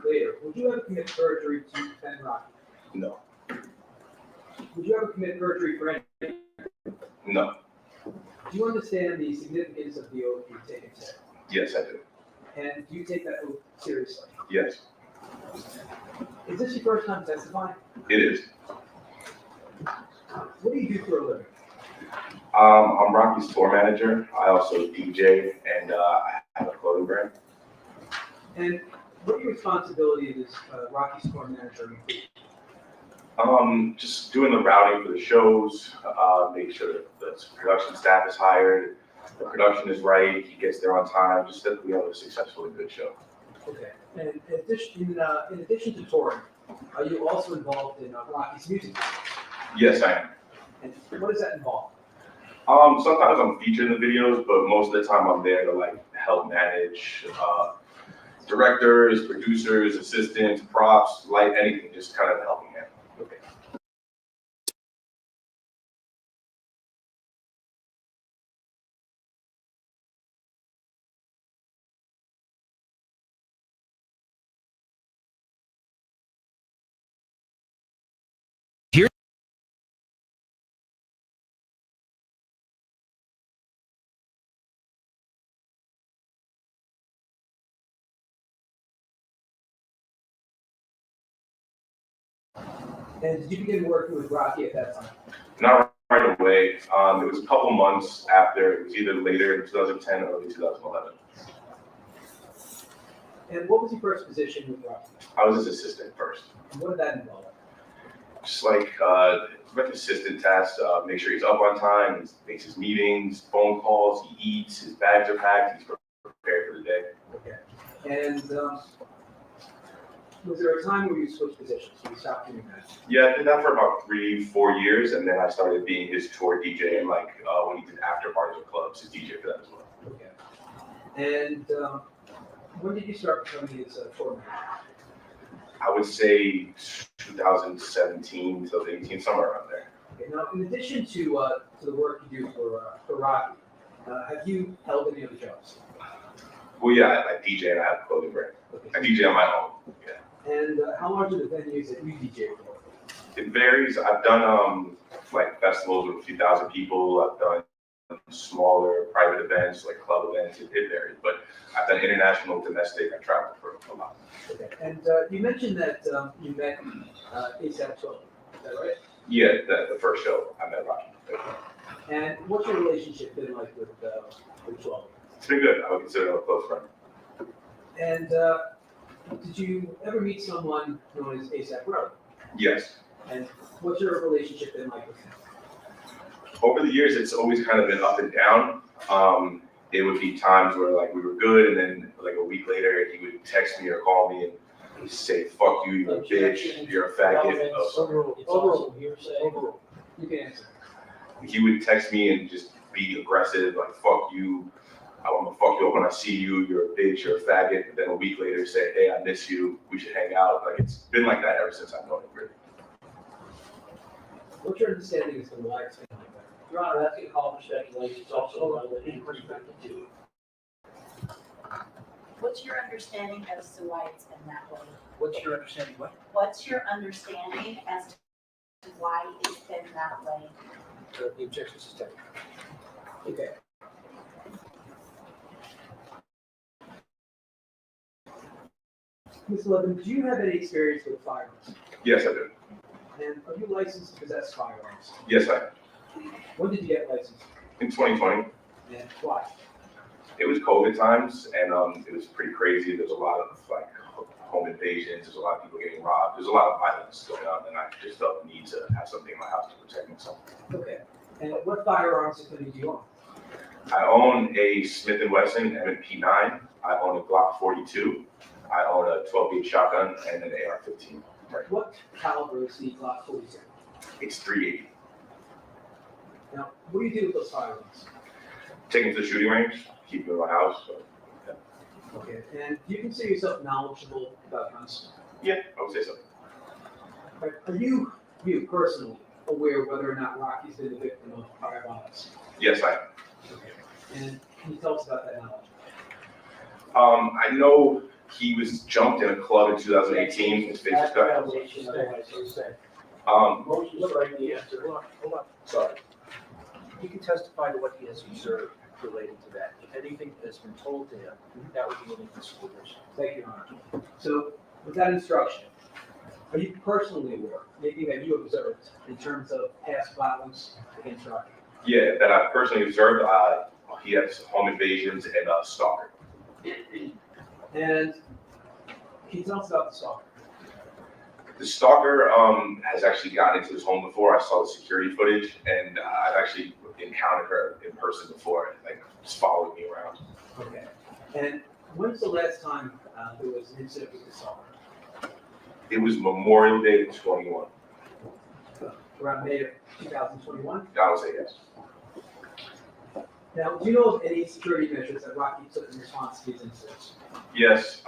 later, would you ever commit perjury to defend Rocky? No. Would you ever commit perjury for anything? No. Do you understand the significance of the oath you've taken today? Yes, I do. And do you take that oath seriously? Yes. Is this your first time testifying? It is. What do you do for a living? I'm Rocky's tour manager. I also DJ, and I have a clothing brand. And what are your responsibilities as Rocky's tour manager? Just doing the routing for the shows, make sure that the production staff is hired, the production is right, he gets there on time, just that we have a successful and good show. Okay. And in addition to touring, are you also involved in Rocky's music business? Yes, I am. And what does that involve? Sometimes I'm featured in the videos, but most of the time I'm there to like help manage directors, producers, assistants, props, light, anything, just kind of helping hand. Okay. And did you begin working with Rocky at that time? Not right away. It was a couple months after. It was either later in 2010 or early 2011. And what was your first position with Rocky? I was his assistant first. And what did that involve? Just like assistant tasks, make sure he's up on time, he makes his meetings, phone calls, he eats, his bags are packed, he's prepared for the day. Okay. And was there a time where you switched positions? You stopped doing that? Yeah, I did that for about 3-4 years, and then I started being his tour DJ, and like when he did after parties or clubs, his DJ for that as well. Okay. And when did you start becoming his tour manager? I would say 2017, 2018, somewhere around there. Okay. Now, in addition to the work you do for Rocky, have you held any other jobs? Well, yeah, I DJ and I have a clothing brand. Okay. I DJ on my own. Yeah. And how large are the venues that you DJ for? It varies. I've done like festivals with a few thousand people. I've done smaller private events, like club events. It varies, but I've done international, domestic. I traveled for a lot. Okay. And you mentioned that you met ASAP 12. Is that right? Yeah, the first show I met Rocky. And what's your relationship been like with 12? It's been good. I would consider him a close friend. And did you ever meet someone known as ASAP Rocky? Yes. And what's your relationship been like with him? Over the years, it's always kind of been up and down. It would be times where like we were good, and then like a week later, he would text me or call me and say, "Fuck you, you're a bitch, you're a faggot." Overall, you can answer. He would text me and just be aggressive, like "fuck you, I want to fuck you up when I see you, you're a bitch, you're a faggot." And then a week later, say, "Hey, I miss you, we should hang out." Like it's been like that ever since I've known him, really. What's your understanding as to why it's been like that? Your Honor, that's going to call for speculation. It's also relevant perspective too. What's your understanding as to why it's been that way? What's your understanding? What? What's your understanding as to why it's been that way? The objection is taken. Okay. Ms. Levin, do you have any experience with firearms? Yes, I do. And are you licensed to possess firearms? Yes, I am. When did you get licensed? In 2020, And why? it was COVID times, and it was pretty crazy. There's a lot of like home invasions. There's a lot of people getting robbed. There's a lot of violence going on, and I just felt the need to have something in my house to protect myself. Okay. And what firearms do you own? I own a Smith & Wesson M&P9. I own a Glock 42. I own a 12-gauge shotgun and an AR-15. Right. What caliber is the Glock 42? It's 380. Now, what do you do with those firearms? Take them to the shooting range, keep them in my house. So, yeah. Okay. And do you consider yourself knowledgeable about guns? Yeah, I would say so. Are you personally aware whether or not Rocky's been the victim of prior violence? Yes, I am. Okay. And can you tell us about that knowledge? I know He was jumped in a club in 2018. His face was cut. Foundation, otherwise you said. Motion is right, the answer. Hold on, sorry. He can testify to what he has observed related to that. If anything has been told to him, that would be an inconsideration. Thank you, Your Honor. So with that instruction, are you personally aware, maybe that you observed in terms of past violence against Rocky? Yeah, that I personally observed. He has home invasions and a stalker. And can you tell us about the stalker? The stalker has actually gotten into his home before. I saw the security footage, and I've actually encountered her in person before, like just following me around. Okay. And when's the last time there was an incident with the stalker? It was Memorial Day of 21. Around May of 2021? I would say yes. Now, do you know of any security measures that Rocky took in response to these incidents? Yes,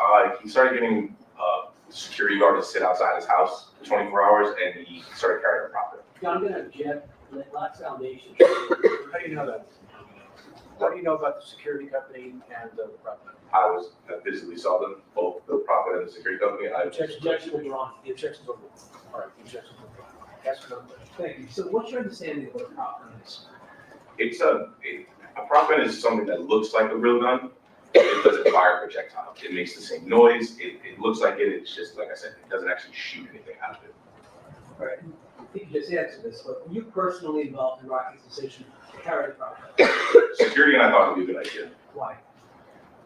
he started getting security guard to sit outside his house for 24 hours, and he started carrying a property. John, I'm gonna object, Locke Foundation. How do you know that? What do you know about the security company and the property? I physically saw them, both the property and the security company. Objection withdrawn. The objection's over. All right, the objection's over. Ask another question. Thank you. So what's your understanding of what a prop gun is? It's a prop gun is something that looks like a real gun. It doesn't fire a projectile. It makes the same noise. It looks like it. It's just, like I said, it doesn't actually shoot anything out of it. All right. I think you just answered this, but were you personally involved in Rocky's decision to carry the prop gun? Security, and I thought it would be a good idea. Why?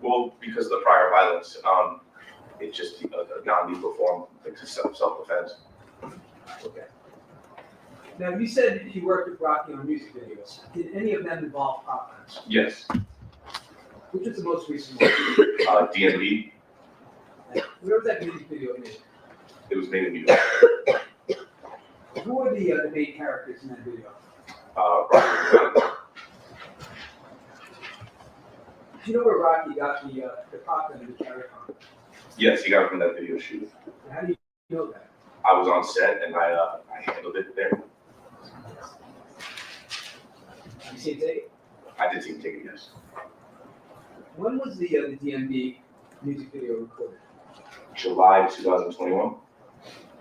Well, because of the prior violence, it's just a non-lethal form, like self-defense. Okay. Now, you said you worked with Rocky on music videos. Did any of them involve prop guns? Yes, Which is the most recent one? DMV, Where was that music video made? it was made in New York. Who are the main characters in that video? Rocky, Do you know where Rocky got the prop gun to carry from? yes, he got it from that video shoot. And how do you know that? I was on set and I handled it there. Have you seen it tape? I did see him take it, yes. When was the DMB music video recorded? July 2021.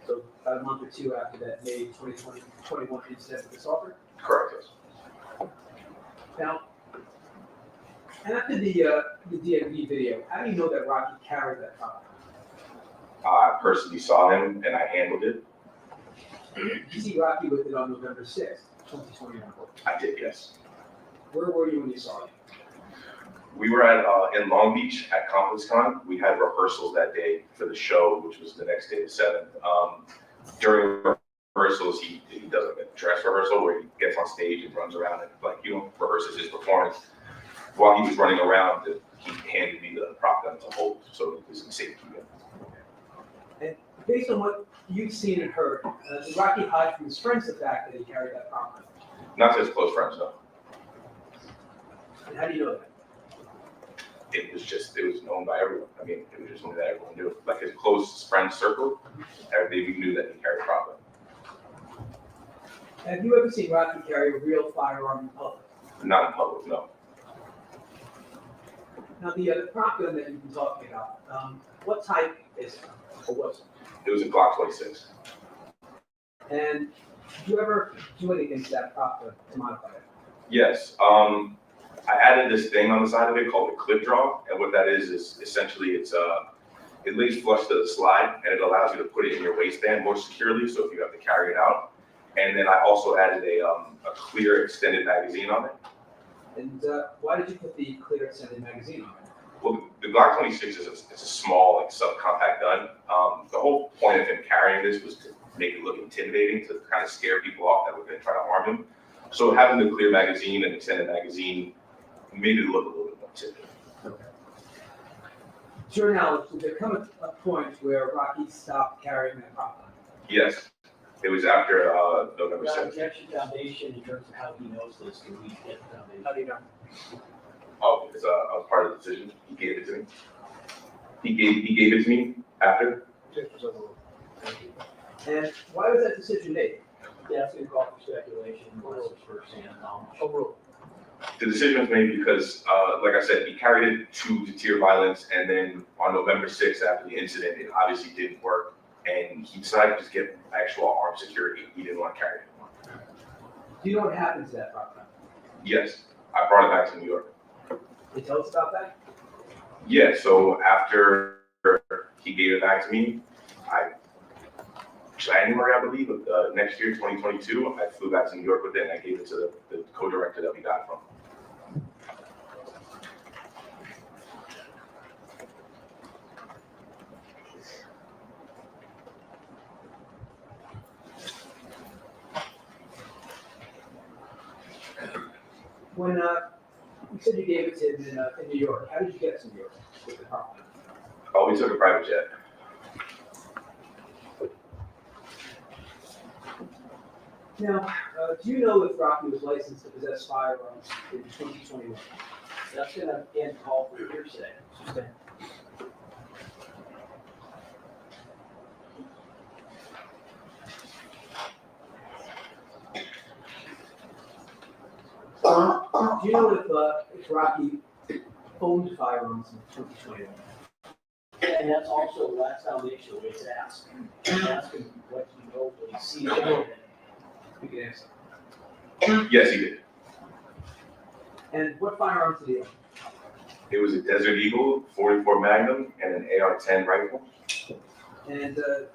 So about a month or two after that May 2021 incident with the stalker? Correct, yes. Now, after the DMV video, how do you know that Rocky carried that prop gun? I personally saw him and I handled it. Did you see Rocky with it on November 6th, 2021? I did, yes. Where were you when you saw it? We were in Long Beach at ComplexCon. We had rehearsals that day for the show, which was the next day, the 7th. During rehearsals, he does like a dress rehearsal where he gets on stage and runs around and rehearses his performance. While he was running around, he handed me the prop gun to hold, so it was in safety. And based on what you've seen and heard, did Rocky hide from his friends the fact that he carried that prop gun? Not to his close friends, no. And how do you know that? It was known by everyone. I mean, it was just something that everyone knew. Like his close friend circle, everybody knew that he carried a prop gun. Have you ever seen Rocky carry a real firearm in public? Not in public, no. Now, the prop gun that you've been talking about, what type is it, or was it? It was a Glock 26. And did you ever do anything to that prop gun to modify it? Yes. I added this thing on the side of it called the clip draw, and what that is essentially it lays flush to the slide, and it allows you to put it in your waistband more securely. So if you have to carry it out, and then I also added a clear extended magazine on it. And why did you put the clear extended magazine on it? Well, the Glock 26 is a small, like, subcompact gun. The whole point of him carrying this was to make it look intimidating, to kind of scare people off that were going to try to harm him. So having the clear magazine and extended magazine made it look a little bit more intimidating. Okay. To your knowledge, did there come a point where Rocky stopped carrying that prop gun? Yes, it was after November Got 6th. objection foundation in terms of how he knows this, can we get the foundation? How do you know? Oh, because I was part of the decision. He gave it to me. He gave it to me after. Objection's overruled. Thank you. And why was that decision made? That's gonna call for speculation, unless it's firsthand knowledge. Overruled. The decision was made because, like I said, he carried it to deter violence, and then on November 6th, after the incident, it obviously didn't work, and he decided to just get actual armed security. He didn't want to carry it anymore. Do you know what happened to that property? Yes, I brought it back to New York. Can you tell us about that? Yeah, so after he gave it back to me, January, I believe, of next year, 2022, I flew back to New York with it, and I gave it to the co-director that we got it from. When you said you gave it to him in New York, how did you get to New York with the property? Oh, we took a private jet. Now, do you know if Rocky was licensed to possess firearms in 2021? That's gonna end call for hearsay. Do you know if Rocky owned firearms in 2021? And that's also, that's how they should always ask. Ask him what he knows, what he sees. You can answer. Yes, he did. And what firearms did he own? It was a Desert Eagle, 44 Magnum, and an AR-10 rifle. And are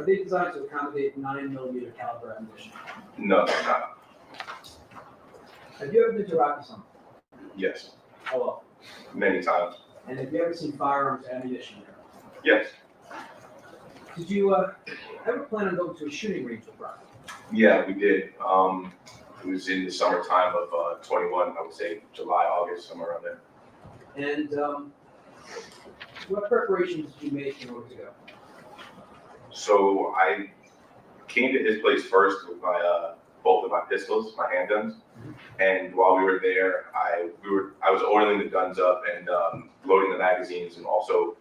they designed to accommodate 9mm caliber ammunition? No, they're not. Have you ever been to Rocky's home? Yes, How often? many times. And have you ever seen firearms ammunition there? Yes. Did you ever plan on going to a shooting range with Rocky? Yeah, we did. It was in the summertime of 21, I would say July, August, somewhere around there. And what preparations did you make in order to go? So I came to his place first with my both of my pistols, my handguns, and while we were there, I was oiling the guns up and loading the magazines, and also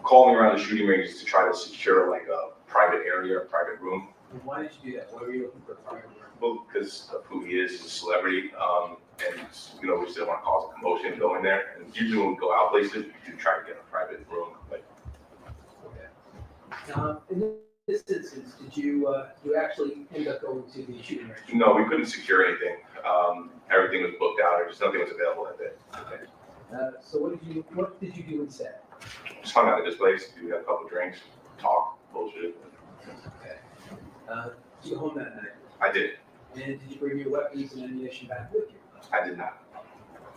calling around the shooting ranges to try to secure like a private area, a private room. And why did you do that? Why were you looking for a private room? Well, because of who he is, he's a celebrity, and we still want to cause a commotion going there. And usually when we go out places, we do try to get a private room. Like, Okay. In this instance, did you actually end up going to the shooting range? no, we couldn't secure anything. Everything was booked out, or just nothing was available that day. Okay. So what did you do instead? Just hung out at this place. We had a couple drinks, talk, bullshit. Okay. Did you go home that night? I did. And did you bring your weapons and ammunition back with you? I did not.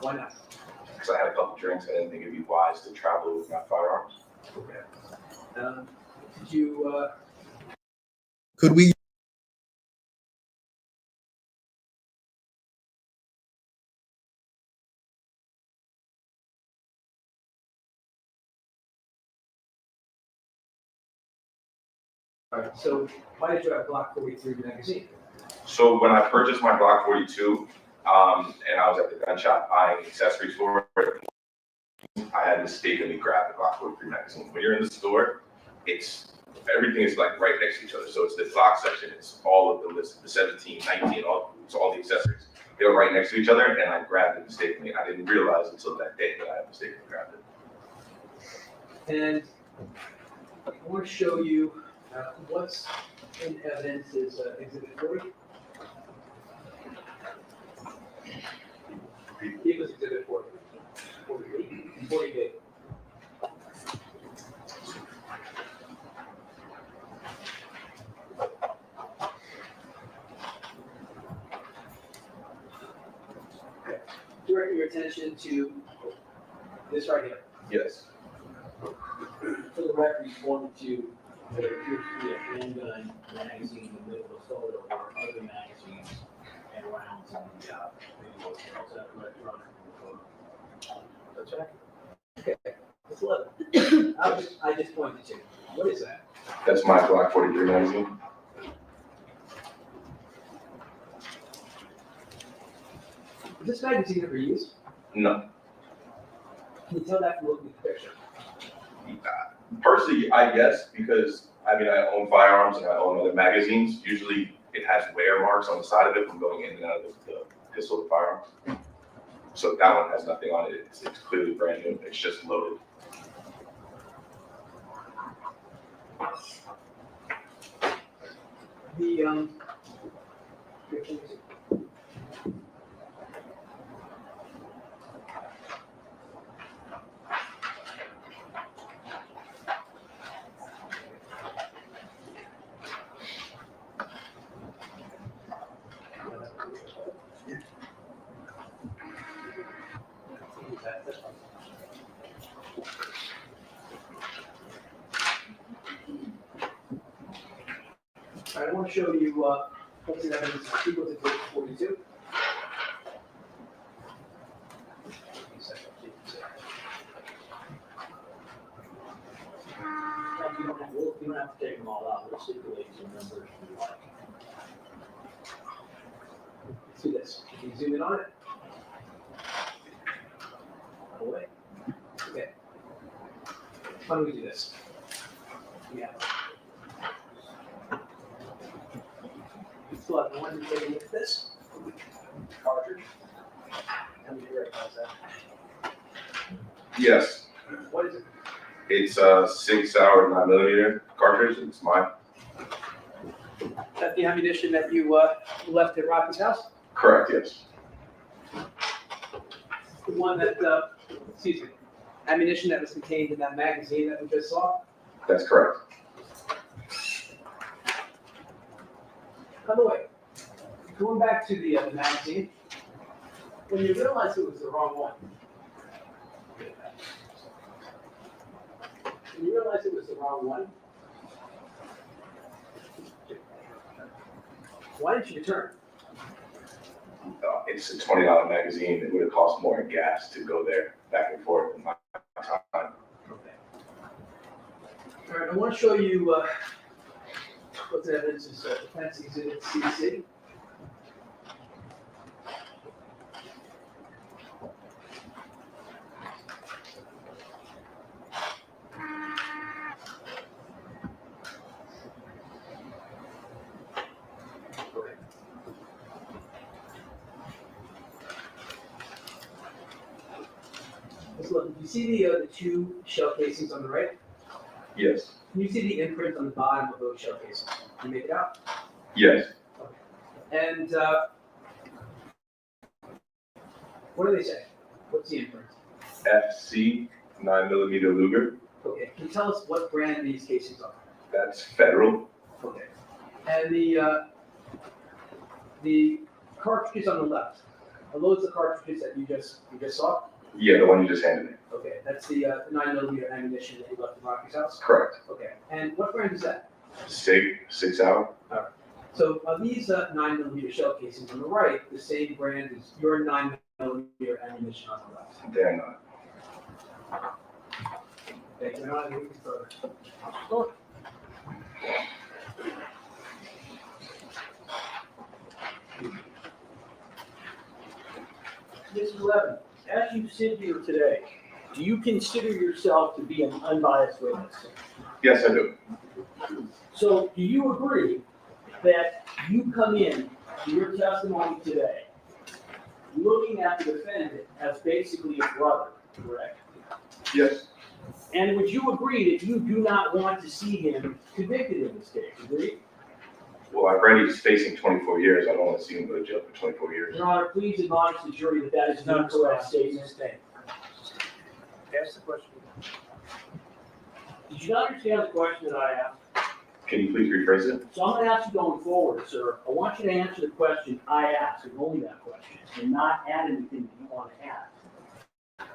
Why not? Because I had a couple drinks. I didn't think it'd be wise to travel with my firearms. Okay. Did you Could we all right, so why did you have a Glock 43 magazine? So when I purchased my Glock 42, and I was at the gun shop buying accessories for it, I had mistakenly grabbed the Glock 43 magazine. When you're in the store, everything is like right next to each other. So it's the Glock section, it's all of the list, the 17, 19, it's all the accessories. They were right next to each other, and I grabbed it mistakenly. I didn't realize until that day that I had mistakenly grabbed it. And I want to show you what's in evidence is Exhibit 40. Give us Exhibit 40. 40 big. Okay. Direct your attention to this right here. Yes. For the record, you pointed to what appears to be a handgun magazine in the middle of the photo, or other magazines and rounds in the video. Is that correct, Ron? That's right. Okay, it's 11. I just pointed to. What is that? That's my Glock 43 magazine. Is this magazine ever used? No. Can you tell that from looking at the picture? Personally, I guess, because I own firearms and I own other magazines. Usually it has wear marks on the side of it from going in and out of the pistol and firearms. So that one has nothing on it. It's clearly brand new. It's just loaded. The, I want to show you, what's the evidence of equal to 42. You don't have to take them all out, we'll stipulate some numbers if you like. Let's do this. Can you zoom in on it? Away. Okay. Why don't we do this? Yeah. So I wanted to take a look at this. Cartridge. Tell me if you recognize that. Yes, What is it? it's a 6-hour 9mm cartridge. It's mine. Is that the ammunition that you left at Rocky's house? Correct, yes. The one that, excuse me, ammunition that was contained in that magazine that we just saw? That's correct. By the way, going back to the magazine, when you realized it was the wrong one, when you realized it was the wrong one, why didn't you return? It's a $20 magazine. It would have cost more in gas to go there back and forth in my time. Okay. All right, I want to show you what's evidence is defense exhibit CC. Let's look. You see the two shell casings on the right? Yes, Can you see the imprint on the bottom of those shell casings? Can you make it out? yes. And what do they say? What's the imprint? FC 9mm Luger. Okay, can you tell us what brand these casings are? That's Federal. Okay. And the cartridges on the left, are those the cartridges that you just saw? Yeah, the one you just handed me. Okay, that's the 9mm ammunition that you left in Rocky's house? Correct. Okay, and what brand is that? SIG 6-hour. So these 9mm shell casings on the right, the same brand as your 9mm ammunition on the left? They're not. Okay, we're not moving further. Mr. Levin, as you sit here today, do you consider yourself to be an unbiased witness? Yes, I do. So do you agree that you come in to your testimony today looking at the defendant as basically a brother, correct? Yes. And would you agree that you do not want to see him convicted in this case, agree? Well, I've already facing 24 years. I don't want to see him go to jail for 24 years. Your Honor, please admonish the jury that that is not correct statement. Ask the question. Did you not understand the question that I asked? Can you please rephrase it? So I'm going to ask you going forward, sir. I want you to answer the question I asked, and only that question, and not add anything that you want to add.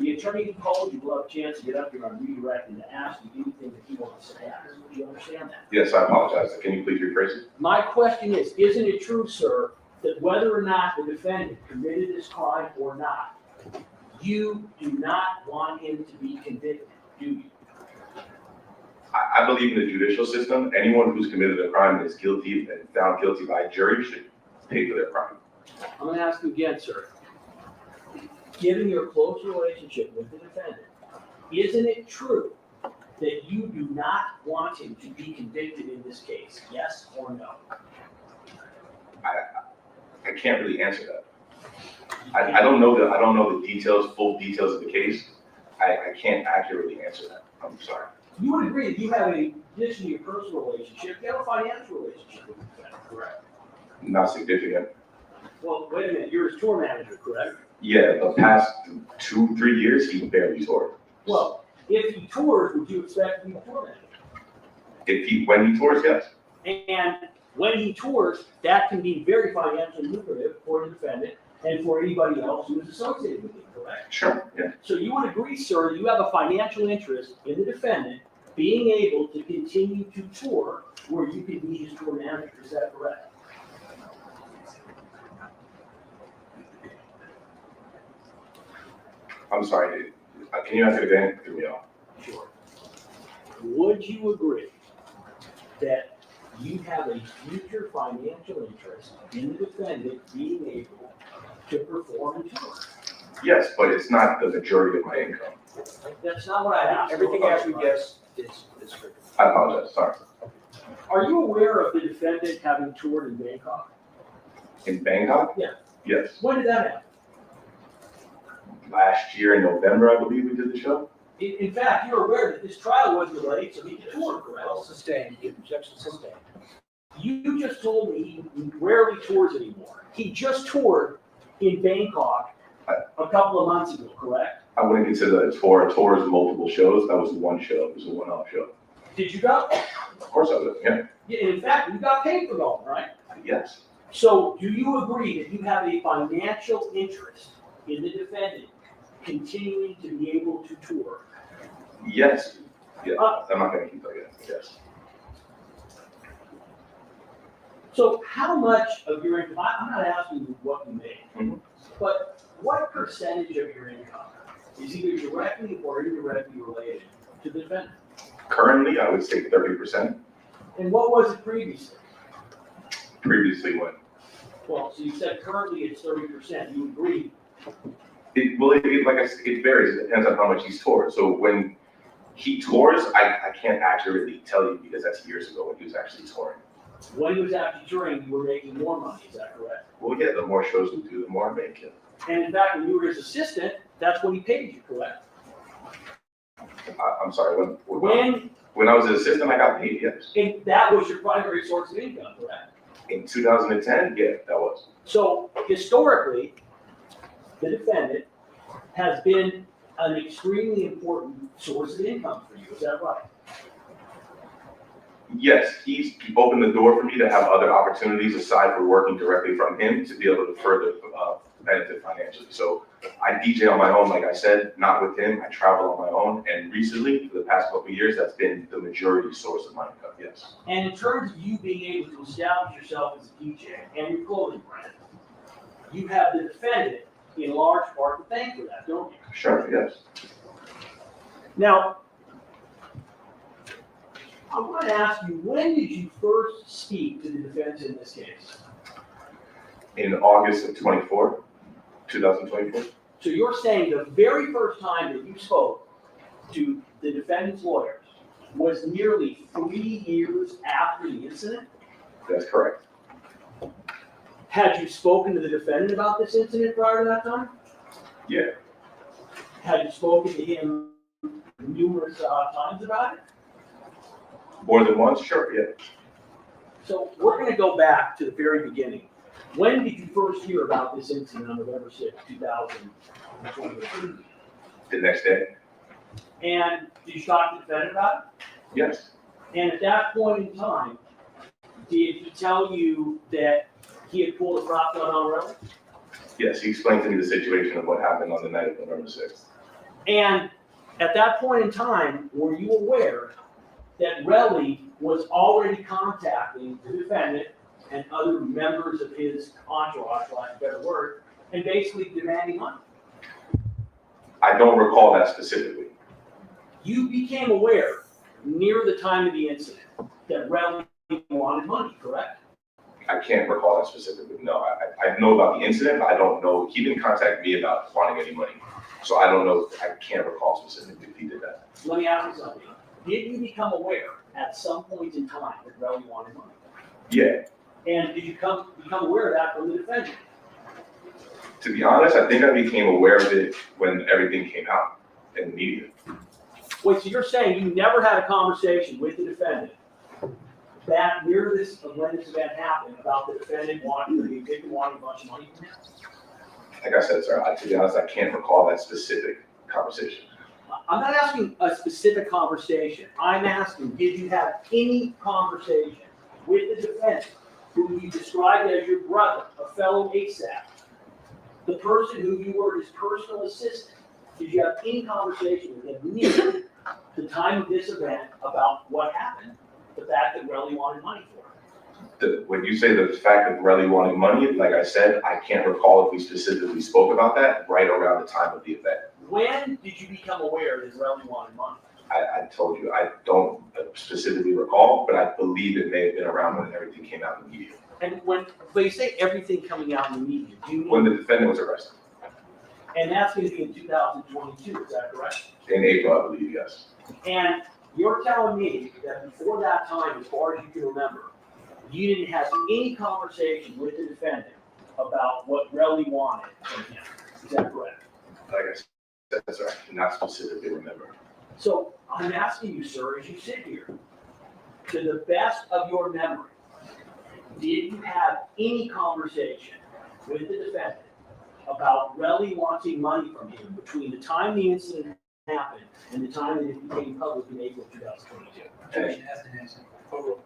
The attorney who called you will have a chance to get up here and redirect and to ask you anything that he wants to ask. Do you understand that? Yes, I apologize. Can you please rephrase it? My question is, isn't it true, sir, that whether or not the defendant committed this crime or not, you do not want him to be convicted, do you? I believe in the judicial system. Anyone who's committed a crime and is guilty and found guilty by a jury should pay for their crime. I'm going to ask you again, sir. Given your close relationship with the defendant, isn't it true that you do not want him to be convicted in this case? Yes or no? I can't really answer that. I don't know the details, full details of the case. I can't accurately answer that. I'm sorry. You would agree that you have a, in addition to your personal relationship, you have a financial relationship with the defendant, correct? Not significant. Well, wait a minute, you're his tour manager, correct? Yeah, the past 2-3 years, he barely toured. Well, if he tours, would you expect to be the tour manager? When he tours, yes. And when he tours, that can be very financially lucrative for the defendant and for anybody else who is associated with him, correct? Sure, yeah. So you would agree, sir, that you have a financial interest in the defendant being able to continue to tour where you can be his tour manager, is that correct? I'm sorry. Can you ask it again? Threw me off. Sure. Would you agree that you have a future financial interest in the defendant being able to perform and tour? Yes, but it's not the majority of my income. That's not what I asked. Everything after you guess is true. I apologize, sorry. Are you aware of the defendant having toured in Bangkok? In Bangkok? Yeah. Yes. When did that happen? Last year in November, I believe we did the show. In fact, you're aware that this trial was delayed, so he could tour, correct? Well, sustained, objection sustained. You just told me he rarely tours anymore. He just toured in Bangkok a couple of months ago, correct? I wouldn't consider that a tour. A tour is multiple shows. That was one show. It was a one-off show. Did you go? Of course I would, yeah. Yeah, in fact, you got paid for going, right? Yes. So do you agree that you have a financial interest in the defendant continuing to be able to tour? Yes. Yeah. I'm not gonna keep that in. Yes. So how much of your income, I'm not asking you what you make, Mhm. but what percentage of your income is either directly or indirectly related to the defendant? Currently, I would say 30%. And what was it previously? Previously, when Well, so you said currently it's 30%, you agree? like I said, it varies. It depends on how much he's toured. So when he tours, I can't accurately tell you because that's years ago when he was actually touring. When he was actually touring, you were making more money, is that correct? Well, yeah, the more shows we do, the more I make. Yeah. And in fact, when you were his assistant, that's when he paid you, correct? I'm sorry. When I was an assistant, I got paid. Yes. And that was your primary source of income, correct? In 2010, yeah, that was. So historically, the defendant has been an extremely important source of income for you, is that right? Yes, he's opened the door for me to have other opportunities aside from working directly from him to be able to further benefit financially. So I DJ on my own, like I said, not with him. I travel on my own. And recently, for the past couple of years, that's been the majority source of my income, yes. And in terms of you being able to establish yourself as a DJ and your clothing brand, you have the defendant in large part to thank for that, don't you? Sure, yes. Now, I want to ask you, when did you first speak to the defense in this case? In August of 2024. So you're saying the very first time that you spoke to the defendant's lawyers was nearly 3 years after the incident? That's correct. Had you spoken to the defendant about this incident prior to that time? Yeah. Had you spoken to him numerous times about it? More than once? Sure, yeah. So we're going to go back to the very beginning. When did you first hear about this incident on November 6, 2023? The next day? And did you talk to the defendant about it? Yes. And at that point in time, did he tell you that he had pulled a prop gun on Relly? Yes, he explained to me the situation of what happened on the night of November 6th. And at that point in time, were you aware that Relly was already contacting the defendant and other members of his entourage, for lack of a better word, and basically demanding money? I don't recall that specifically. You became aware near the time of the incident that Relly wanted money, correct? I can't recall that specifically. No, I know about the incident, but I don't know. He didn't contact me about wanting any money. So I don't know. I can't recall specifically if he did that. Let me ask you something. Did you become aware at some point in time that Relly wanted money? Yeah. And did you become aware of that from the defendant? To be honest, I think I became aware of it when everything came out in the media. Wait, so you're saying you never had a conversation with the defendant back near this, when this event happened, about the defendant wanting, the victim wanting a bunch of money from him? Like I said, sir, to be honest, I can't recall that specific conversation. I'm not asking a specific conversation. I'm asking, did you have any conversation with the defendant who you described as your brother, a fellow ASAP, the person who you were his personal assistant? Did you have any conversation with him near the time of this event about what happened, the fact that Relly wanted money for him? When you say the fact that Relly wanted money, like I said, I can't recall if we specifically spoke about that right around the time of the event. When did you become aware that Relly wanted money? I told you, I don't specifically recall, but I believe it may have been around when everything came out in the media. And when you say everything coming out in the media, do you When mean, the defendant was arrested, and that's going to be in 2022, is that correct? in April, I believe, yes. And you're telling me that before that time, as far as you can remember, you didn't have any conversation with the defendant about what Relly wanted from him. Is that correct? Like I said, sir, I cannot specifically remember. So I'm asking you, sir, as you sit here, to the best of your memory, did you have any conversation with the defendant about Relly wanting money from him between the time the incident happened and the time that it became public in April 2022? Objection has been answered. Overruled.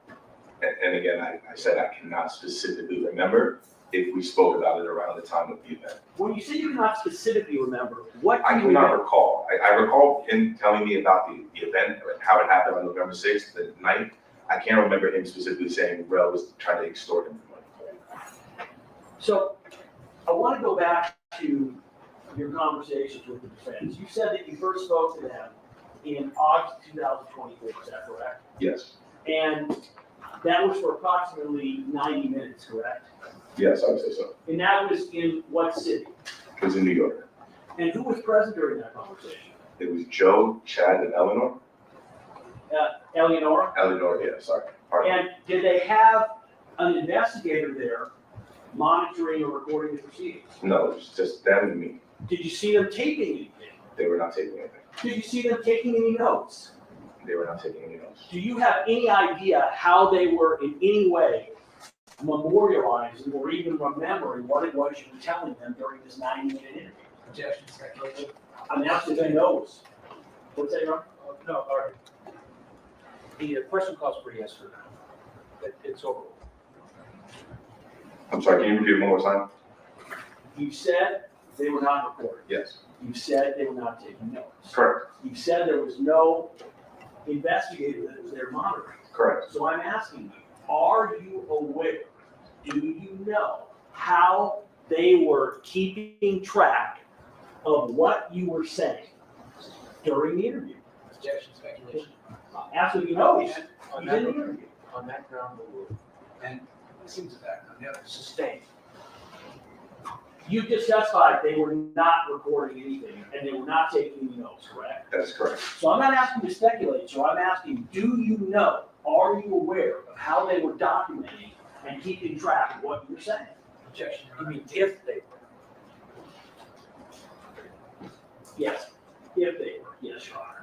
And again, I said I cannot specifically remember if we spoke about it around the time of the event. When you say you cannot specifically remember, what do I you cannot remember? recall. I recall him telling me about the event, how it happened on November 6th, the night. I can't remember him specifically saying Rel was trying to extort him for money. So I want to go back to your conversations with the defense. You said that you first spoke to them in August 2024, is that correct? Yes, And that was for approximately 90 minutes, correct? yes, I would say so. And that was in what city? It was in New York. And who was present during that conversation? It was Joe, Chad, and Eleanor. Eleonora? Eleanor, yeah, sorry. Pardon. And did they have an investigator there monitoring or recording the proceedings? No, it was just them and me. Did you see them taping anything? They were not taking anything. Did you see them taking any notes? They were not taking any notes. Do you have any idea how they were in any way memorializing or even remembering what it was you were telling them during this 90-minute interview? Objection, speculative. I'm asking them those. What's that, Ron? No, all right. The question calls for yes or no. It's over. I'm sorry, can you repeat it one more time? You said they were not recording. Yes. You said they were not taking notes. Correct. You said there was no investigator that was there monitoring. Correct. So I'm asking you, are you aware, do you know how they were keeping track of what you were saying during the interview? Objection, speculation. Absolutely no, he's On in that, the interview. on that ground, we will And it seems a fact on the other. sustain. You just testified they were not recording anything and they were not taking any notes, correct? That's correct. So I'm not asking you to speculate, so I'm asking, do you know, are you aware of how they were documenting and keeping track of what you were saying? Objection. You mean if they were? Yes, if they were, yes, Your Honor.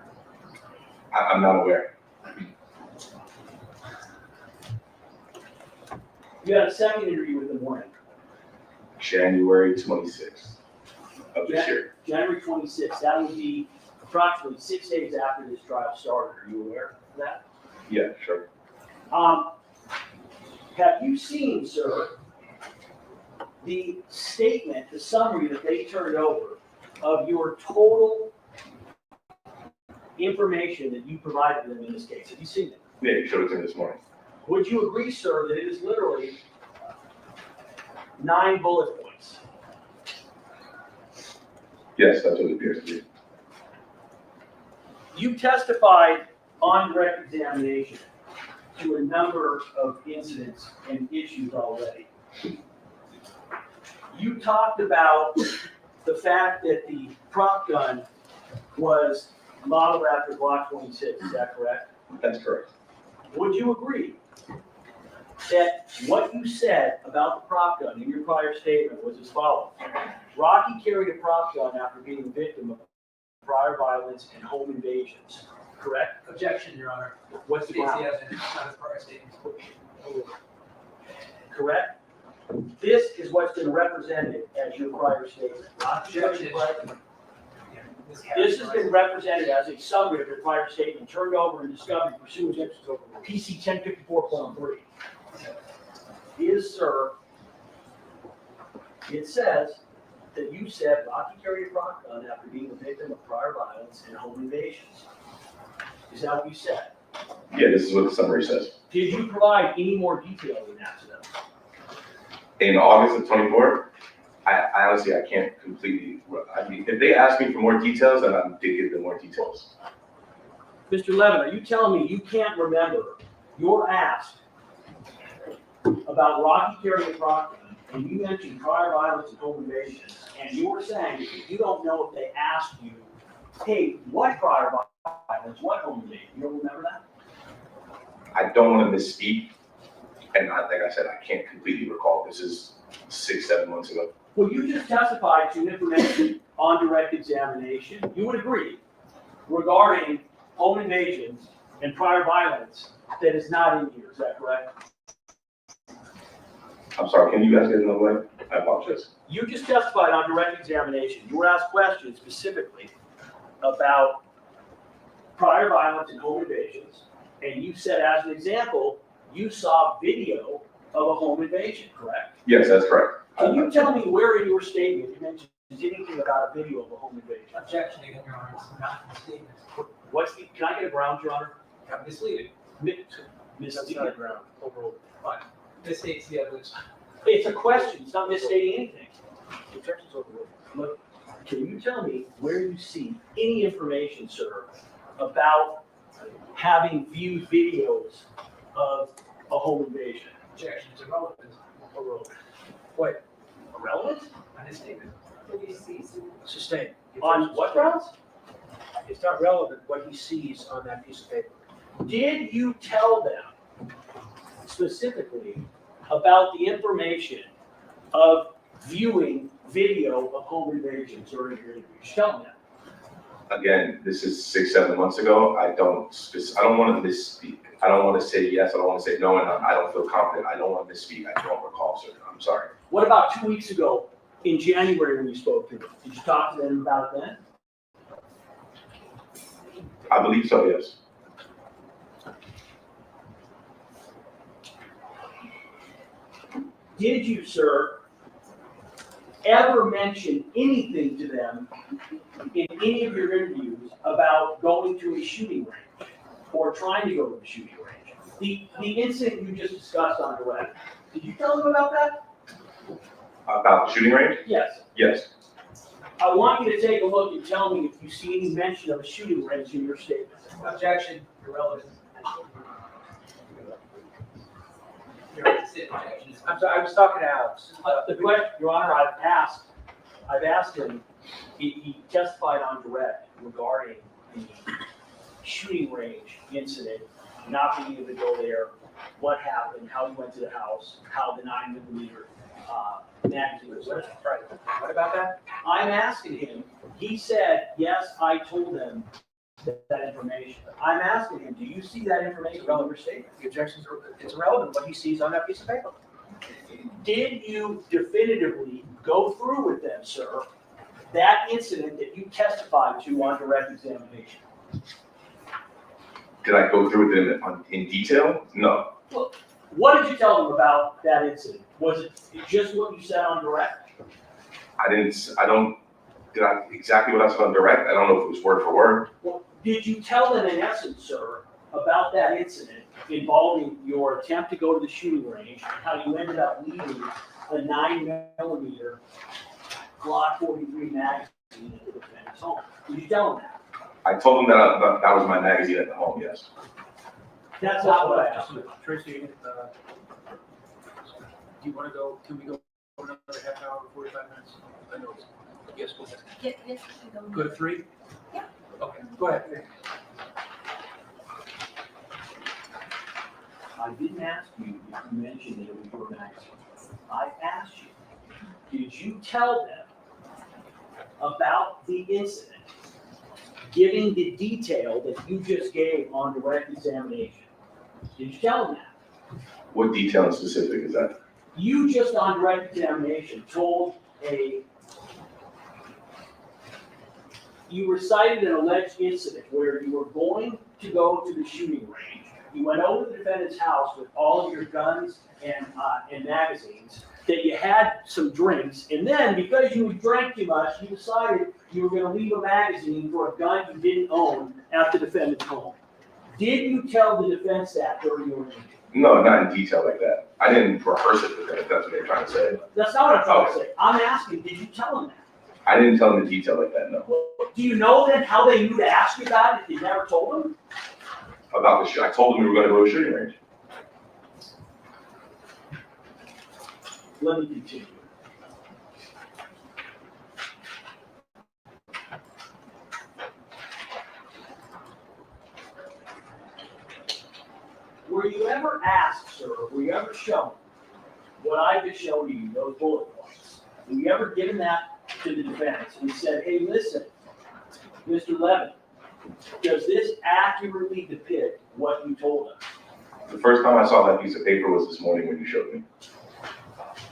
I'm not aware. You had a second interview with them when? January 26th of this year. January 26th, that would be approximately 6 days after this trial started. Are you aware of that? Yeah, sure. Have you seen, sir, the statement, the summary that they turned over of your total information that you provided them in this case? Have you seen it? Yeah, you showed it to me this morning. Would you agree, sir, that it is literally 9 bullet points? Yes, that's what it appears to be. You testified on direct examination to a number of incidents and issues already. You talked about the fact that the prop gun was modeled after Glock 26, is that correct? That's correct. Would you agree that what you said about the prop gun in your prior statement was as follows. Rocky carried a prop gun after being a victim of prior violence and home invasions, correct? Objection, Your Honor. What's the States ground? the evidence, not a prior statement. Correct? This is what's been represented as your prior statement. Rocky carried a Objection. prior- Yeah, This has been represented as a summary of your prior statement turned over and discovered pursuant to PC 1054.3. Is, sir, it says that you said Rocky carried a prop gun after being a victim of prior violence and home invasions. Is that what you said? Yeah, this is what the summary says. Did you provide any more detail than that to them? In August of '24, I honestly, I can't completely, I mean, if they ask me for more details, then I did give them more details. Mr. Levin, are you telling me you can't remember you're asked about Rocky carrying a prop gun, and you mentioned prior violence and home invasions, and you were saying that you don't know if they asked you, hey, what prior violence, what home invasion? You don't remember that? I don't want to misspeak, and like I said, I can't completely recall. This is 6-7 months ago. Well, you just testified to information on direct examination. You would agree regarding home invasions and prior violence that is not in here, is that correct? I'm sorry, can you guys get another way? I apologize. You just testified on direct examination. You were asked questions specifically about prior violence and home invasions, and you said, as an example, you saw video of a home invasion, correct? Yes, that's correct. Can you tell me where in your statement you mentioned anything about a video of a home invasion? Objection again, Your Honor, it's not in the statement. Can I get a ground, Your Honor? Misleading. Miss, That's not a ground. Overruled. Fine. Misstates the evidence. It's a question, it's not misstating anything. Objection's overruled. Look, can you tell me where you see any information, sir, about having viewed videos of a home invasion? Objection is irrelevant. Overruled. Wait, irrelevant? On his statement. Sustained. On what grounds? It's not relevant what he sees on that piece of paper. Did you tell them specifically about the information of viewing video of home invasions during your interview? Tell them that. Again, this is 6-7 months ago. I don't want to misspeak. I don't want to say yes, I don't want to say no, and I don't feel confident. I don't want to misspeak. I don't recall, sir. I'm sorry. What about 2 weeks ago in January when you spoke to them? Did you talk to them about it then? I believe so, yes. Did you, sir, ever mention anything to them in any of your interviews about going to a shooting range or trying to go to a shooting range? The incident you just discussed on direct, did you tell them about that? About the shooting range? Yes. Yes. I want you to take a look and tell me if you see any mention of a shooting range in your statement. Objection, irrelevant. Your objection is. I'm sorry, I was talking to Alex. The question, Your Honor, I've asked him, he testified on direct regarding the shooting range incident, not being able to go there, what happened, how he went to the house, how the 9mm magazine was. Right. What about that? I'm asking him, he said, yes, I told them that information. I'm asking him, do you see that information in your statement? The objections are, it's irrelevant what he sees on that piece of paper. Did you definitively go through with them, sir, that incident that you testified to on direct examination? Did I go through it in detail? No. What did you tell them about that incident? Was it just what you said on direct? Exactly what I said on direct? I don't know if it was word for word. Well, did you tell them in essence, sir, about that incident involving your attempt to go to the shooting range, how you ended up leaving a 9mm Glock 43 magazine at the defendant's home? Did you tell them that? I told them that that was my magazine at the home, yes. That's not what I asked. Tracy, do you want to go, can we go for another half hour, 45 minutes? I know it's, yes, go ahead. Yes, we can Go to 3? Yeah. Okay, go ahead. I didn't ask you if you mentioned that it was your magazine. I asked you, did you tell them about the incident, giving the detail that you just gave on direct examination? Did you tell them that? What detail in specific is that? You just on direct examination you recited an alleged incident where you were going to go to the shooting range. You went over to the defendant's house with all of your guns and magazines, that you had some drinks, and then because you drank too much, you decided you were gonna leave a magazine for a gun you didn't own at the defendant's home. Did you tell the defense that during your interview? No, not in detail like that. I didn't rehearse it with them, if that's what they're trying to say. That's not what I'm trying to say. I'm asking, did you tell them that? I didn't tell them in detail like that, no. Do you know then how they knew to ask you about it if you never told them? About the shoot, I told them we were gonna go to a shooting range. Let me continue. Were you ever asked, sir, were you ever shown what I just showed you, those bullet points? Were you ever given that to the defense and said, hey, listen, Mr. Levin, does this accurately depict what you told us? The first time I saw that piece of paper was this morning when you showed me.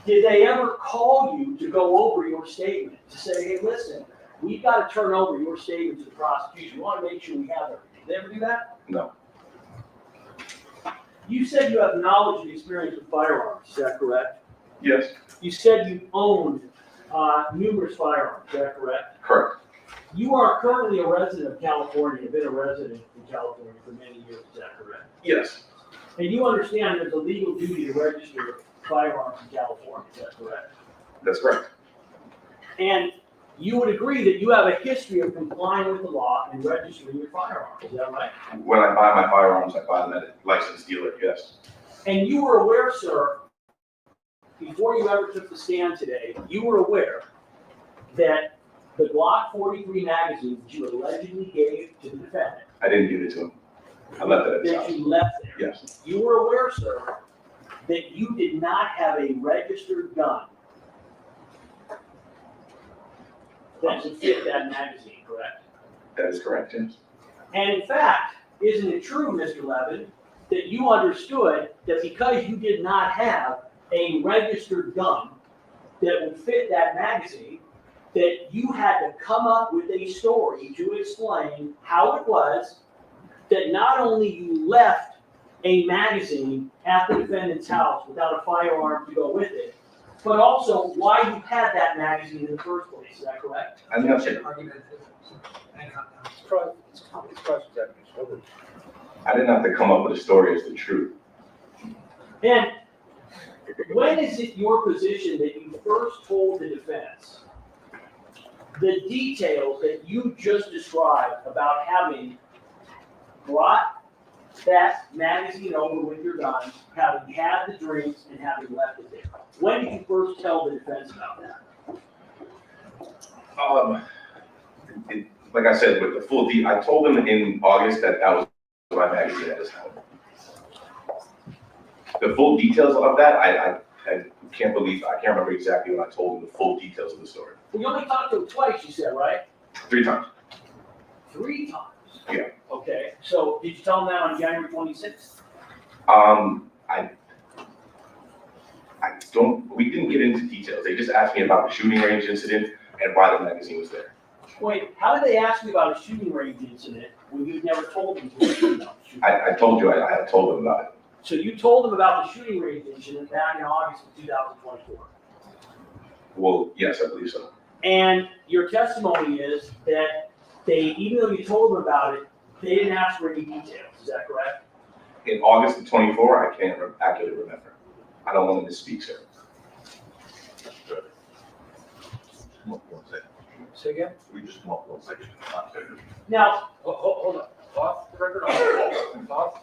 Did they ever call you to go over your statement, to say, hey, listen, we've got to turn over your statement to the prosecution. We want to make sure we have everything. Did they ever do that? No. You said you have knowledge and experience with firearms, is that correct? Yes, You said you owned numerous firearms, is that correct? correct. You are currently a resident of California, have been a resident in California for many years, is that correct? Yes, And you understand there's a legal duty to register firearms in California, is that correct? that's correct. And you would agree that you have a history of complying with the law and registering your firearms, is that right? When I buy my firearms, I buy them at a licensed dealer, yes. And you were aware, sir, before you ever took the stand today, you were aware that the Glock 43 magazine that you allegedly gave to the defendant, I didn't give it to him. I left it at his that house. you left there. Yes, You were aware, sir, that you did not have a registered gun that would fit that magazine, correct? that is correct, yes. And in fact, isn't it true, Mr. Levin, that you understood that because you did not have a registered gun that would fit that magazine, that you had to come up with a story to explain how it was that not only you left a magazine at the defendant's house without a firearm to go with it, but also why you had that magazine in the first place, is that correct? I didn't have to, I didn't have to come up with a story as the truth. And when is it your position that you first told the defense the details that you just described about having brought that magazine over with your gun, having had the drinks, and having left it there? When did you first tell the defense about that? Like I said, with the full I told him in August that that was my magazine at his house. The full details of that, I can't believe, I can't remember exactly when I told him the full details of the story. Well, you only talked to him twice, you said, right? 3 times. 3 times? Yeah. Okay, so did you tell him that on January 26th? We didn't get into details. They just asked me about the shooting range incident and why the magazine was there. Wait, how did they ask you about a shooting range incident when you'd never told them about the shooting range? I told you, I had told them about it. So you told them about the shooting range incident back in August of 2024. Well, yes, I believe so. And your testimony is that even though you told them about it, they didn't ask for any details, is that correct? In August of 24, I can't accurately remember. I don't want to misspeak, sir. Say again? We just come up with one section. Now, Hold on. Off the record, off.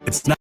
It's not.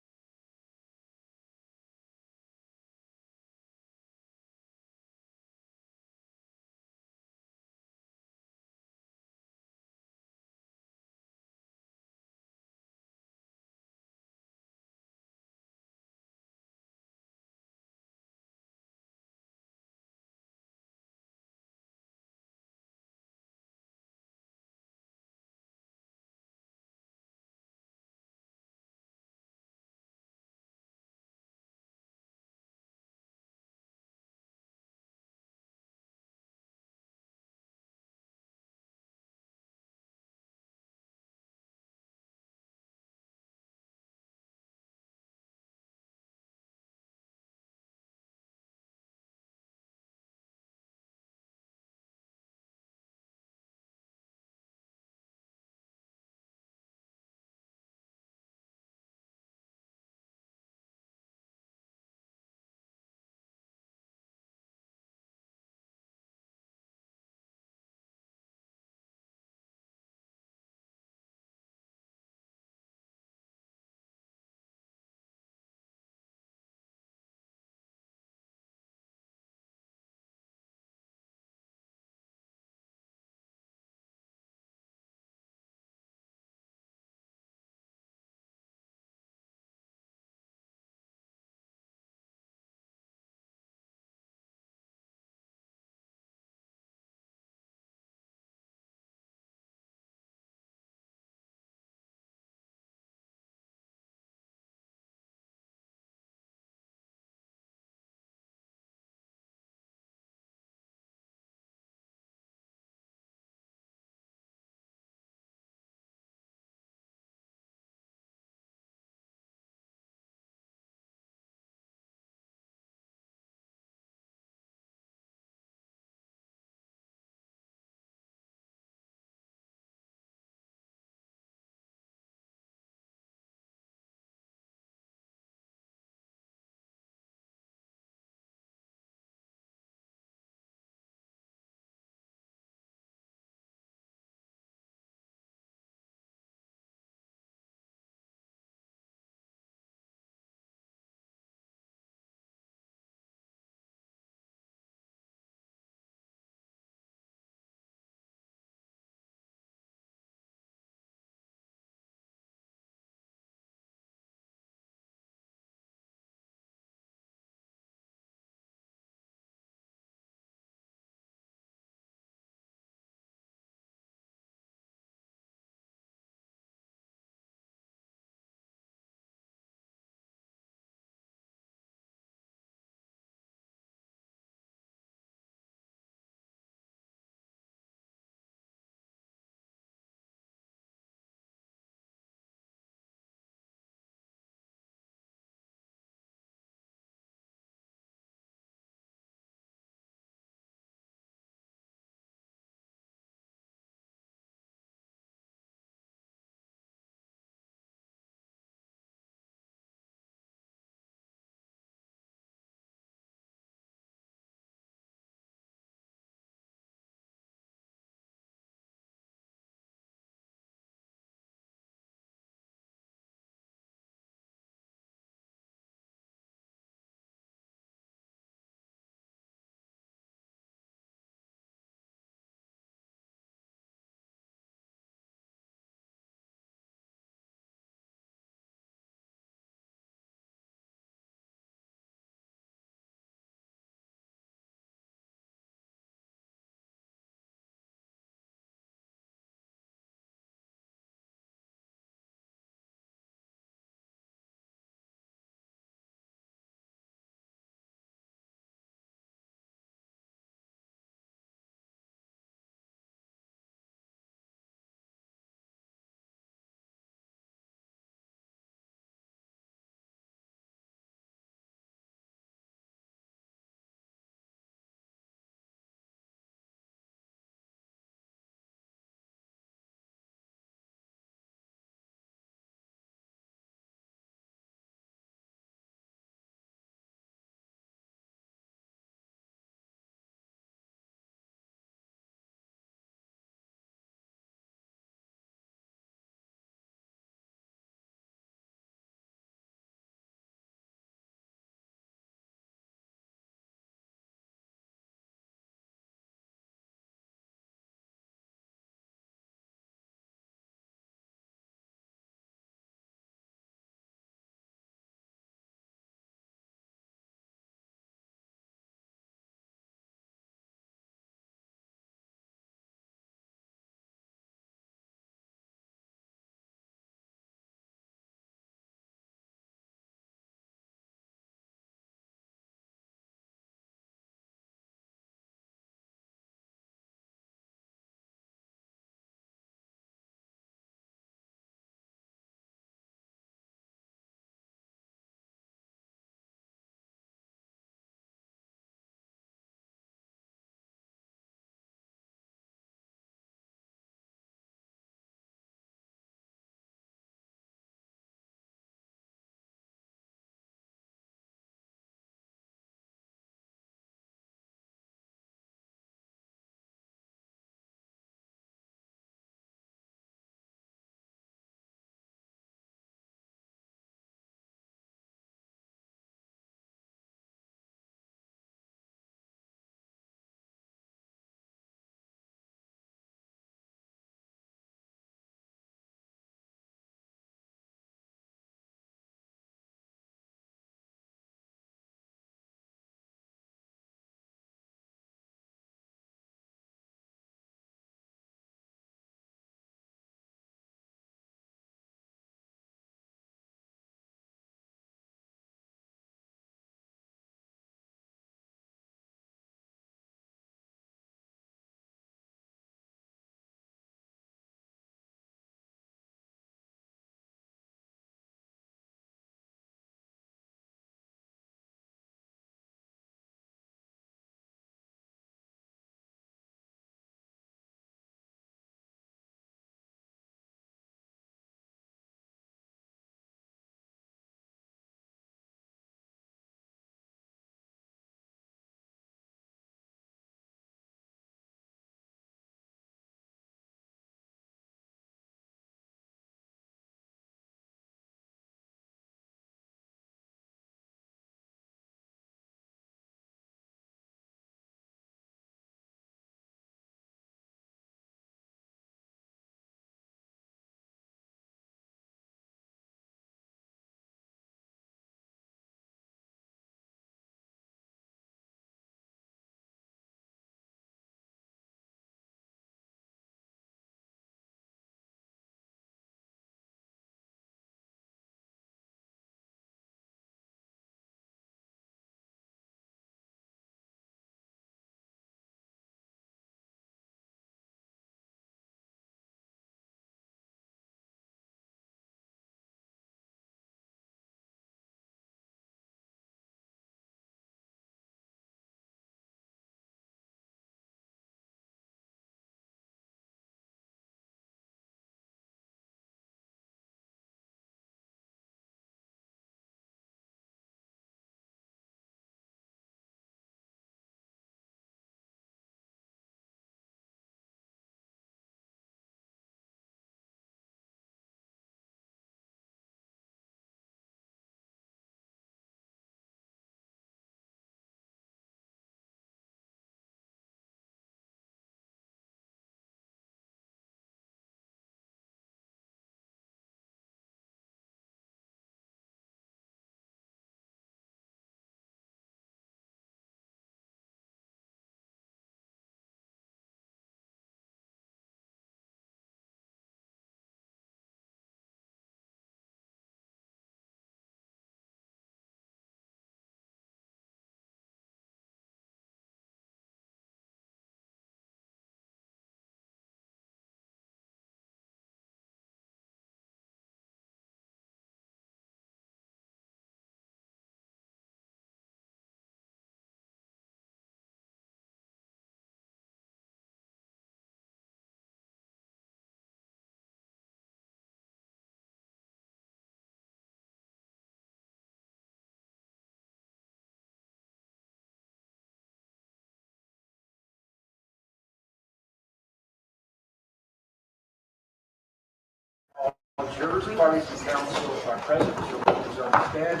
Jurors, parties, and counsel are present, so please understand.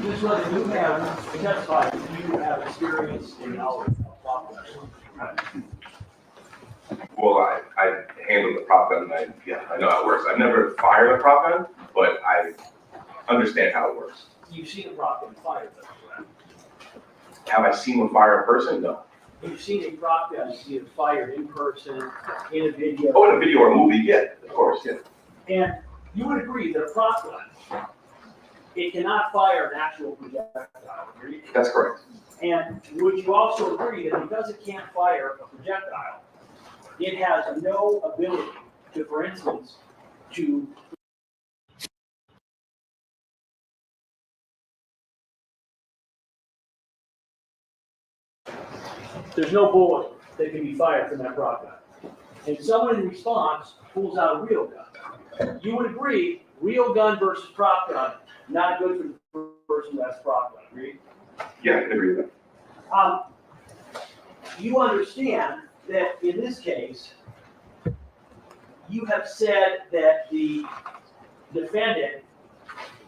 Just whether you have testified, you have experience in knowledge of prop gun. Well, I handle the prop gun, I know how it works. I've never fired a prop gun, but I understand how it works. You've seen a prop gun fired, though, correct? Have I seen one fire a person? No. You've seen a prop gun either fired in person, in a video. Oh, in a video or a movie, yeah, of course, yeah. And you would agree that a prop gun, it cannot fire an actual projectile, agree? That's correct. And would you also agree that because it can't fire a projectile, it has no ability to, for instance, to there's no bullet that can be fired from that prop gun. And someone in response pulls out a real gun. You would agree, real gun versus prop gun, not good for the person who has prop gun, agree? Yeah, I can agree with that. You understand that in this case, you have said that the defendant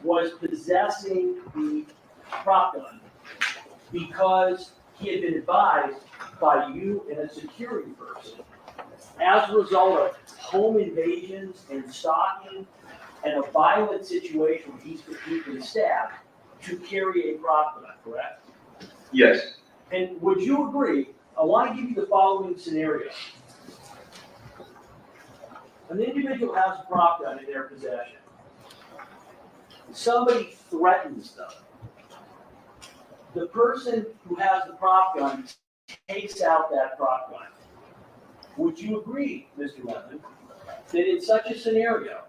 was possessing the prop gun because he had been advised by you and a security person as a result of home invasions and stalking and a violent situation where he's been stabbed to carry a prop gun, correct? Yes, And would you agree, I want to give you the following scenario. An individual has a prop gun in their possession. Somebody threatens them. The person who has the prop gun takes out that prop gun. Would you agree, Mr. Levin, that in such a scenario,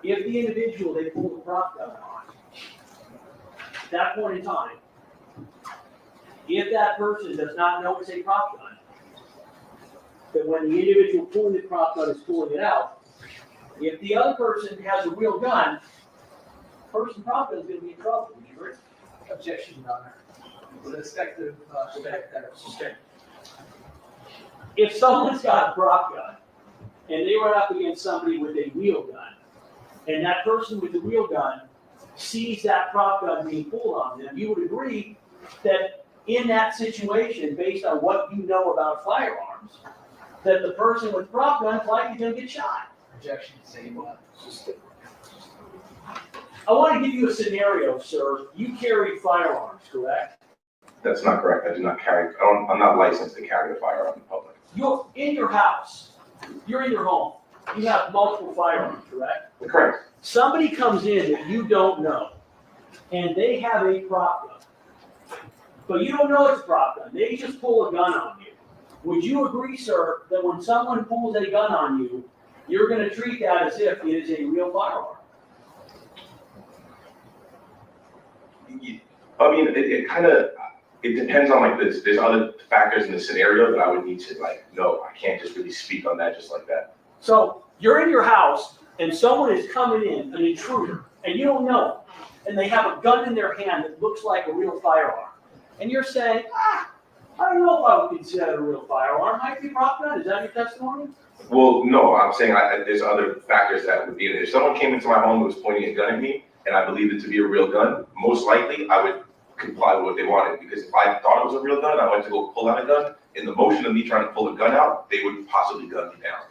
if the individual they pull the prop gun on, at that point in time, if that person does not know it's a prop gun, that when the individual pulling the prop gun is pulling it out, if the other person has a real gun, person prop gun is going to be in trouble. Would you agree? Objection, Your Honor. With respect to, Okay. If someone's got a prop gun and they run up against somebody with a real gun, and that person with the real gun sees that prop gun being pulled on them, you would agree that in that situation, based on what you know about firearms, that the person with prop gun is likely going to get shot. objection, same one. I want to give you a scenario, sir. You carry firearms, correct? that's not correct. I do not carry, I'm not licensed to carry a firearm in public. You're in your house. You're in your home. You have multiple firearms, correct? Correct. Somebody comes in that you don't know, and they have a prop gun. But you don't know it's a prop gun. They just pull a gun on you. Would you agree, sir, that when someone pulls a gun on you, you're going to treat that as if it is a real firearm? I mean, it kind of, it depends on like this, there's other factors in the scenario that I would need to like know. I can't just really speak on that just like that. So you're in your house, and someone is coming in, an intruder, and you don't know, and they have a gun in their hand that looks like a real firearm. And you're saying, I don't know if I would consider it a real firearm. Might be a prop gun. Is that your testimony? Well, no, I'm saying there's other factors that would be in it. If someone came into my home and was pointing a gun at me, and I believed it to be a real gun, most likely I would comply with what they wanted. Because if I thought it was a real gun, I went to go pull out a gun. In the motion of me trying to pull a gun out, they would possibly gun me down.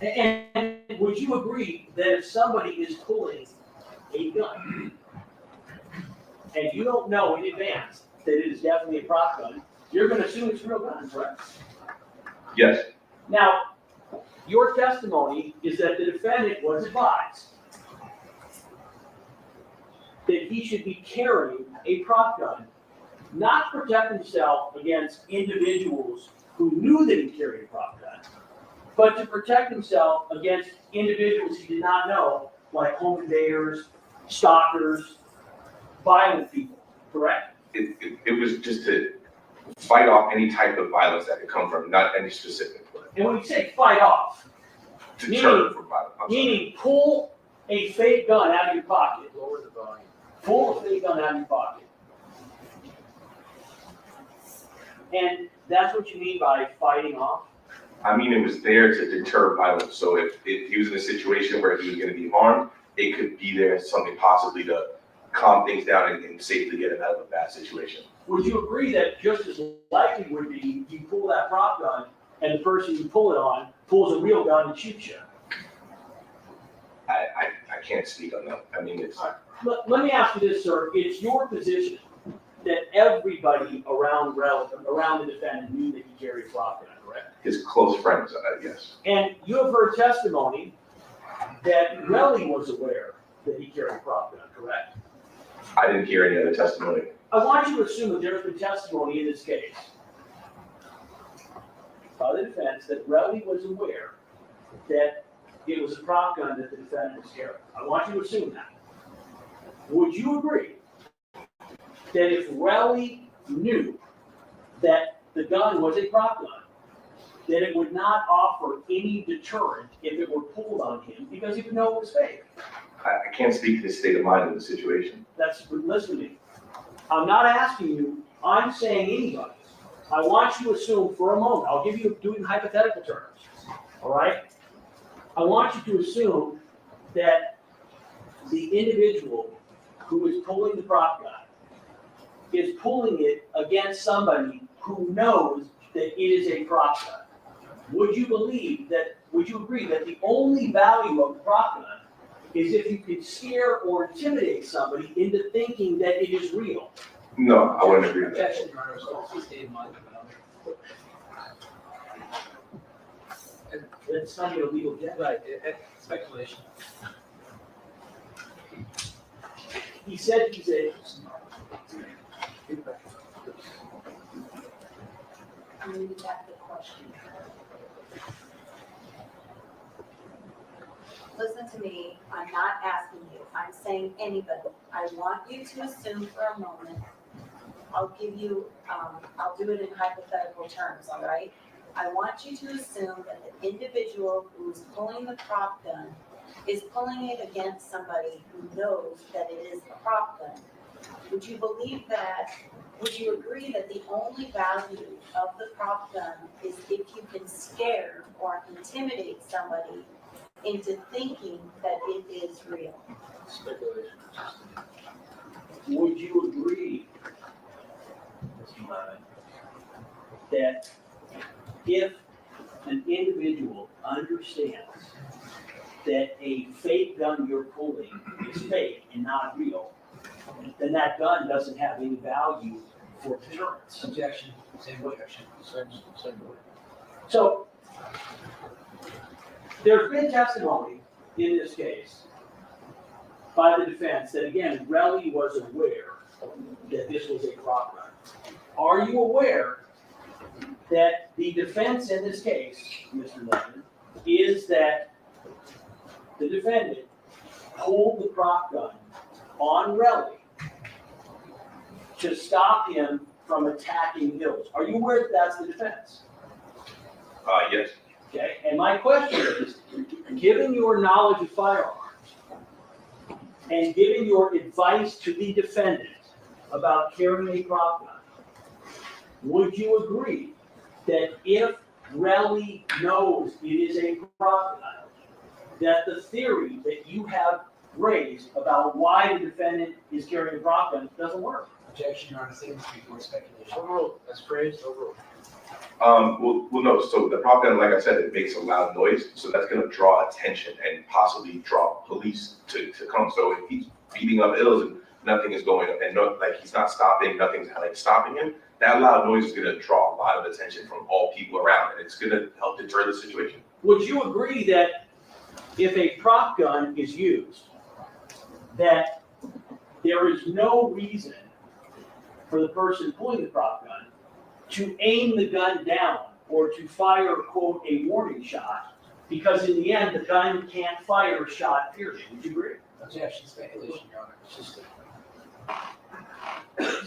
And would you agree that if somebody is pulling a gun, and you don't know in advance that it is definitely a prop gun, you're going to assume it's a real gun, correct? Yes, Now, your testimony is that the defendant was advised that he should be carrying a prop gun, not to protect himself against individuals who knew that he carried a prop gun, but to protect himself against individuals he did not know, like home invaders, stalkers, violent people, correct? it was just to fight off any type of violence that could come from, not any specific, but And when you say fight off, deter from violence. I'm sorry. meaning pull a fake gun out of your pocket. Lower the volume. Pull a fake gun out of your pocket. And that's what you mean by fighting off? I mean, it was there to deter violence, so if he was in a situation where he was gonna be harmed, it could be there as something possibly to calm things down and safely get him out of a bad situation. Would you agree that just as likely would be you pull that prop gun and the person you pull it on pulls a real gun and shoots you? I can't speak on that. I mean, it's, Let me ask you this, sir. It's your position that everybody around the defendant knew that he carried a prop gun, correct? his close friends, yes. And you have heard testimony that Melly was aware that he carried a prop gun, correct? I didn't hear any other testimony. I want you to assume that there's been testimony in this case by the defense that Relly was aware that it was a prop gun that the defendant was carrying. I want you to assume that. Would you agree that if Relly knew that the gun was a prop gun, that it would not offer any deterrent if it were pulled on him because he would know it was fake? I can't speak to the state of mind of the situation. Listen to me. I'm not asking you, I'm saying anybody. I want you to assume for a moment, I'll give you, do it in hypothetical terms, all right? I want you to assume that the individual who is pulling the prop gun is pulling it against somebody who knows that it is a prop gun. Would you agree that the only value of the prop gun is if you can scare or intimidate somebody into thinking that it is real? No, I wouldn't agree with that. Objection, Your Honor, it's also state of mind. That's not your legal objection. Right, speculation. He said he's a, I'm gonna get back to the question. Listen to me, I'm not asking you, I'm saying anybody. I want you to assume for a moment, I'll give you, I'll do it in hypothetical terms, all right? I want you to assume that the individual who's pulling the prop gun is pulling it against somebody who knows that it is a prop gun. Would you believe that? Would you agree that the only value of the prop gun is if you can scare or intimidate somebody into thinking that it is real? Speculation. would you agree, Mr. Levin, that if an individual understands that a fake gun you're pulling is fake and not real, then that gun doesn't have any value for deterrence? Objection, same objection. Same word. So, there's been testimony in this case by the defense that, again, Relly was aware that this was a prop gun. Are you aware that the defense in this case, Mr. Levin, is that the defendant pulled the prop gun on Relly to stop him from attacking Hills? Are you aware that that's the defense? Yes. Okay, and my question is, given your knowledge of firearms and given your advice to the defendant about carrying a prop gun, would you agree that if Relly knows it is a prop gun, that the theory that you have raised about why the defendant is carrying a prop gun doesn't work? Objection, Your Honor, statements before speculation. Overruled, that's phrased, overruled. Well, no, so the prop gun, like I said, it makes a loud noise, so that's gonna draw attention and possibly draw police to come. So if he's beating up Ills and nothing is going, and no, like he's not stopping, nothing's like stopping him, that loud noise is gonna draw a lot of attention from all people around, and it's gonna help deter the situation. Would you agree that if a prop gun is used, that there is no reason for the person pulling the prop gun to aim the gun down or to fire, quote, a warning shot, because in the end, the gun can't fire a shot, period? Would you agree? Objection, speculation, Your Honor. It's just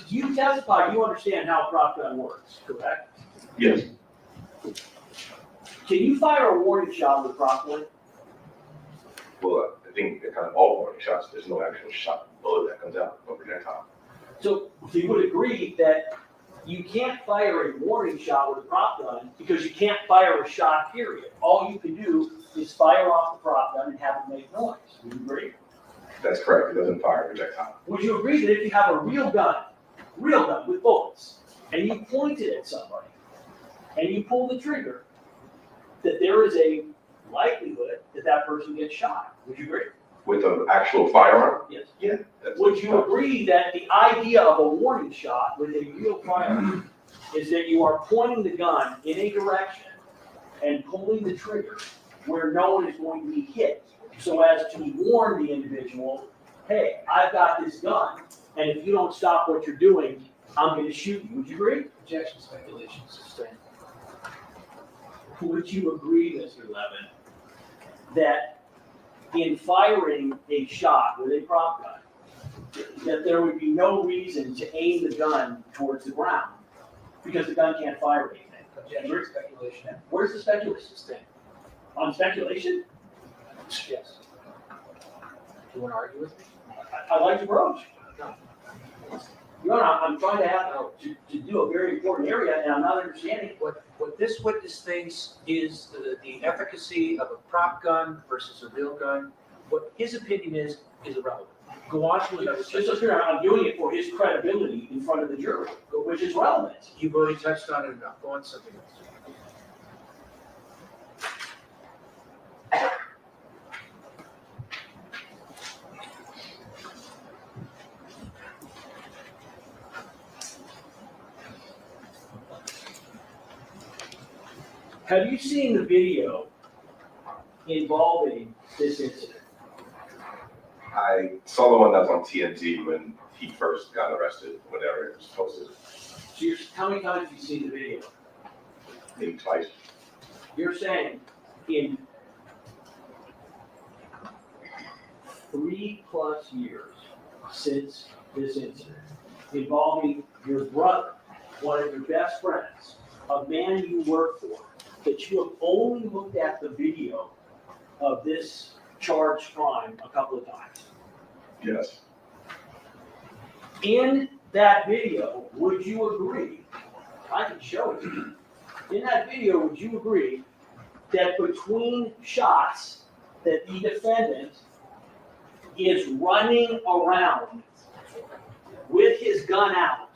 You testify, you understand how a prop gun works, correct? Yes. Can you fire a warning shot with a prop gun? Well, I think they're kind of all warning shots. There's no actual shot bullet that comes out of projectile. So you would agree that you can't fire a warning shot with a prop gun because you can't fire a shot, period. All you can do is fire off the prop gun and have it make noise. Would you agree? That's correct, it doesn't fire projectile. Would you agree that if you have a real gun with bullets, and you point it at somebody, and you pull the trigger, that there is a likelihood that that person gets shot? Would you agree? With an actual firearm? Yes. Yeah. that's- Would you agree that the idea of a warning shot with a real firearm is that you are pointing the gun in a direction and pulling the trigger where no one is going to be hit, so as to warn the individual, hey, I've got this gun, and if you don't stop what you're doing, I'm gonna shoot you. Would you agree? Objection, speculation, sustained. Would you agree, Mr. Levin, that in firing a shot with a prop gun, that there would be no reason to aim the gun towards the ground because the gun can't fire anything? Objection, speculation, Where's the speculation? sustained. On speculation? Yes. You want to argue with me? I'd like to broach. No. Your Honor, I'm trying to have, to do a very important area, and I'm not understanding. What this witness thinks is the efficacy of a prop gun versus a real gun. What his opinion is irrelevant. Go on to another Just subject. so clear, I'm doing it for his credibility in front of the jury, which is relevant. You've already touched on it enough. Go on to something else. Have you seen the video involving this incident? I saw the one that's on TNT when he first got arrested, whenever it was posted, So how many times have you seen the video? maybe twice. You're saying in 3+ years since this incident involving your brother, one of your best friends, a man you work for, that you have only looked at the video of this charged crime a couple of times. Yes, In that video, would you agree, I can show it to you, in that video, would you agree that between shots that the defendant is running around with his gun out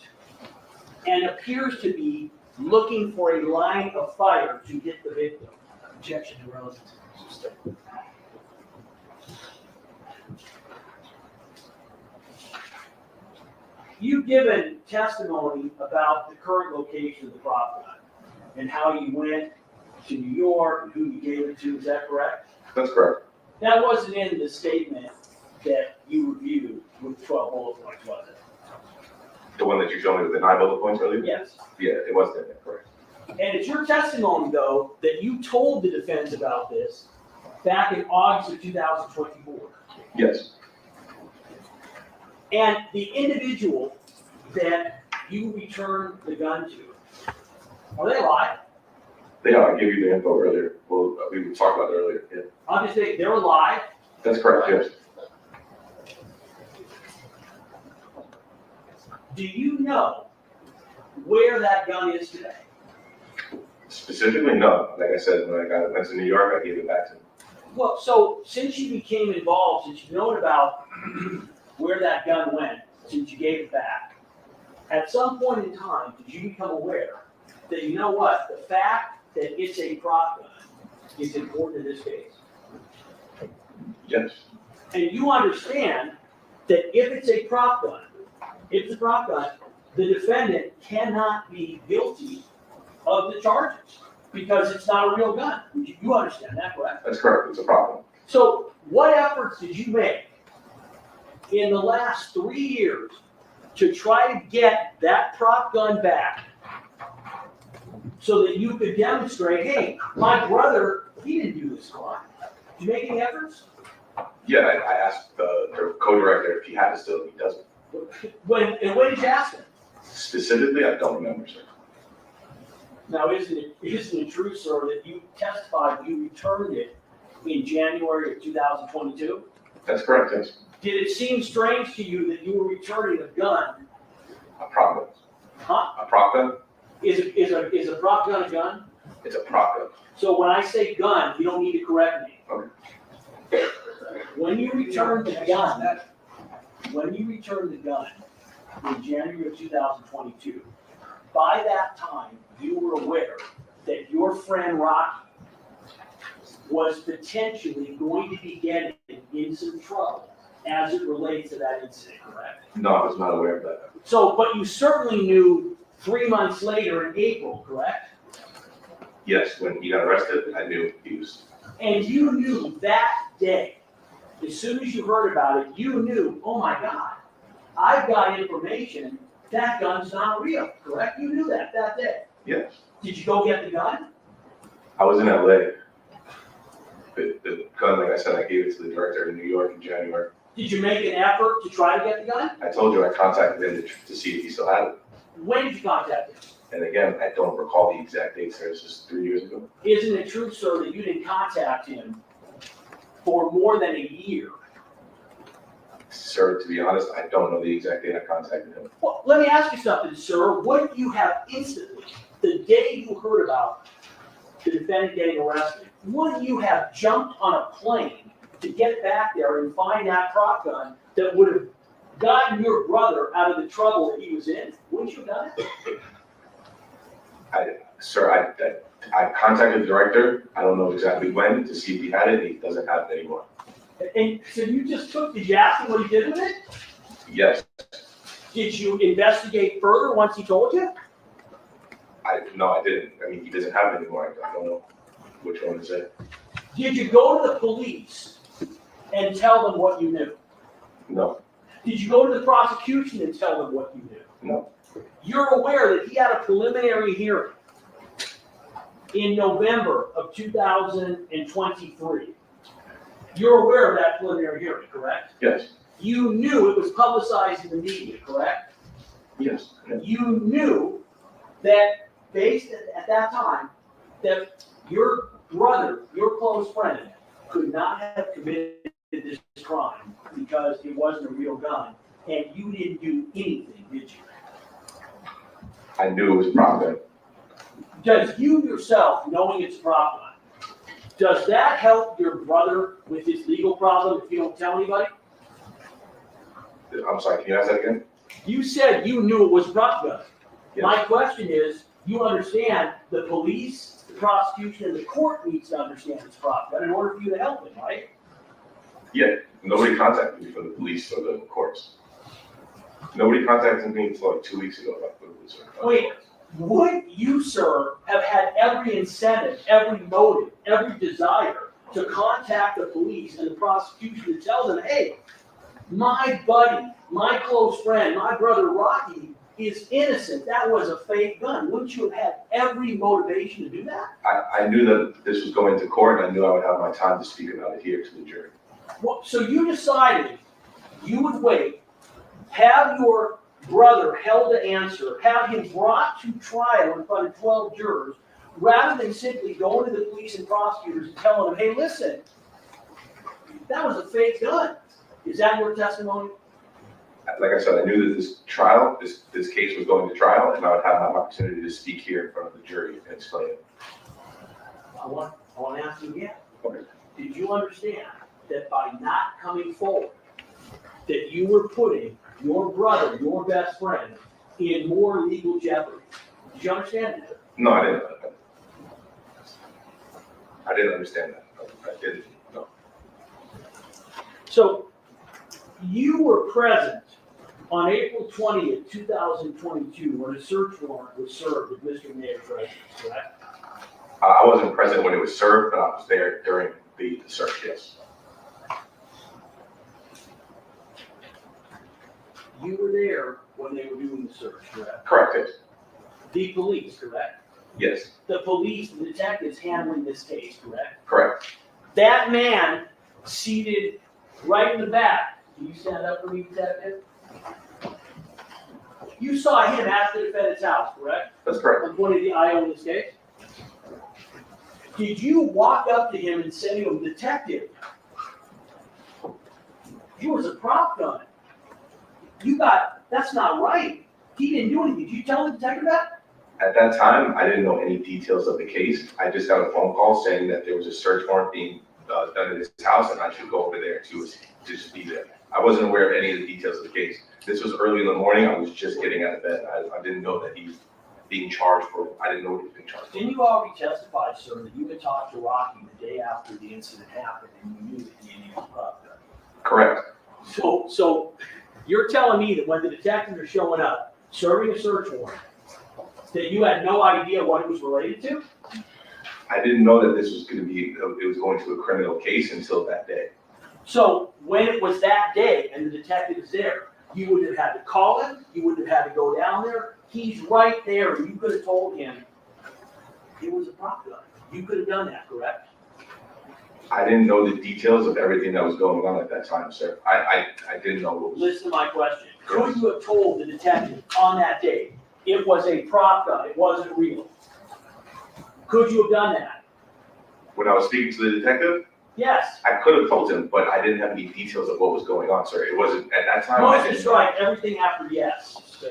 and appears to be looking for a line of fire to hit the victim? Objection, irrelevant, sustained. You've given testimony about the current location of the prop gun and how you went to New York and who you gave it to, is that correct? that's correct. That wasn't in the statement that you reviewed with 12 bullet points, was it? The one that you showed me with the 9 bullet points earlier? Yes. Yeah, it was there, correct. And it's your testimony, though, that you told the defense about this back in August of 2024. Yes, And the individual that you returned the gun to, are they alive? they are, I gave you the info earlier, well, we talked about it earlier, yeah. I'm just saying, they're alive. That's correct, yes. Do you know where that gun is today? Specifically, no, like I said, when I went to New York, I gave it back to him. Well, so since you became involved, since you've known about where that gun went, since you gave it back, at some point in time, did you become aware that, you know what, the fact that it's a prop gun is important in this case? Yes, And you understand that if it's a prop gun, the defendant cannot be guilty of the charges because it's not a real gun. You understand that, correct? that's correct, it's a problem. So what efforts did you make in the last 3 years to try to get that prop gun back so that you could demonstrate, hey, my brother, he didn't do this crime? Did you make any efforts? Yeah, I asked the co-director if he had it still, he doesn't. When did you ask him? Specifically, I don't remember, sir. Now, isn't it true, sir, that you testified you returned it in January of 2022? That's correct, yes. Did it seem strange to you that you were returning a gun? I promise. Huh? I prop gun? Is a prop gun a gun? It's a prop gun. So when I say gun, you don't need to correct me. Okay. When you return the gun, in January of 2022, by that time, you were aware that your friend Rocky was potentially going to be getting in some trouble as it relates to that incident, correct? No, I was not aware of that. So, but you certainly knew 3 months later in April, correct? Yes, when he got arrested, I knew he was. And you knew that day, as soon as you heard about it, you knew, oh my God, I've got information, that gun's not real, correct? You knew that day. Yes. Did you go get the gun? I was in LA. The gun, like I said, I gave it to the director in New York in January. Did you make an effort to try to get the gun? I told you I contacted him to see if he still had it. When did you contact him? And again, I don't recall the exact date, sir. This is 3 years ago. Isn't it true, sir, that you didn't contact him for more than a year? Sir, to be honest, I don't know the exact date I contacted him. Well, let me ask you something, sir. Wouldn't you have instantly, the day you heard about the defendant getting arrested, wouldn't you have jumped on a plane to get back there and find that prop gun that would have gotten your brother out of the trouble that he was in? Wouldn't you have done it? Sir, I contacted the director. I don't know exactly when to see if he had it. He doesn't have it anymore. And so you just did you ask him what he did with it? Yes, Did you investigate further once he told you? no, I didn't. I mean, he doesn't have it anymore. I don't know which one is it. Did you go to the police and tell them what you knew? No, Did you go to the prosecution and tell them what you knew? no, You're aware that he had a preliminary hearing in November of 2023. You're aware of that preliminary hearing, correct? yes, You knew it was publicized in the media, correct? yes, yes. You knew that based at that time, that your brother, your close friend, could not have committed this crime because it wasn't a real gun, and you didn't do anything, did you? I knew it was a prop gun. Does you yourself, knowing it's a prop gun, does that help your brother with his legal problem if you don't tell anybody? I'm sorry, can you ask that again? You said you knew it was a prop gun. Yes. My question is, you understand the police, the prosecution, and the court needs to understand it's a prop gun in order for you to help him, right? Yeah, nobody contacted me from the police or the courts. Nobody contacted me until like 2 weeks ago about the police. Wait, would you, sir, have had every incentive, every motive, every desire to contact the police and the prosecution to tell them, hey, my buddy, my close friend, my brother Rocky is innocent. That was a fake gun. Wouldn't you have had every motivation to do that? I knew that this was going to court, and I knew I would have my time to speak about it here to the jury. Well, so you decided you would wait, have your brother held to answer, have him brought to trial in front of 12 jurors, rather than simply going to the police and prosecutors and telling them, hey, listen, that was a fake gun. Is that your testimony? Like I said, I knew that this case was going to trial, and I would have my opportunity to speak here in front of the jury and explain it. I want to ask you again. Okay. Did you understand that by not coming forward, that you were putting your brother, your best friend, in more legal jeopardy? Did you understand that? No, I didn't. I didn't understand that. I didn't. No. So you were present on April 20th, 2022, when a search warrant was served with Mr. Mayor's residence, correct? I wasn't present when it was served, but I was there during the search. Yes. You were there when they were doing the search, correct? Correct. Yes. The police, correct? Yes. The police, the detectives handling this case, correct? Correct. That man seated right in the back. Can you stand up for me, detective? You saw him at the defendant's house, correct? That's correct. I'm pointing the eye on this case. Did you walk up to him and say to him, detective, yours a prop gun. That's not right. He didn't do anything. Did you tell the detective that? At that time, I didn't know any details of the case. I just got a phone call saying that there was a search warrant being done at his house and I should go over there to just be there. I wasn't aware of any of the details of the case. This was early in the morning. I was just getting out of bed. I didn't know that he was being charged for, I didn't know what he was being charged for. Didn't you already testify, sir, that you had talked to Rocky the day after the incident happened and you knew that he had used a prop gun? Correct. So you're telling me that when the detectives are showing up, serving a search warrant, that you had no idea what it was related to? I didn't know that this was going to be, it was going to a criminal case until that day. So when it was that day and the detective is there, you wouldn't have had to call him, you wouldn't have had to go down there. He's right there, and you could have told him it was a prop gun. You could have done that, correct? I didn't know the details of everything that was going on at that time, sir. I didn't know what was. Listen to my question. Could you have told the detective on that day it was a prop gun, it wasn't real? Could you have done that? When I was speaking to the detective, Yes. I could have told him, but I didn't have any details of what was going on, sir. It wasn't, at that time, I Most didn't. describe everything after yes.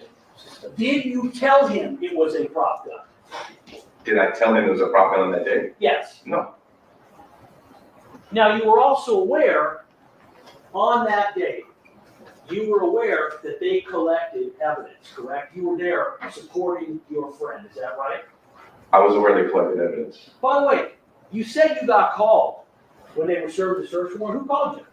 Did you tell him it was a prop gun? Did I tell him it was a prop gun on that day? Yes. No. Now, you were also aware, on that day, you were aware that they collected evidence, correct? You were there supporting your friend, is that right? I was aware they collected evidence. By the way, you said you got called when they were serving the search warrant. Who called you?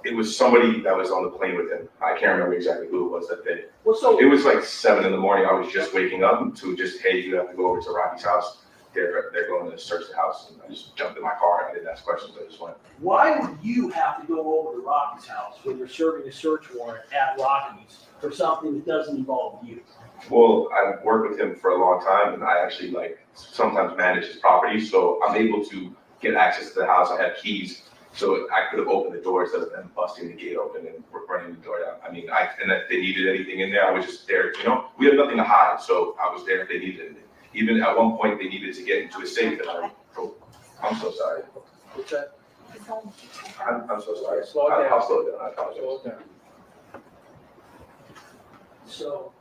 It was somebody that was on the plane with him. I can't remember exactly who it was that day. Well, so, It was like 7 in the morning. I was just waking up to just, hey, you have to go over to Rocky's house. They're going to search the house. And I just jumped in my car and I didn't ask questions. I just went. why would you have to go over to Rocky's house when you're serving a search warrant at Rocky's for something that doesn't involve you? Well, I've worked with him for a long time and I actually sometimes manage his property. So I'm able to get access to the house. I have keys. So I could have opened the door instead of them busting the gate open and running the door down. I mean, and if they needed anything in there, I was just there, we have nothing to hide. So I was there if they needed anything. Even at one point, they needed to get into a safe that I'm so sorry. What's that? I'm so sorry. Slow it down. I'll slow it down. I apologize. Slow it down. So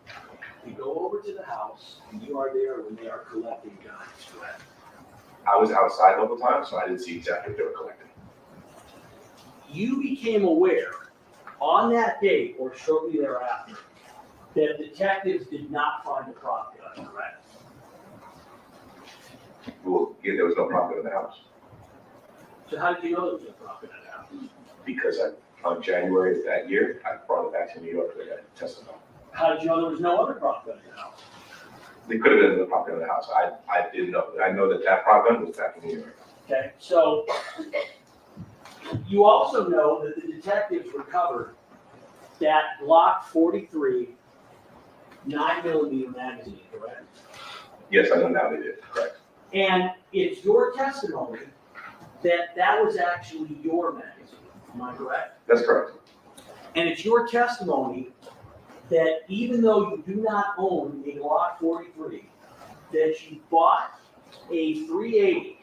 you go over to the house and you are there when they are collecting guns, correct? I was outside the whole time, so I didn't see exactly what they were collecting. You became aware on that day or shortly thereafter that detectives did not find a prop gun, correct? Well, yeah, there was no prop gun in the house So how did you know there was a prop gun in the house? because on January of that year, I brought it back to New York and I got tested on. How did you know there was no other prop gun in the house? They could have been in the prop gun in the house. I didn't know. I know that prop gun was back in New York. Okay, so you also know that the detectives recovered that Glock 43 9mm magazine, correct? Yes, I know now they did. Correct. And it's your testimony that that was actually your magazine, am I correct? That's correct. And it's your testimony that even though you do not own a Glock 43, that you bought a 380,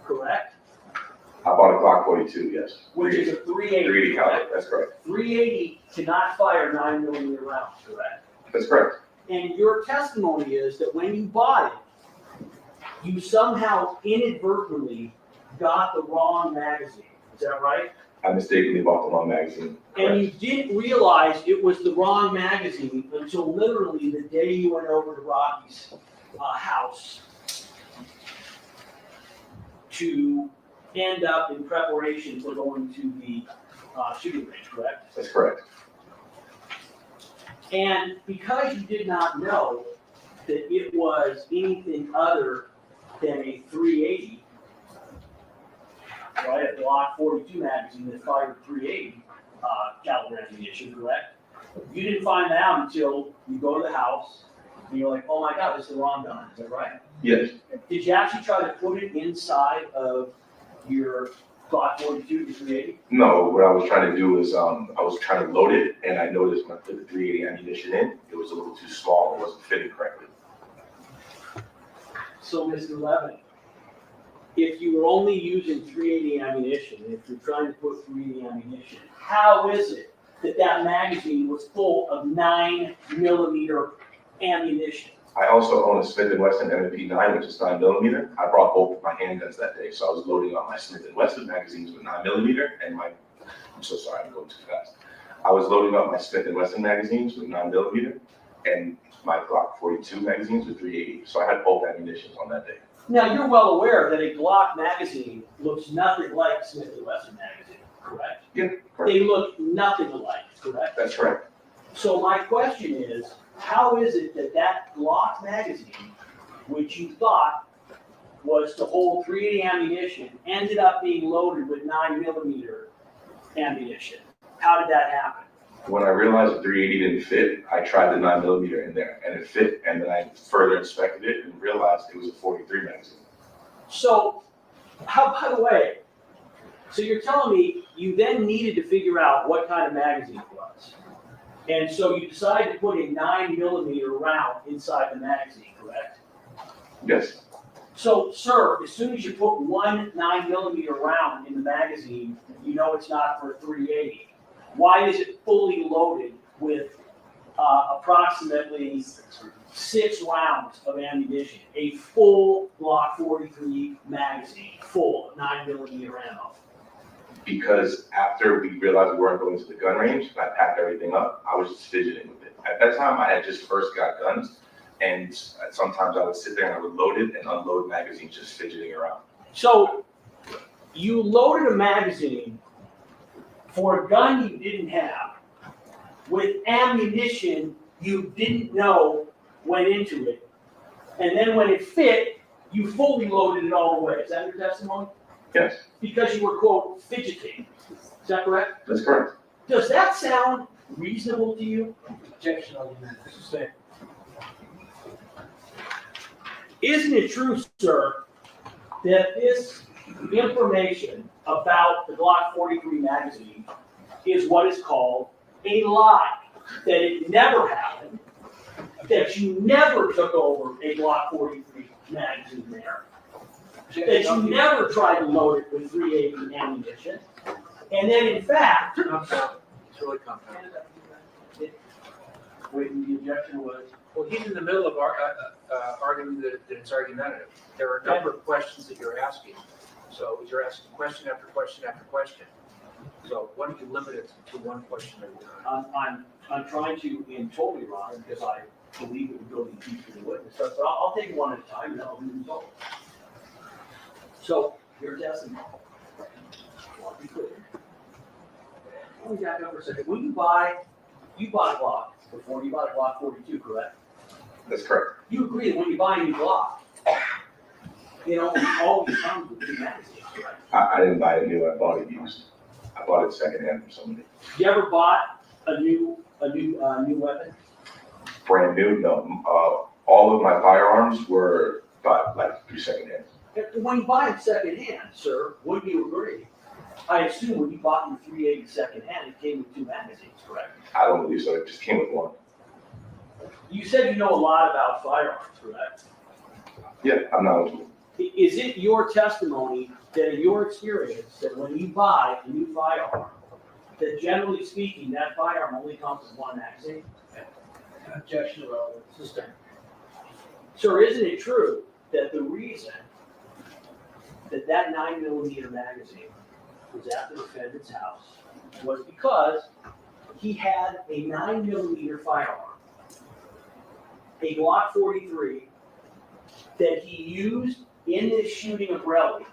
correct? I bought a Glock 42, yes. Which is a 380. 380 caliber, correct? that's correct. 380 cannot fire 9mm rounds, correct? That's correct. And your testimony is that when you bought it, you somehow inadvertently got the wrong magazine. Is that right? I mistakenly bought the wrong magazine. And you Correct. didn't realize it was the wrong magazine until literally the day you went over to Rocky's house to end up in preparation for going to the shooting range, correct? That's correct. And because you did not know that it was anything other than a 380, right, a Glock 42 magazine that fired 380 caliber ammunition, correct? You didn't find that out until you go to the house and you're like, oh my God, this is the wrong gun, is that right? Yes. Did you actually try to put it inside of your Glock 42 to 380? No, what I was trying to do was I was trying to load it, and I noticed when I put the 380 ammunition in, it was a little too small. It wasn't fitting correctly. So, Mr. Levin, if you were only using 380 ammunition, if you're trying to put 380 ammunition, how is it that that magazine was full of 9mm ammunition? I also own a Smith & Wesson M&P 9, which is 9mm. I brought both of my handguns that day, so I was loading up my Smith & Wesson magazines with 9mm and my, I'm so sorry, I'm going too fast. I was loading up my Smith & Wesson magazines with 9mm and my Glock 42 magazines with 380. So I had both ammunitions on that day. Now, you're well aware that a Glock magazine looks nothing like a Smith & Wesson magazine, correct? Yeah, correct. They look nothing alike, correct? That's correct. So my question is, how is it that that Glock magazine, which you thought was to hold .380 ammunition, ended up being loaded with 9mm ammunition? How did that happen? When I realized the 380 didn't fit, I tried the 9mm in there and it fit. And then I further inspected it and realized it was a 43 magazine. So, by the way, so you're telling me you then needed to figure out what kind of magazine it was. And so you decided to put a 9mm round inside the magazine, correct? Yes. So, sir, as soon as you put one 9mm round in the magazine, you know it's not for 380. Why is it fully loaded with approximately 6 rounds of ammunition? A full Glock 43 magazine, full of 9mm ammo. Because after we realized we weren't going to the gun range, and I packed everything up, I was just fidgeting with it. At that time, I had just first got guns, and sometimes I would sit there and I would load it and unload magazines just fidgeting around. So, you loaded a magazine for a gun you didn't have, with ammunition you didn't know went into it, and then when it fit, you fully loaded it all the way. Is that your testimony? Yes, Because you were, quote, fidgeting. Is that correct? that's correct. Does that sound reasonable to you? Objection, Alderman. Sustain. Isn't it true, sir, that this information about the Glock 43 magazine is what is called a lie? That it never happened, that you never took over a Glock 43 magazine there, that you never tried to load it with 380 ammunition, and then in fact, Compound. It's really compound. wait, the objection was, Well, he's in the middle of arguing that it's argumentative. There are a number of questions that you're asking. So you're asking question after question after question. So why don't you limit it to one question at a time? I'm trying to, and totally wrong, because I believe it would go to the teacher and witness, but I'll take one at a time and I'll do the result. So, your testimony. I'll be clear. Let me back up for a second. When you bought a Glock before, you bought a Glock 42, correct? That's correct. You agree that when you buy a new Glock, it always comes with 2 magazines, correct? I didn't buy it new, I bought it used. I bought it secondhand from somebody. You ever bought a new weapon? Brand new, no. All of my firearms were bought like through secondhand. When you buy them secondhand, sir, wouldn't you agree? I assume when you bought your 380 secondhand, it came with 2 magazines, correct? I don't believe so, it just came with one. You said you know a lot about firearms, correct? Yeah, I'm knowledgeable. Is it your testimony that in your experience, that when you buy a new firearm, that generally speaking, that firearm only comes with 1 magazine? Objection, Alderman. Sustain. Sir, isn't it true that the reason that that 9mm magazine was at the defendant's house was because he had a 9mm firearm, a Glock 43, that he used in this shooting of Melly,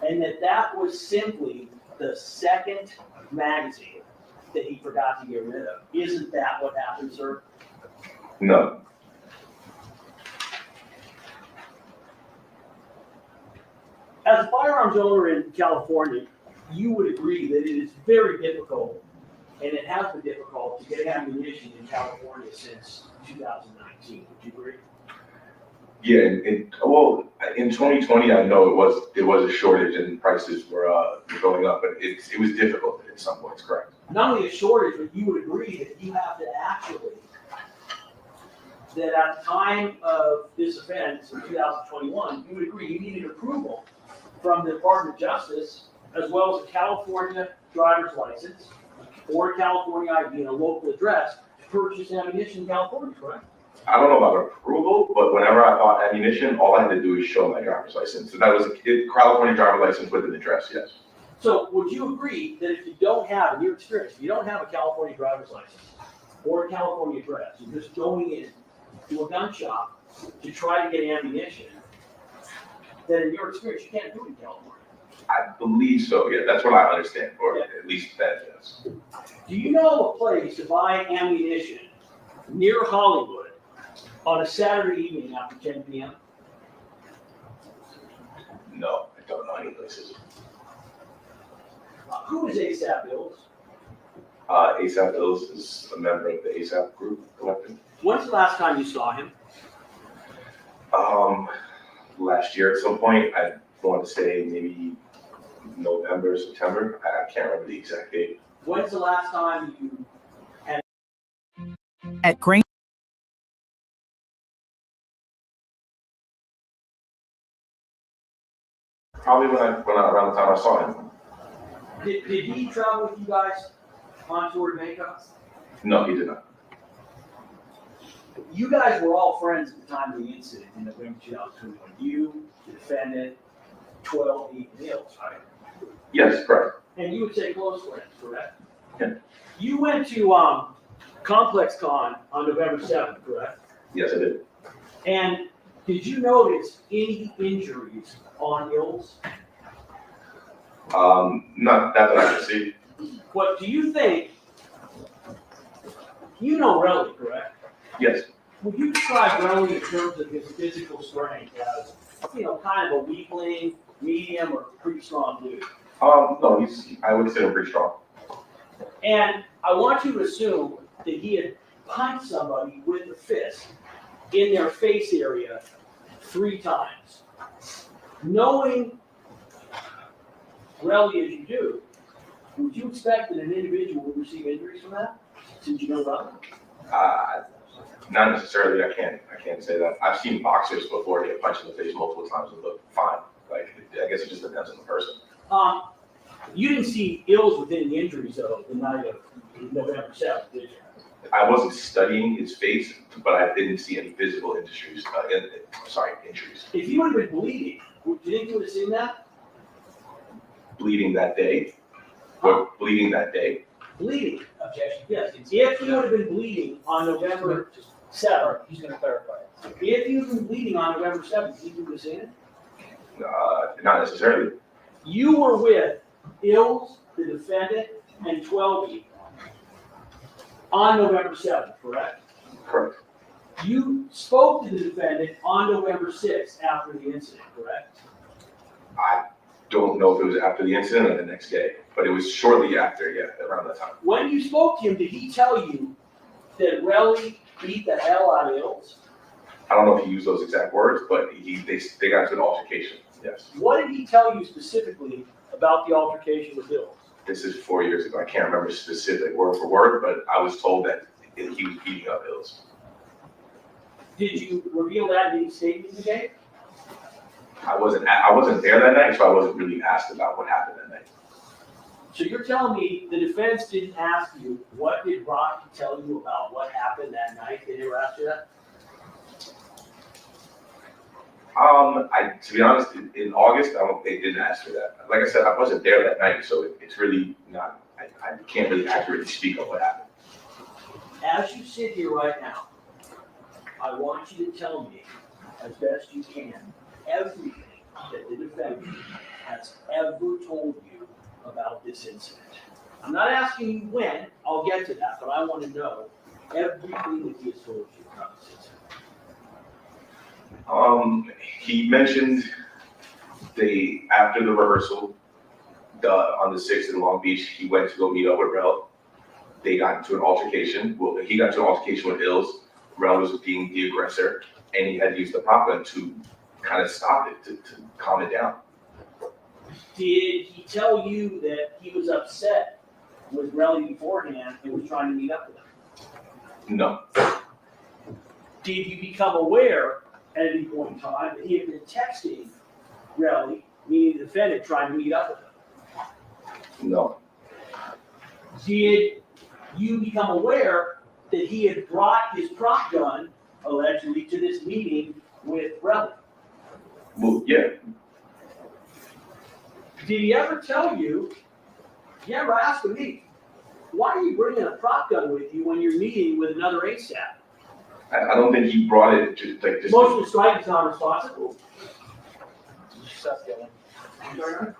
and that was simply the 2nd magazine that he forgot to get rid of? Isn't that what happened, sir? No. As a firearms owner in California, you would agree that it is very difficult, and it has been difficult to get ammunition in California since 2019. Would you agree? Yeah, in 2020, I know it was a shortage and prices were going up, but it was difficult at some points, correct? Not only a shortage, but you would agree that you have to actually, that at the time of this offense in 2021, you would agree you needed approval from the Department of Justice, as well as a California driver's license, or a California ID and a local address to purchase ammunition in California, correct? I don't know about approval, but whenever I bought ammunition, all I had to do is show my driver's license. So that was a California driver's license with an address, yes. So would you agree that if you don't have, in your experience, if you don't have a California driver's license or a California address, you're just going in to a gun shop to try to get ammunition, then in your experience, you can't do it in California? I believe so, yeah, that's what I understand, or at least that, yes. Do you know a place to buy ammunition near Hollywood on a Saturday evening after 10 p.m.? No, I don't know any places. Who is ASAP Bills? ASAP Bills is a member of the ASAP group collective. When's the last time you saw him? Last year at some point, I want to say maybe November, September, I can't remember the exact date. When's the last time you had? At Grain. Probably when around the time I saw him. Did he travel with you guys on tour to Jamaica? No, he did not. You guys were all friends at the time of the incident in November 2021. You, the defendant, 12 Mills, right? Yes, correct. And you would say close friends, correct? Yeah. You went to Complex Con on November 7th, correct? Yes, I did. And did you notice any injuries on Mills? Not that I can see. What do you think? You know Relly, correct? Yes. Would you describe Relly in terms of his physical strength as, kind of a weakling, medium, or pretty strong dude? No, I would say I'm pretty strong. And I want you to assume that he had punched somebody with a fist in their face area 3 times. Knowing Relly as you do, would you expect that an individual would receive injuries from that, since you know Relly? Not necessarily. I can't say that. I've seen boxers before get punched in the face multiple times and look fine. Like, I guess it just depends on the person. You didn't see ills with any injuries though the night of November 7th, did you? I wasn't studying his face, but I didn't see any physical injuries. Injuries. If he would have been bleeding, do you think you would have seen that? Bleeding that day. What bleeding that day? Bleeding. Objection. Yes. If he would have been bleeding on November 7th, He's gonna clarify it. if he would have been bleeding on November 7th, you would have seen it? Not necessarily. You were with Ills, the defendant, and 12 on November 7th, correct? Correct. You spoke to the defendant on November 6th after the incident, correct? I don't know if it was after the incident or the next day, but it was shortly after, yeah, around that time. When you spoke to him, did he tell you that Relly beat the hell out of Ills? I don't know if he used those exact words, but they got into an altercation, yes. What did he tell you specifically about the altercation with Ills? This is 4 years ago. I can't remember specific word for word, but I was told that he was beating up Ills. Did you reveal that in any statement you gave? I wasn't there that night, so I wasn't really asked about what happened that night. So you're telling me the defense didn't ask you, what did Rocky tell you about what happened that night? They never asked you that? To be honest, in August, they didn't ask me that. Like I said, I wasn't there that night, so it's really not, I can't really accurately speak on what happened. As you sit here right now, I want you to tell me, as best you can, everything that the defendant has ever told you about this incident. I'm not asking you when, I'll get to that, but I want to know everything that he has told you about this incident. He mentioned after the rehearsal, on the 6th in Long Beach, he went to go meet up with Rel. They got into an altercation. Well, he got into an altercation with Ills. Rel was being the aggressor, and he had to use the pop gun to kind of stop it, to calm it down. Did he tell you that he was upset with Relly beforehand and was trying to meet up with him? No. Did you become aware at any point in time that he had been texting Relly, meaning the defendant, trying to meet up with him? No. did you become aware that he had brought his prop gun allegedly to this meeting with Relly? Well, yeah, Did he ever tell you, you ever ask me, why are you bringing a prop gun with you when you're meeting with another ASAP? I don't think he brought it to, like, just. Motion to strike is non-responsive. Stop yelling.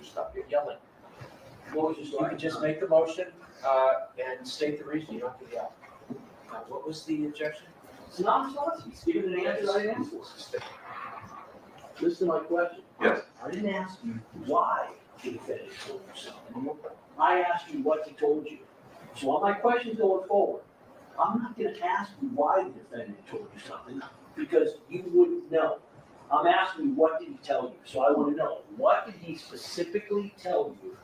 Stop your yelling. Motion to You strike. can just make the motion, and state the reason, you don't have to yell. What was the objection? It's non-responsive. He's given an answer I didn't ask for. Listen to my question. Yes. I didn't ask you why the defendant told you something. I asked you what he told you. So on my questions going forward, I'm not gonna ask you why the defendant told you something, because you wouldn't know. I'm asking you, what did he tell you? So I wanna know, what did he specifically tell you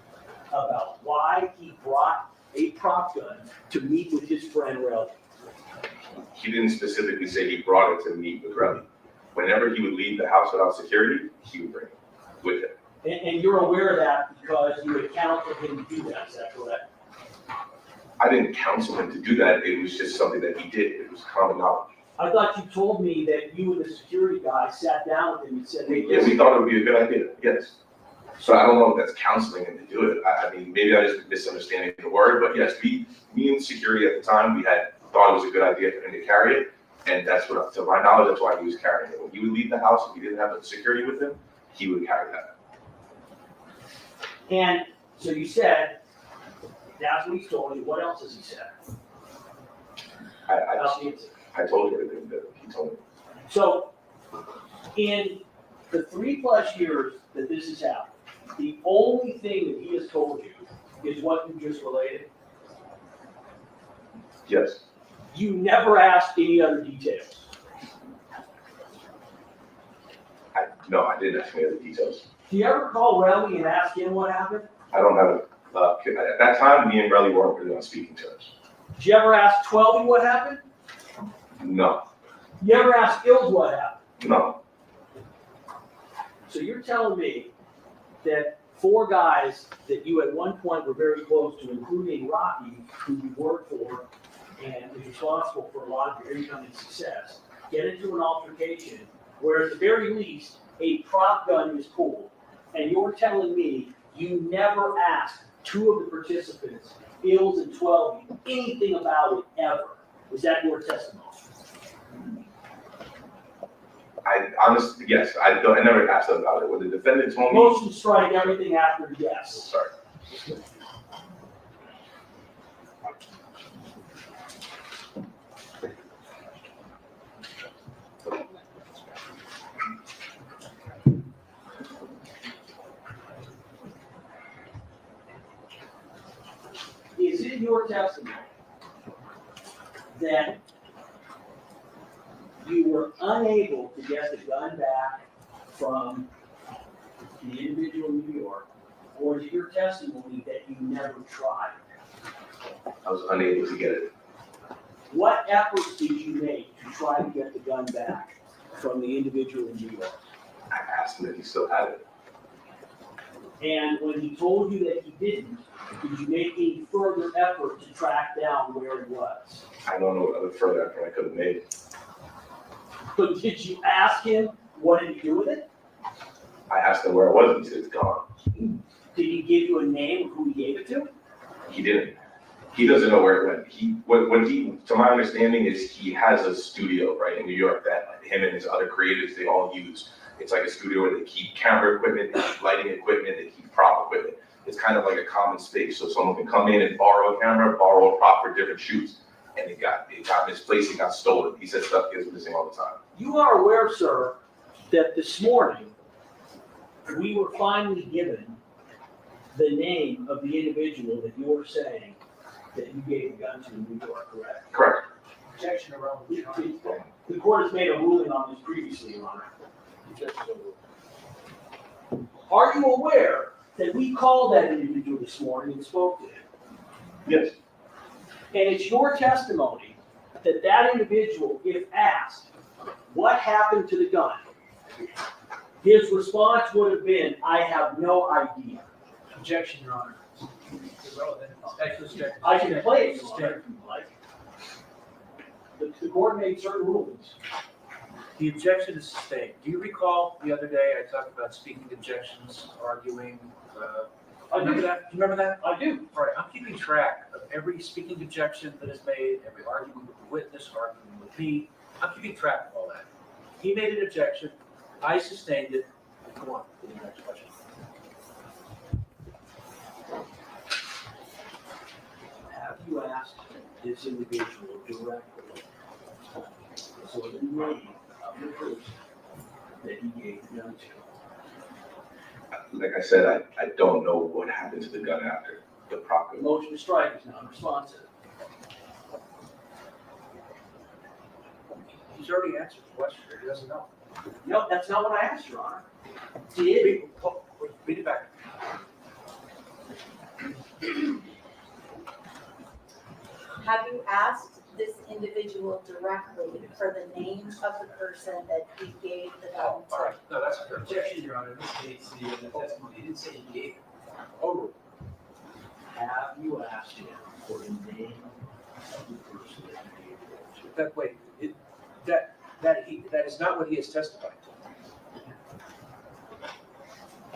about why he brought a prop gun to meet with his friend Relly? He didn't specifically say he brought it to meet with Relly. Whenever he would leave the house without security, he would bring it with him. And you're aware of that because you had counseled him to do that, is that correct? I didn't counsel him to do that, it was just something that he did, it was common knowledge. I thought you told me that you and the security guy sat down with him and said, hey, Yeah, we thought it would be a good idea, yes. So I don't know if that's counseling him to do it, I mean, maybe I just misunderstanding the word, but yes, me and security at the time, we had thought it was a good idea for him to carry it, and that's what, to my knowledge, that's why he was carrying it. When he would leave the house, if he didn't have the security with him, he would carry that. And so you said, that's what he told you, what else has he said? I told you everything that he told me. So, in the 3+ years that this has happened, the only thing that he has told you is what you just related. Yes, You never asked any other details. no, I didn't ask any other details. Do you ever call Relly and ask him what happened? I don't have, at that time, me and Relly weren't really on speaking terms. Did you ever ask Twelby what happened? No, You ever ask Ills what happened? no, So you're telling me that 4 guys that you at one point were very close to, including Rocky, who you worked for and is responsible for a lot of your income and success, get into an altercation where at the very least a prop gun is pulled, and you're telling me you never asked 2 of the participants, Ills and Twelby, anything about it ever? Is that your testimony? I honestly, yes, I never asked them about it. When the defendant told me, Motion strike, everything after yes. sorry. Is it your testimony that you were unable to get the gun back from the individual in New York, or is it your testimony that you never tried? I was unable to get it. What efforts did you make to try to get the gun back from the individual in New York? I asked him if he still had it. And when he told you that he didn't, did you make any further effort to track down where it was? I don't know what other further effort I could have made. But did you ask him what did he do with it? I asked him where it was, and he said it's gone. Did he give you a name of who he gave it to? He didn't. He doesn't know where it went. What he, to my understanding, is he has a studio right in New York that him and his other creators they all use. It's like a studio where they keep camera equipment, they keep lighting equipment, they keep prop equipment. It's kind of like a common space, so someone can come in and borrow a camera, borrow a prop for different shoots, and it got misplaced, it got stolen. He said stuff gets missing all the time. You are aware, sir, that this morning we were finally given the name of the individual that you're saying that you gave the gun to in New York, correct? Correct. Objection around. The court has made a ruling on this previously, Your Honor. Are you aware that we called that individual this morning and spoke to him? Yes. And it's your testimony that that individual, if asked, what happened to the gun? His response would have been, I have no idea. Objection, Your Honor. It's irrelevant. It's actually strict. I can play it, Your Honor, if you like. The court made certain rulings. The objection is sustained. Do you recall the other day I talked about speaking objections, arguing? Remember that? Do you remember that? I do. All right, I'm keeping track of every speaking objection that is made, every argument with the witness, argument with me. I'm keeping track of all that. He made an objection. I sustained it. Go on, to the next question. Have you asked this individual directly for the name of the person that he gave the gun to? Like I said, I don't know what happened to the gun after the prop The gun. motion to strike is non-responsive. He's already answered the question. He doesn't know. No, that's not what I asked, Your Honor. Did, Read it back. Have you asked this individual directly for the name of the person that he gave the gun Oh, all to? right. No, that's a fair question. Objection, Your Honor, this states the testimony, he didn't say he gave it. Oh, have you asked him for the name of the person that he gave the gun to? that, wait, that is not what he has testified to.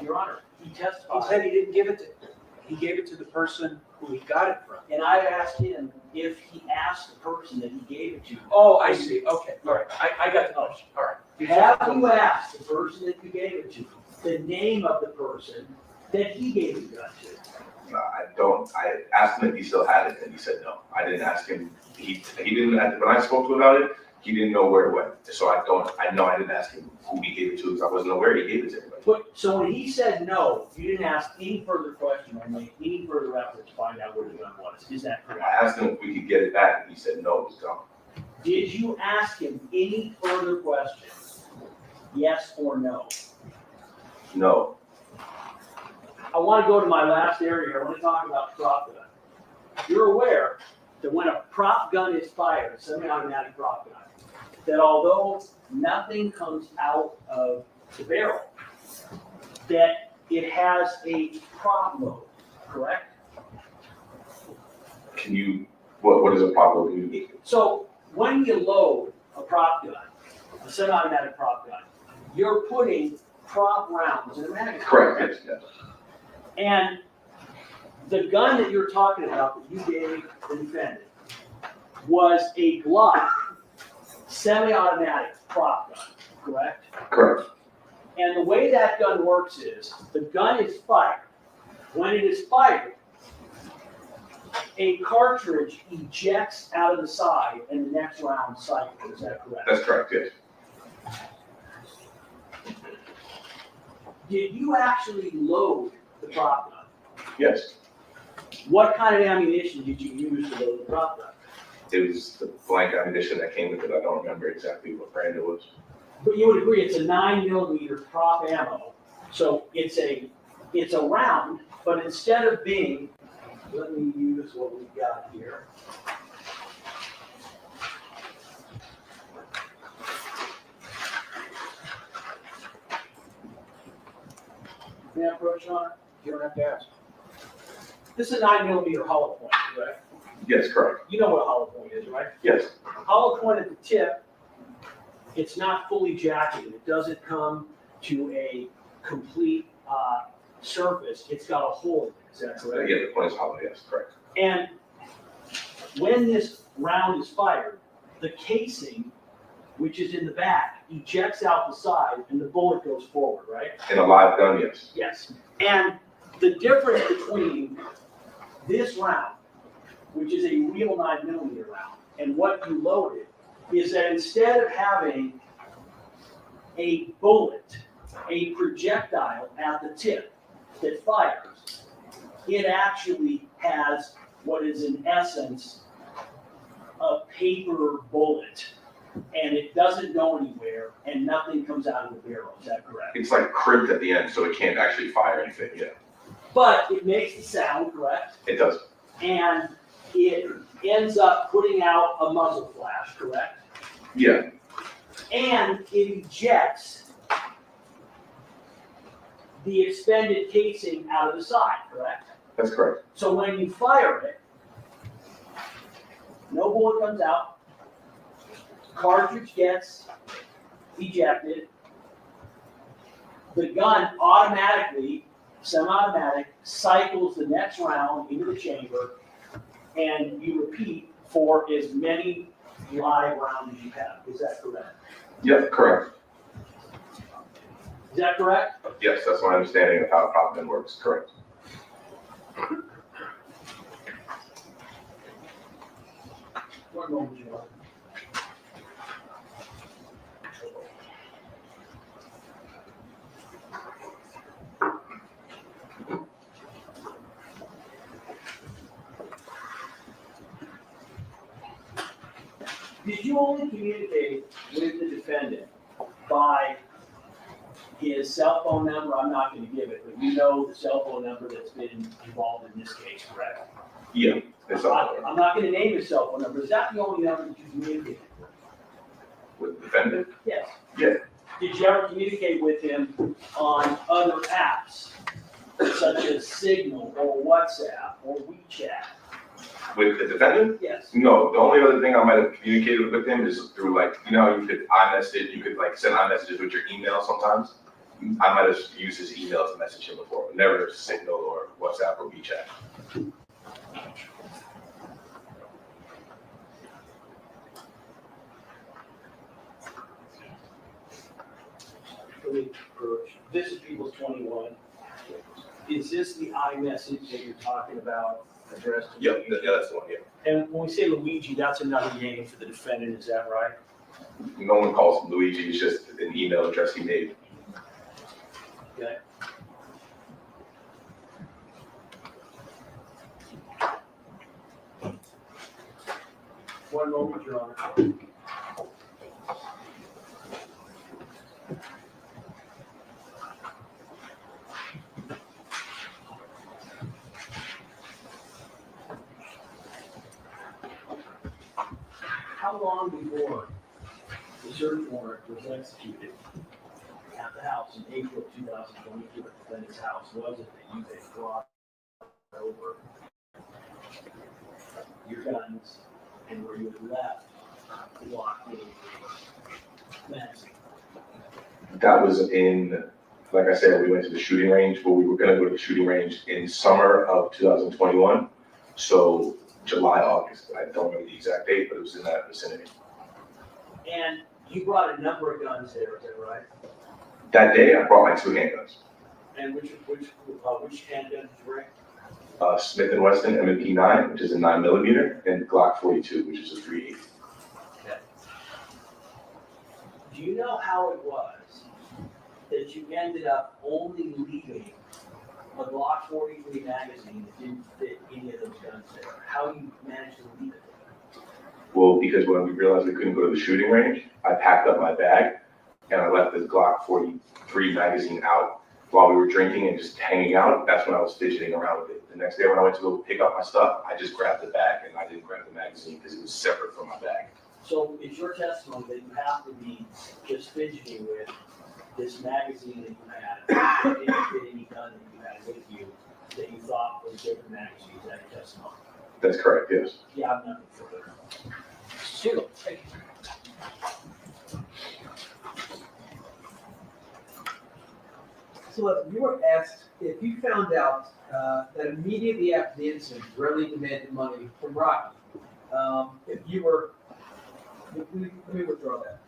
Your Honor, he He said testified, he didn't give it to, he gave it to the person who he got it from. and I've asked him if he asked the person that he gave it to. Oh, I see, okay, all right, I got the question, all right. Have you asked the person that you gave it to the name of the person that he gave the gun to? I don't, I asked him if he still had it, and he said no. I didn't ask him, he didn't, when I spoke to him about it, he didn't know where it went. So I know I didn't ask him who he gave it to, because I wasn't aware he gave it to anybody. But, so when he said no, you didn't ask any further question or make any further effort to find out where the gun was, is that correct? I asked him if we could get it back, and he said no, it was gone. Did you ask him any further questions? Yes or no? No, I want to go to my last area. I want to talk about prop gun. You're aware that when a prop gun is fired, a semi-automatic prop gun, that although nothing comes out of the barrel, that it has a prop load, correct? can you, what is a problem? Can you, So when you load a prop gun, a semi-automatic prop gun, you're putting prop rounds in a magazine. correct, yes. And the gun that you're talking about that you gave the defendant was a Glock semi-automatic prop gun, correct? Correct, And the way that gun works is the gun is fired. When it is fired, a cartridge ejects out of the side and the next round cycles. Is that correct? that's correct, yes. Did you actually load the prop gun? Yes, What kind of ammunition did you use to load the prop gun? it was the blank ammunition that came with it. I don't remember exactly what brand it was. But you would agree it's a 9mm prop ammo, so it's a round, but instead of being, let me use what we've got here. May I approach, Your Honor? You don't have to ask. This is a 9mm hollow point, correct? Yes, correct, You know what a hollow point is, right? yes, Hollow point at the tip, it's not fully jacketed. It doesn't come to a complete surface. It's got a hole in it. Is that correct? yeah, the point is hollow, yes, correct. And when this round is fired, the casing, which is in the back, ejects out the side and the bullet goes forward, right? In a live gun, yes, Yes. And the difference between this round, which is a real 9mm round, and what you loaded is that instead of having a bullet, a projectile at the tip that fires, it actually has what is in essence a paper bullet, and it doesn't go anywhere, and nothing comes out of the barrel. Is that correct? it's like crimped at the end, so it can't actually fire anything, yeah, But it makes the sound, correct? it does, And it ends up putting out a muzzle flash, correct? yeah, And it ejects the expended casing out of the side, correct? That's correct. So when you fire it, no bullet comes out, cartridge gets ejected, the gun automatically, semi-automatic, cycles the next round into the chamber, and you repeat for as many live rounds as you have. Is that correct? Yep, correct. Is that correct? Yes, that's my understanding of how a prop gun works, correct. One moment, Your Honor. Did you only communicate with the defendant by his cell phone number? I'm not gonna give it, but you know the cell phone number that's been involved in this case, correct? Yeah, it's all I'm not gonna name his cell phone number. Is that the only number that you communicated with? with the defendant. Yes. Yeah. Did you ever communicate with him on other apps, such as Signal or WhatsApp or WeChat? With the defendant? Yes. No, the only other thing I might have communicated with him is through like, you know, you could iMessage, you could like send iMessages with your email sometimes. I might have used his email to message him before, but never Signal or WhatsApp or WeChat. This is People's 21. Is this the iMessage that you're talking about addressed to? Yep, yeah, that's the one, yeah. And when we say Luigi, that's another name for the defendant, is that right? No one calls him Luigi, it's just an email address he made. Okay. One moment, Your Honor. How long before the search warrant was executed at the house in April of 2022 at the defendant's house was it that you had brought over your guns and where you had left the locked in magazine? That was in, like I said, we went to the shooting range, but we were gonna go to the shooting range in summer of 2021. So July, August, I don't remember the exact date, but it was in that vicinity. And you brought a number of guns there, is that right? That day, I brought my 2 handguns. And which handgun did you bring? Smith & Wesson M&P 9, which is a 9mm, and Glock 42, which is a 3/8. Okay. Do you know how it was that you ended up only leaving a Glock 43 magazine that didn't fit any of those guns there? How you managed to leave it there? Well, because when we realized we couldn't go to the shooting range, I packed up my bag and I left this Glock 43 magazine out while we were drinking and just hanging out. That's when I was fidgeting around with it. The next day when I went to go pick up my stuff, I just grabbed the bag and I didn't grab the magazine because it was separate from my bag. So it's your testimony that you have to be just fidgeting with this magazine that you had, that didn't fit any gun that you had with you, that you thought was a different magazine, is that your testimony? That's correct, yes. Yeah, I'm not further. Siegel, take So if you were asked, if you found out that immediately after the incident, Melly demanded money from Rocky, if you were, let me withdraw that.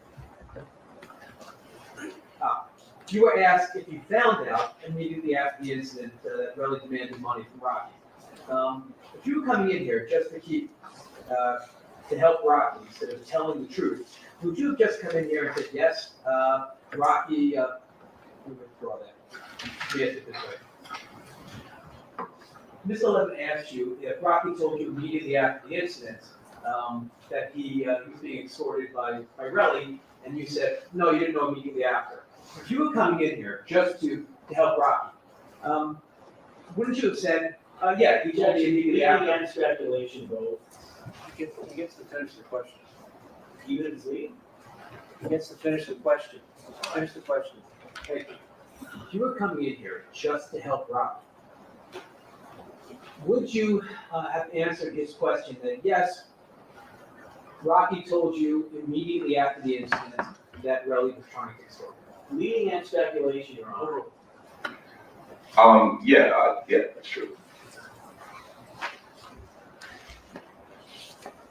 If you were asked if you found out immediately after the incident that Melly demanded money from Rocky, if you were coming in here just to keep, to help Rocky instead of telling the truth, would you have just come in here and said, yes, Rocky, let me withdraw that. Let me ask it this way. Ms. Levin asked you if Rocky told you immediately after the incident that he was being extorted by Melly, and you said, no, you didn't know immediately after. If you were coming in here just to help Rocky, wouldn't you have said, yeah, he told me immediately after? And speculation both. He gets to finish the question. Even if it's leading. He gets to finish the question. Finish the question. If you were coming in here just to help Rocky, would you have answered his question that, yes, Rocky told you immediately after the incident that Relly was trying to extort him? Leading and speculation, Your Honor. Yeah, that's true.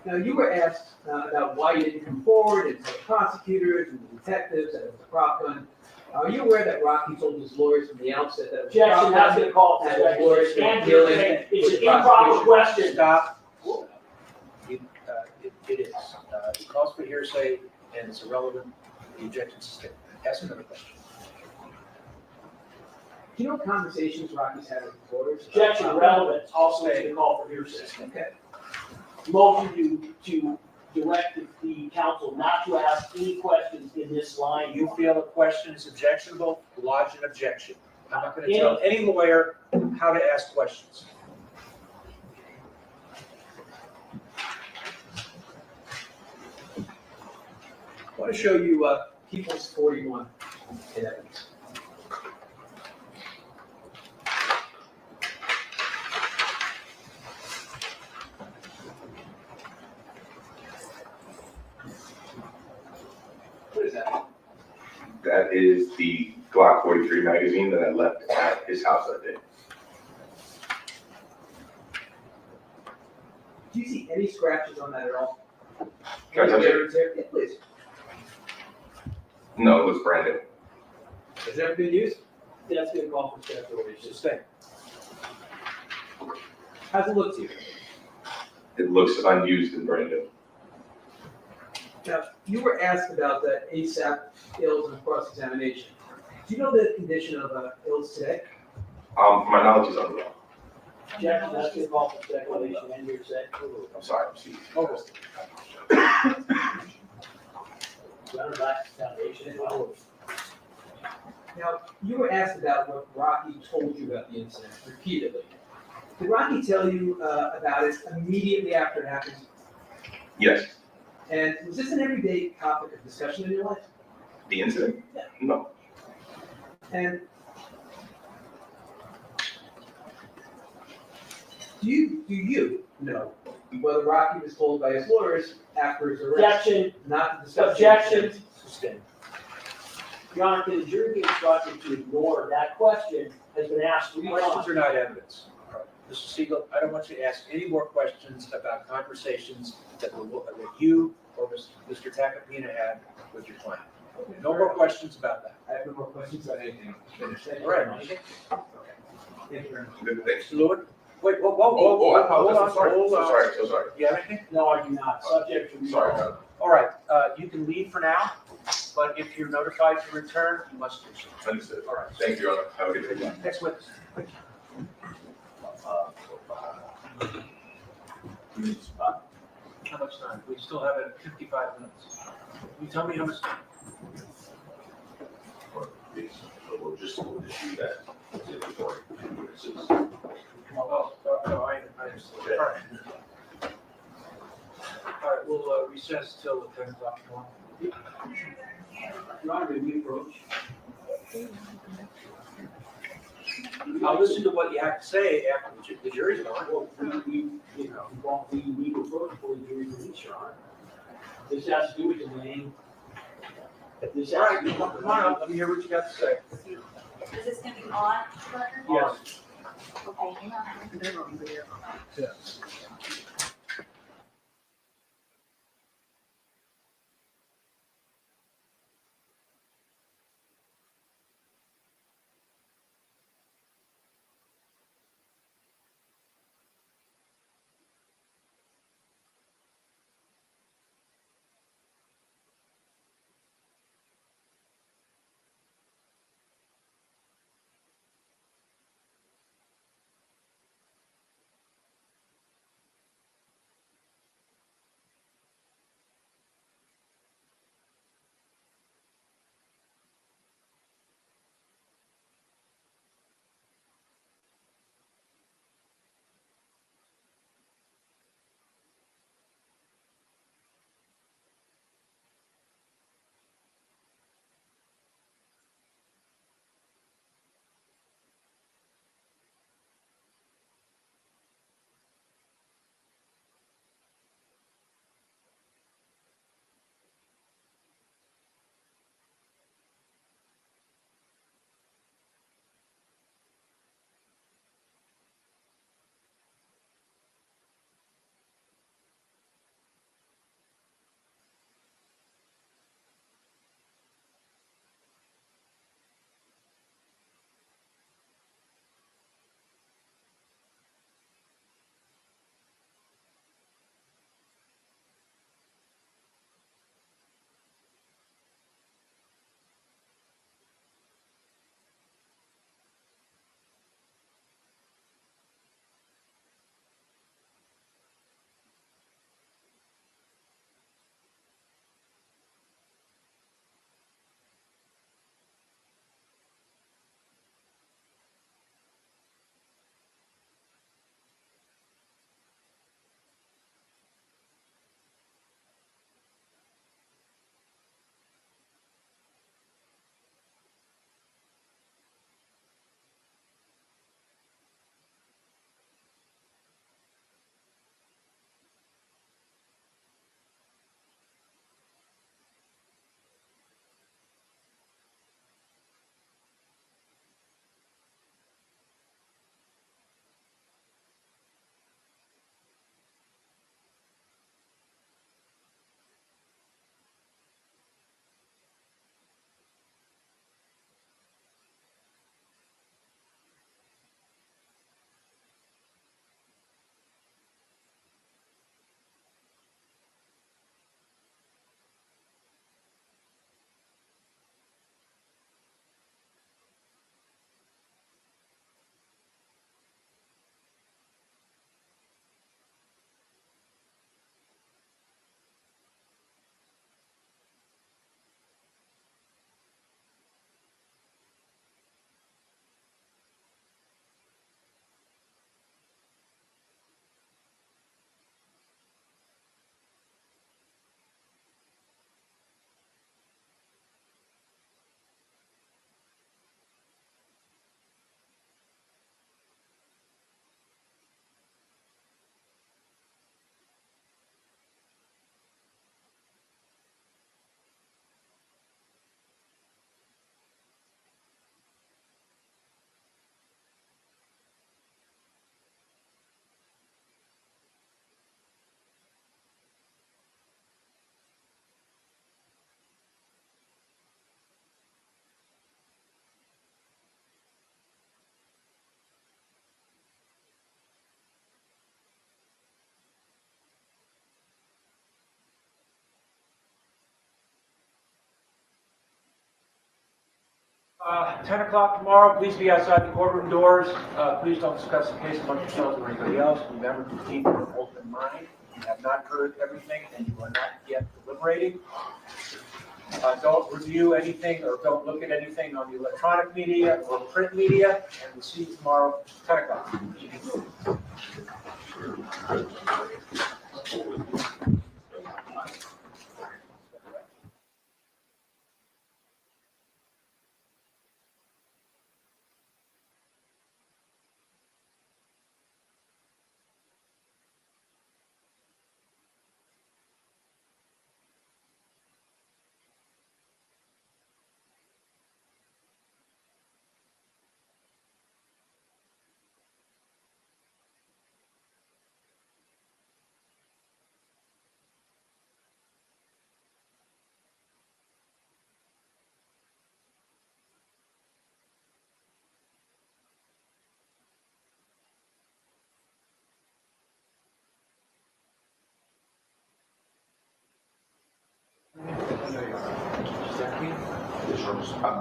Now, you were asked about why you didn't come forward and tell prosecutors and the detectives that it was a prop gun. Are you aware that Rocky told his lawyers from the outset that it was a Objection, prop that's gun? been called for And the lawyers were speculation. dealing It's with an improper prosecution. question. Stop. It is. It calls for hearsay and it's irrelevant. The objection sustained. Ask another question. Do you know conversations Rocky's had with his lawyers? Objection relevant, also to the call for hearsay. Okay. Motion to direct the council not to ask any questions in this line. You feel a question is objectionable, lodge an objection. I'm not gonna tell any lawyer how to ask questions. I want to show you People's 41 in evidence. What is that? That is the Glock 43 magazine that I left at his house that day. Do you see any scratches on that at all? Can I touch it? Yeah, please. No, it was brand new. Has it ever been used? That's been called for speculation. Sustained. How's it look to you? It looks unused and brand new. Now, you were asked about the ASAP ills and cross-examination. Do you know the condition of ills today? My knowledge is unreal. Objection, that's been called for speculation and hearsay. I'm sorry, I'm seeing. Running back to foundation. Now, you were asked about what Rocky told you about the incident repeatedly. Did Rocky tell you about it immediately after it happened? Yes, And was this an everyday topic of discussion in your life? the incident? Yeah. No. And do you know whether Rocky was told by his lawyers after his arrest Objection, not to discuss the objection. incident? Sustained. Your Honor, can the jury be instructed to ignore that question has been asked 3 Questions times? are not evidence. Mr. Siegel, I don't want you to ask any more questions about conversations that you or Mr. Takapina had with your client. No more questions about that. I have no more questions on anything. Finished. Thank you All right. very much. Thank you very much. Good, thanks. Mr. Lewin? Wait, whoa, I apologize. I'm sorry. hold So on. sorry, so sorry. You have anything? No, I do not, subject to. Sorry, no. All right, you can leave for now, but if you're notified to return, you must do so. Understood. All right. Thank you, Your Honor. Have a good day. Next witness. How much time? We still have it 55 minutes. Can you tell me how much time? We'll just do that. Oh, no, I understand. All right. All right, we'll recess till 10 o'clock tomorrow. Your Honor, may we approach? I'll listen to what you have to say after the jury's gone. Well, we approach before the jury release, Your Honor. This has to do with the name. This All has right, to do come with on up, let me hear what you got to say. Is this gonna be on record? Yes. Okay, hang on. 10 o'clock tomorrow, please be outside the courtroom doors. Please don't discuss the case among yourselves or anybody else. Remember to keep an open mind. You have not heard everything and you are not yet deliberating. Don't review anything or don't look at anything on the electronic media or print media. And we'll see you tomorrow, 10 o'clock.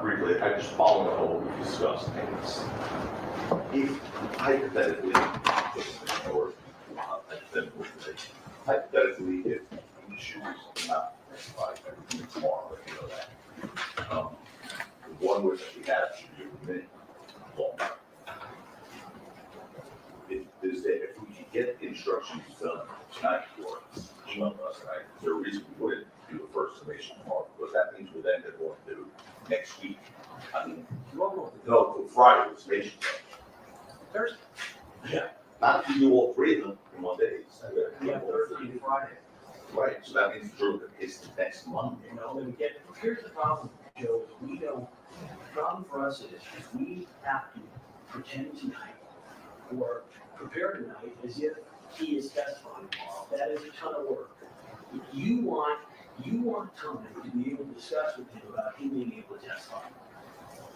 Briefly, I just followed up on what we discussed, and it's, if hypothetically, or hypothetically, if we choose not to testify everything tomorrow, you know that. The one which we have should be a minute long. If we can get the instructions done tonight, or email us tonight, is there a reason we wouldn't do the first summation tomorrow? Because that means we're then going to do next week. I mean, no, Friday, the summation. Thursday. Yeah. Not if you do all three of them in one day. Yeah, Thursday and Friday. Right, so that means it's the next Monday. You know, and again, here's the problem, Joe, we don't, the problem for us is we have to pretend tonight or prepare tonight as if he is testifying tomorrow. That is a ton of work. If you want time to be able to discuss with him about him being able to testify.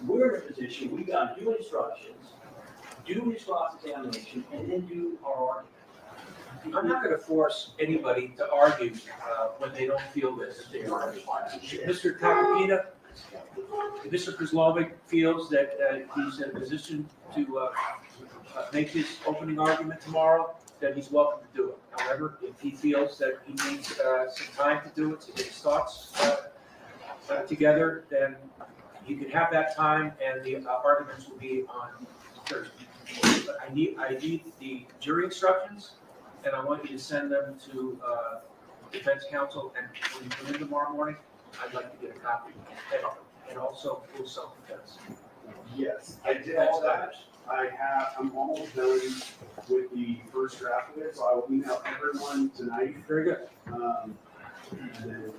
We're in a position, we got to do instructions, do his cross-examination, and then do our argument. I'm not going to force anybody to argue when they don't feel this. Mr. Takapina, Mr. Kozlovic feels that he's in a position to make his opening argument tomorrow, that he's welcome to do it. However, if he feels that he needs some time to do it, to get his thoughts together, then you can have that time and the arguments will be on Thursday. But I need the jury instructions, and I want you to send them to defense counsel, and when you come in tomorrow morning, I'd like to get a copy. And also full self-defense. Yes, I did all that. I'm almost done with the first draft of it, so I will email everyone tonight. Very good. And then,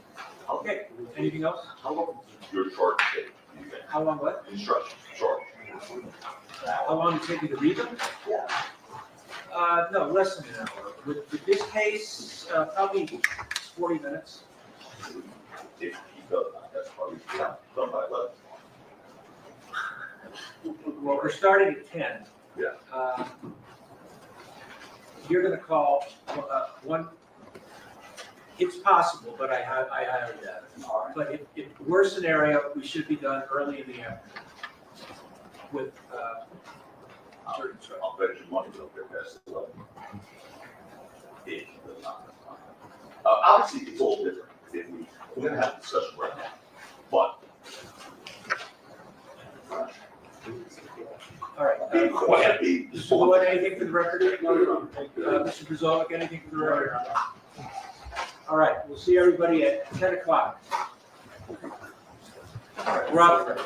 Okay, anything else? How long does your charge take? Do you think? How long what? Instruction, charge. How long did it take you to read them? Yeah. No, less than an hour. With this case, probably 40 minutes. If he does not, that's probably done by 11. Well, we're starting at 10. Yeah. You're gonna call one, it's possible, but I highly doubt it. But if worst scenario, we should be done early in the afternoon with jury instruction. I'll bet you money they'll get past 11. If he does not. Obviously, it's all different. If we're gonna have a discussion right now, but. All right. Be quiet, be. Mr. Lloyd, anything for the record? Mr. Kozlovic, anything for the record? All right, we'll see everybody at 10 o'clock. Robert.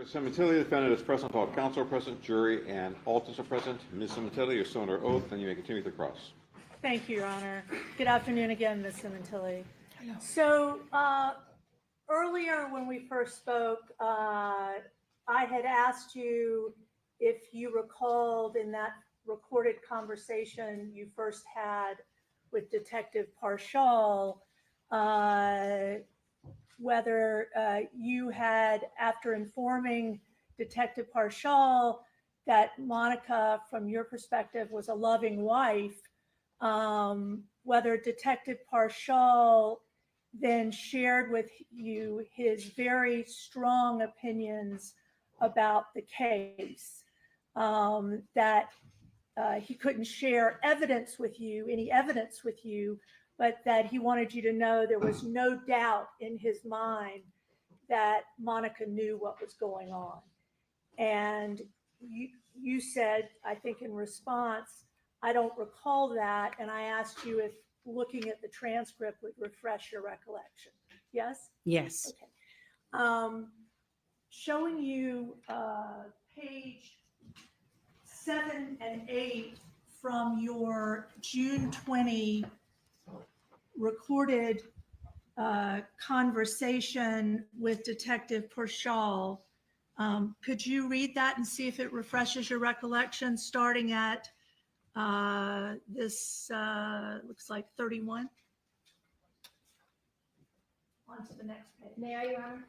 Cementilli, the defendant is present, all counsel are present, jury and alternates are present. Ms. Cementilli, you're still under oath, and you may continue with the cross. Thank you, Your Honor. Good afternoon again, Ms. Cementilli. So earlier when we first spoke, I had asked you if you recalled in that recorded conversation you first had with Detective Parshall, whether you had, after informing Detective Parshall that Monica, from your perspective, was a loving wife, whether Detective Parshall then shared with you his very strong opinions about the case, that he couldn't share evidence with you, any evidence with you, but that he wanted you to know there was no doubt in his mind that Monica knew what was going on. And you said, I think in response, I don't recall that, and I asked you if looking at the transcript would refresh your recollection. Yes? Yes. Okay. Showing you page 7 and 8 from your June 20 recorded conversation with Detective Parshall. Could you read that and see if it refreshes your recollection, starting at this looks like 31? On to the next page. May I, Your Honor?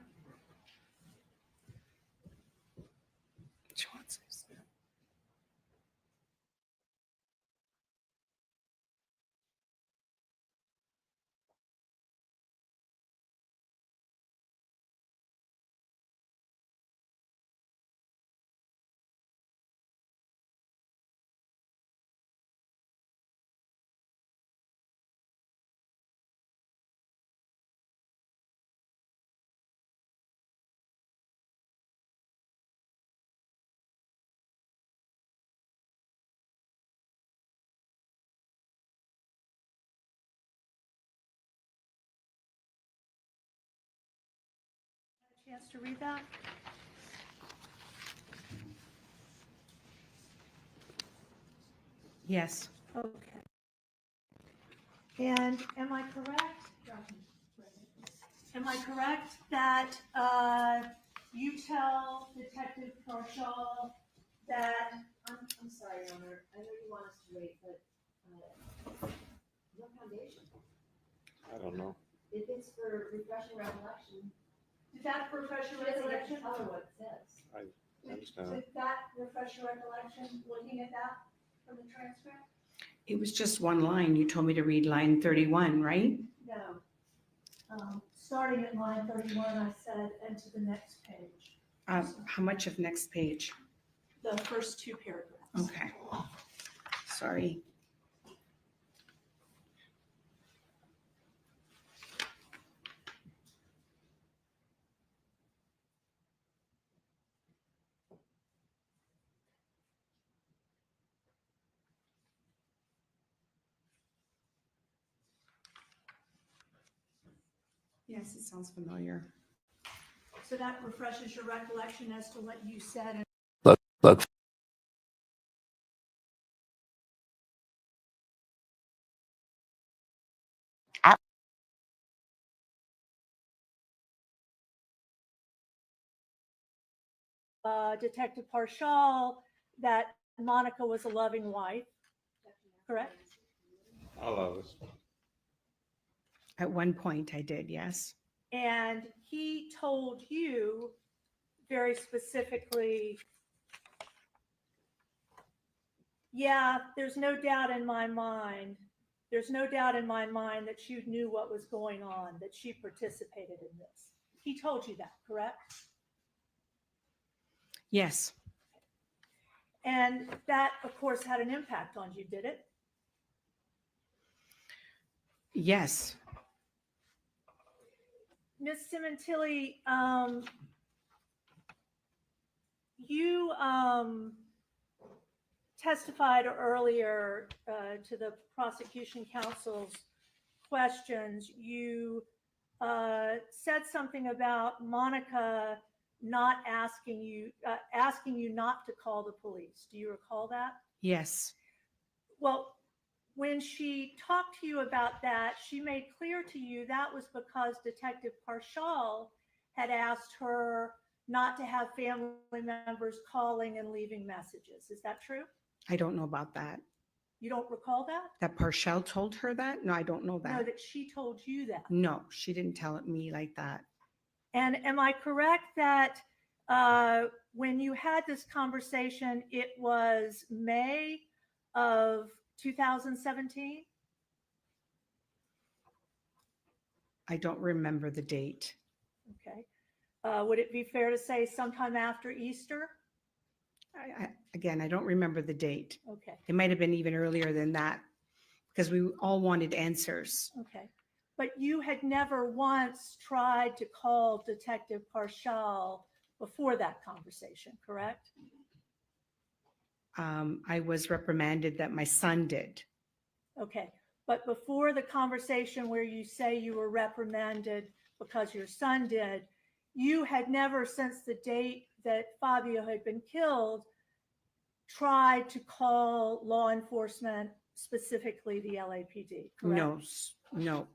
Chance to read that? Yes. Okay. And am I correct? Am I correct that you tell Detective Parshall that, I'm sorry, Your Honor, I know you want us to wait, but what foundation? I don't know. If it's for refreshing recollection, Did that refresh your she doesn't get recollection? to tell her what it says. I understand. Did that refresh your recollection, looking at that from the transcript? It was just one line. You told me to read line 31, right? No. Starting at line 31, I said, and to the next page. How much of next page? The first two paragraphs. Okay. Sorry. Yes, it sounds familiar. So that refreshes your recollection as to what you said. Look. Detective Parshall, that Monica was a loving wife, correct? I'll allow this. At one point I did, yes. And he told you very specifically, yeah, there's no doubt in my mind. There's no doubt in my mind that she knew what was going on, that she participated in this. He told you that, correct? Yes. And that, of course, had an impact on you, did it? Yes. Ms. Cementilli, you testified earlier to the prosecution counsel's questions. You said something about Monica not asking you not to call the police. Do you recall that? Yes, Well, when she talked to you about that, she made clear to you that was because Detective Parshall had asked her not to have family members calling and leaving messages. Is that true? I don't know about that. You don't recall that? That Parshall told her that? No, I don't know No, that. that she told you that. No, she didn't tell it me like that. And am I correct that when you had this conversation, it was May of 2017? I don't remember the date. Okay. Would it be fair to say sometime after Easter? Again, I don't remember the date. Okay. It might have been even earlier than that because we all wanted answers. Okay. But you had never once tried to call Detective Parshall before that conversation, correct? I was reprimanded that my son did. Okay. But before the conversation where you say you were reprimanded because your son did, you had never, since the date that Fabio had been killed, tried to call law enforcement, specifically the LAPD, correct? No, no.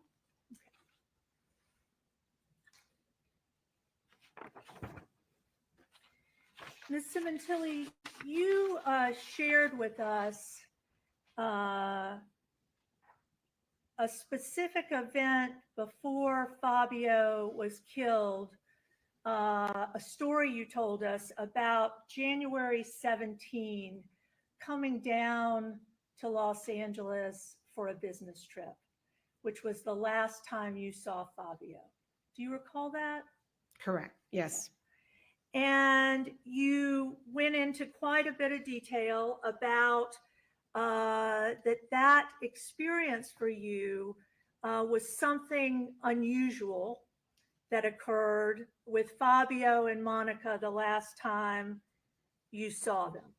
Ms. Simontilli, you shared with us a specific event before Fabio was killed, a story you told us about January 17 coming down to Los Angeles for a business trip, which was the last time you saw Fabio. Do you recall that? Correct. Yes. And you went into quite a bit of detail about that experience for you was something unusual that occurred with Fabio and Monica the last time you saw them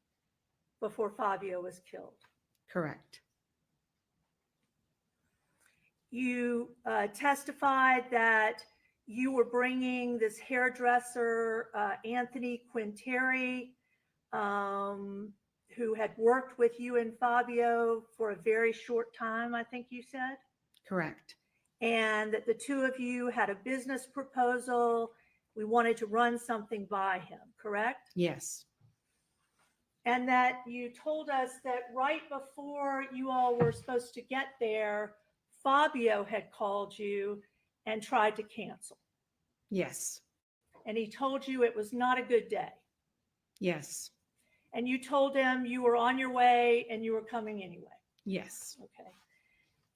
before Fabio was killed. Correct. You testified that you were bringing this hairdresser, Anthony Quinteri, who had worked with you and Fabio for a very short time, I think you said? Correct. And that the two of you had a business proposal. We wanted to run something by him, correct? Yes. And that you told us that right before you all were supposed to get there, Fabio had called you and tried to cancel. Yes. And he told you it was not a good day. Yes. And you told him you were on your way and you were coming anyway. Yes. Okay.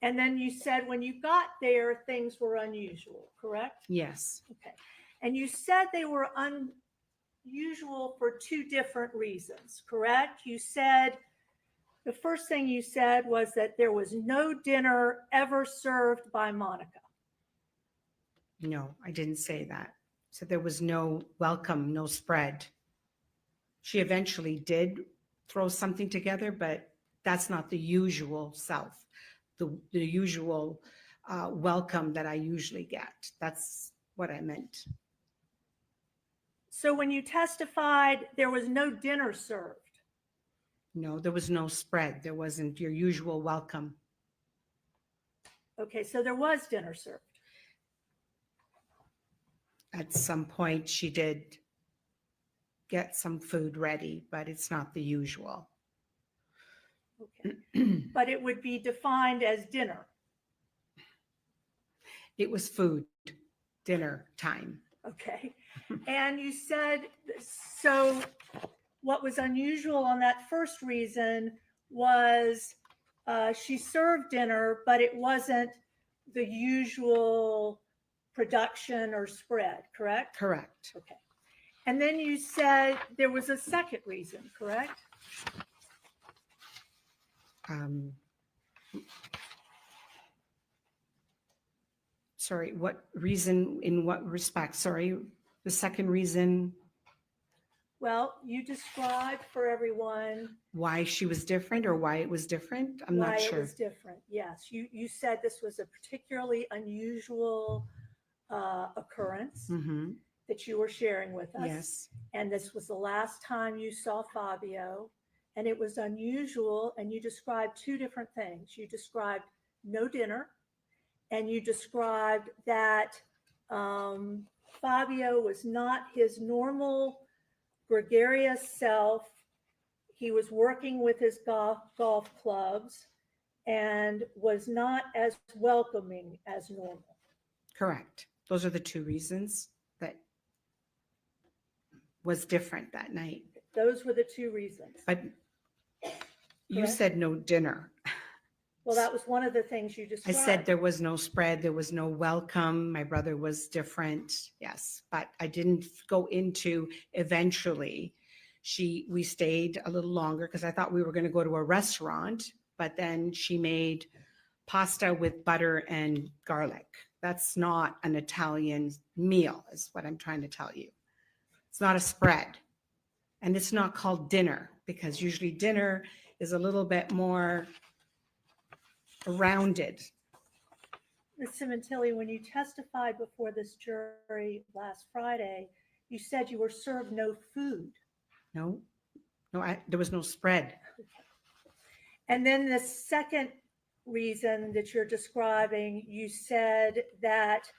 And then you said when you got there, things were unusual, correct? Yes. Okay. And you said they were unusual for two different reasons, correct? You said, the first thing you said was that there was no dinner ever served by Monica. No, I didn't say that. So there was no welcome, no spread. She eventually did throw something together, but that's not the usual self, the usual welcome that I usually get. That's what I meant. So when you testified, there was no dinner served. No, there was no spread. There wasn't your usual welcome. Okay, so there was dinner served. At some point, she did get some food ready, but it's not the usual. Okay, but it would be defined as dinner. It was food, dinner time. Okay, and you said, so what was unusual on that first reason was she served dinner, but it wasn't the usual production or spread, correct? Correct. Okay. And then you said there was a second reason, correct? Sorry, what reason, in what respect? Sorry, the second reason. Well, you described for everyone Why she was different or why it was different? I'm not sure. why it was different. Yes, you said this was a particularly unusual occurrence. Mm-hmm. that you were sharing with us. Yes, And this was the last time you saw Fabio, and it was unusual. And you described two different things. You described no dinner, and you described that Fabio was not his normal gregarious self. He was working with his golf clubs and was not as welcoming as normal. correct. Those are the two reasons that was different that night. Those were the two reasons. But you Correct. said no dinner. Well, that was one of the things you I described. said there was no spread, there was no welcome. My brother was different. Yes, but I didn't go into eventually. We stayed a little longer because I thought we were going to go to a restaurant, but then she made pasta with butter and garlic. That's not an Italian meal, is what I'm trying to tell you. It's not a spread. And it's not called dinner because usually dinner is a little bit more rounded. Ms. Simontilli, when you testified before this jury last Friday, you said you were served no food. No, there was no spread. And then the second reason that you're describing, you said that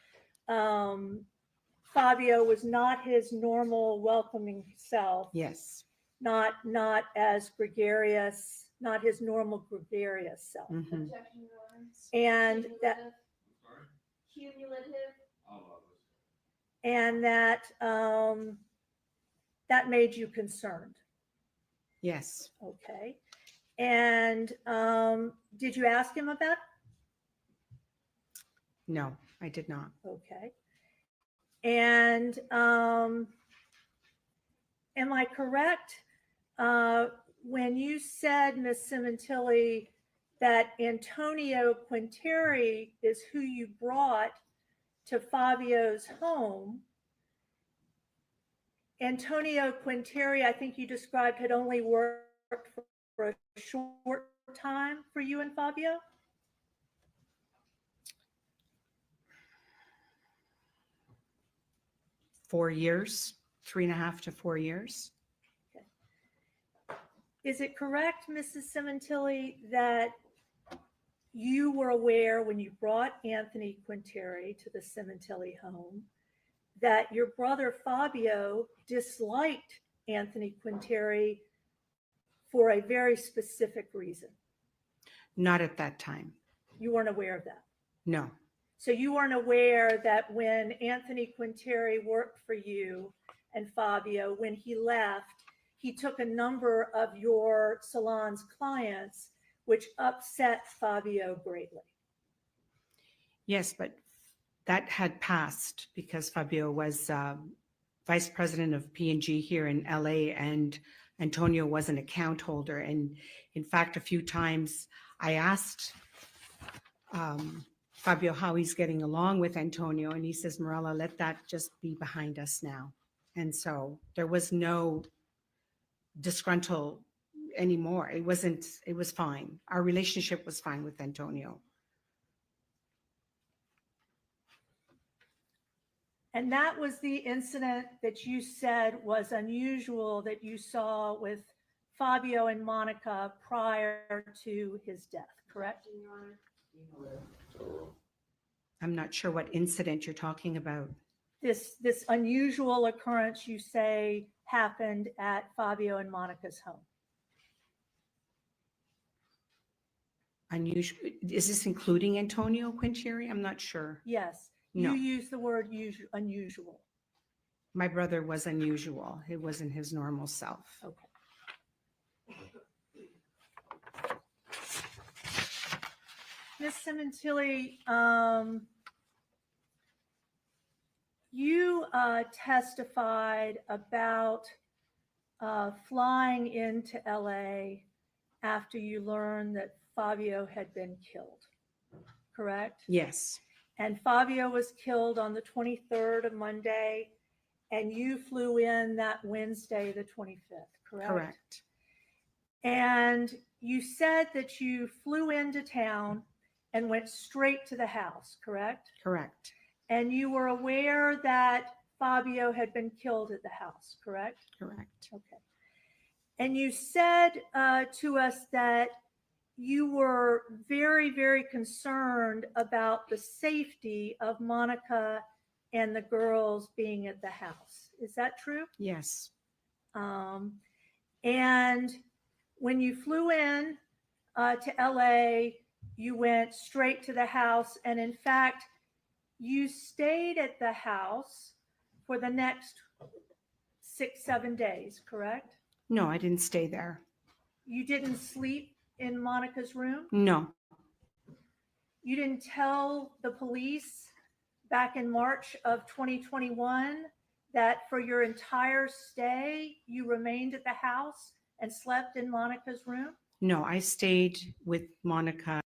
Fabio was not his normal welcoming self, Yes. not as gregarious, not his normal gregarious self. Mhm. Objection, Your Honor. And that Cumulative. and that that made you concerned. Yes. Okay. And did you ask him about it? No, I did not. Okay. And am I correct when you said, Ms. Simontilli, that Antonio Quinteri is who you brought to Fabio's home? Antonio Quinteri, I think you described, had only worked for a short time for you and Fabio? Four years, 3.5 to 4 years. Is it correct, Mrs. Simontilli, that you were aware when you brought Anthony Quinteri to the Simontilli home that your brother Fabio disliked Anthony Quinteri for a very specific reason? Not at that time. You weren't aware of that? No. So you weren't aware that when Anthony Quinteri worked for you and Fabio, when he left, he took a number of your salon's clients, which upset Fabio greatly? Yes, but that had passed because Fabio was vice president of P&G here in LA and Antonio was an account holder. And in fact, a few times I asked Fabio how he's getting along with Antonio, and he says, Morella, let that just be behind us now. And so there was no disgruntled anymore. It was fine. Our relationship was fine with Antonio. And that was the incident that you said was unusual that you saw with Fabio and Monica prior to his death, correct? I'm not sure what incident you're talking about. This unusual occurrence you say happened at Fabio and Monica's home. Unusual. Is this including Antonio Quinteri? I'm not sure. Yes. No. You use the word unusual. My brother was unusual. It wasn't his normal self. Okay. Ms. Simontilli, you testified about flying into LA after you learned that Fabio had been killed, correct? Yes. And Fabio was killed on the 23rd of Monday, and you flew in that Wednesday, the 25th, correct? Correct. And you said that you flew into town and went straight to the house, correct? Correct. And you were aware that Fabio had been killed at the house, correct? Correct. Okay. And you said to us that you were very, very concerned about the safety of Monica and the girls being at the house. Is that true? Yes. And when you flew in to LA, you went straight to the house. And in fact, you stayed at the house for the next 6-7 days, correct? No, I didn't stay there. You didn't sleep in Monica's room? No. You didn't tell the police back in March of 2021 that for your entire stay, you remained at the house and slept in Monica's room? No, I stayed with Monica.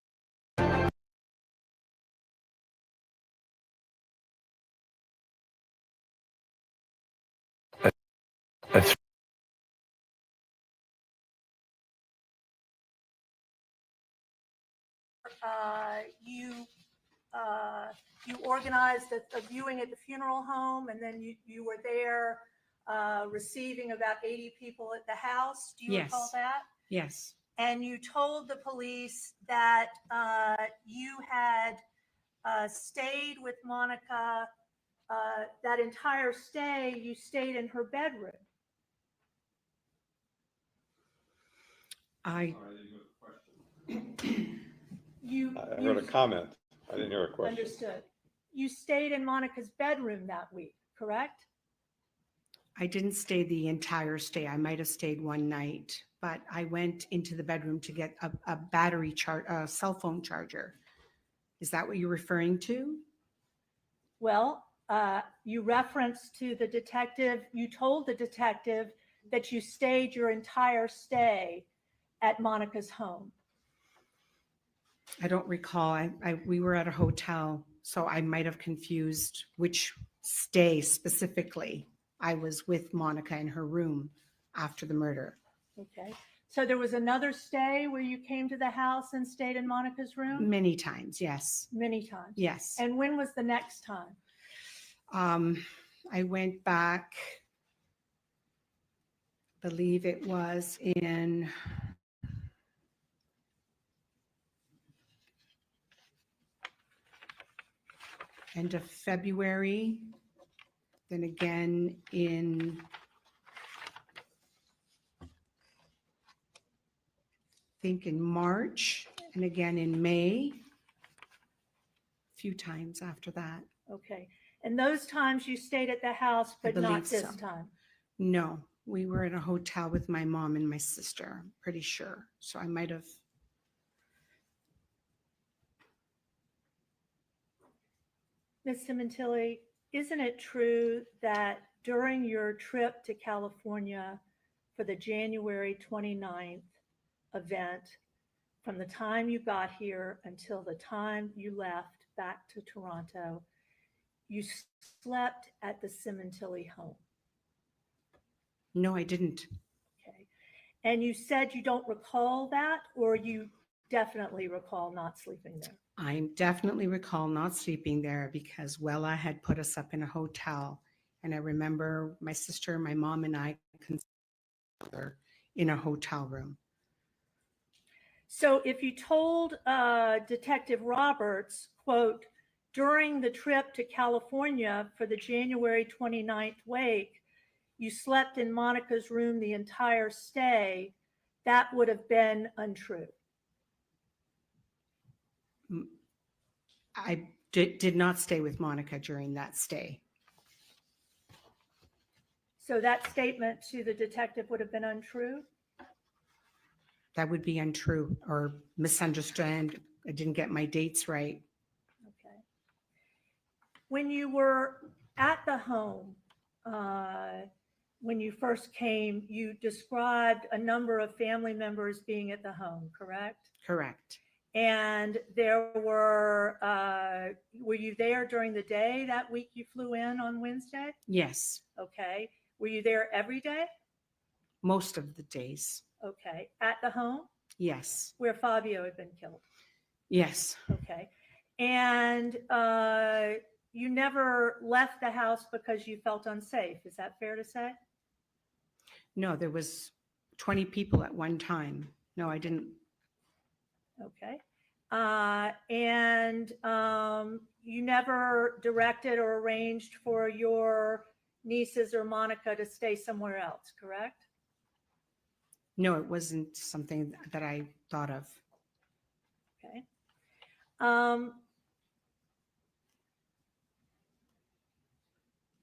You organized a viewing at the funeral home, and then you were there receiving about 80 people at the house. Do you Yes. recall that? Yes. And you told the police that you had stayed with Monica that entire stay. You stayed in her bedroom. I I heard a comment. I didn't hear a question. Understood. You stayed in Monica's bedroom that week, correct? I didn't stay the entire stay. I might have stayed one night, but I went into the bedroom to get a battery charge, a cell phone charger. Is that what you're referring to? Well, you referenced to the detective, you told the detective that you stayed your entire stay at Monica's home. I don't recall. We were at a hotel, so I might have confused which stay specifically. I was with Monica in her room after the murder. Okay. So there was another stay where you came to the house and stayed in Monica's room? Many times, yes. Many times? Yes. And when was the next time? I went back, I believe it was in end of February, then again in I think in March, and again in May, a few times after that. Okay. And those times you stayed at the house, but not believe this so. time? No, we were in a hotel with my mom and my sister, I'm pretty sure. So I might have. Ms. Simontilli, isn't it true that during your trip to California for the January 29th event, from the time you got here until the time you left back to Toronto, you slept at the Simontilli home? No, I didn't. Okay. And you said you don't recall that, or you definitely recall not sleeping there? I definitely recall not sleeping there because Wella had put us up in a hotel. And I remember my sister, my mom, and I in a hotel room. So if you told Detective Roberts, quote, during the trip to California for the January 29th wake, you slept in Monica's room the entire stay, that would have been untrue. I did not stay with Monica during that stay. So that statement to the detective would have been untrue? That would be untrue or misunderstood. I didn't get my dates right. Okay. When you were at the home, when you first came, you described a number of family members being at the home, correct? Correct. And there were you there during the day that week you flew in on Wednesday? Yes. Okay. Were you there every day? Most of the days. Okay. At the home? Yes. Where Fabio had been killed? Yes. Okay. And you never left the house because you felt unsafe. Is that fair to say? No, there was 20 people at one time. No, I didn't. Okay. And you never directed or arranged for your nieces or Monica to stay somewhere else, correct? No, it wasn't something that I thought of. Okay.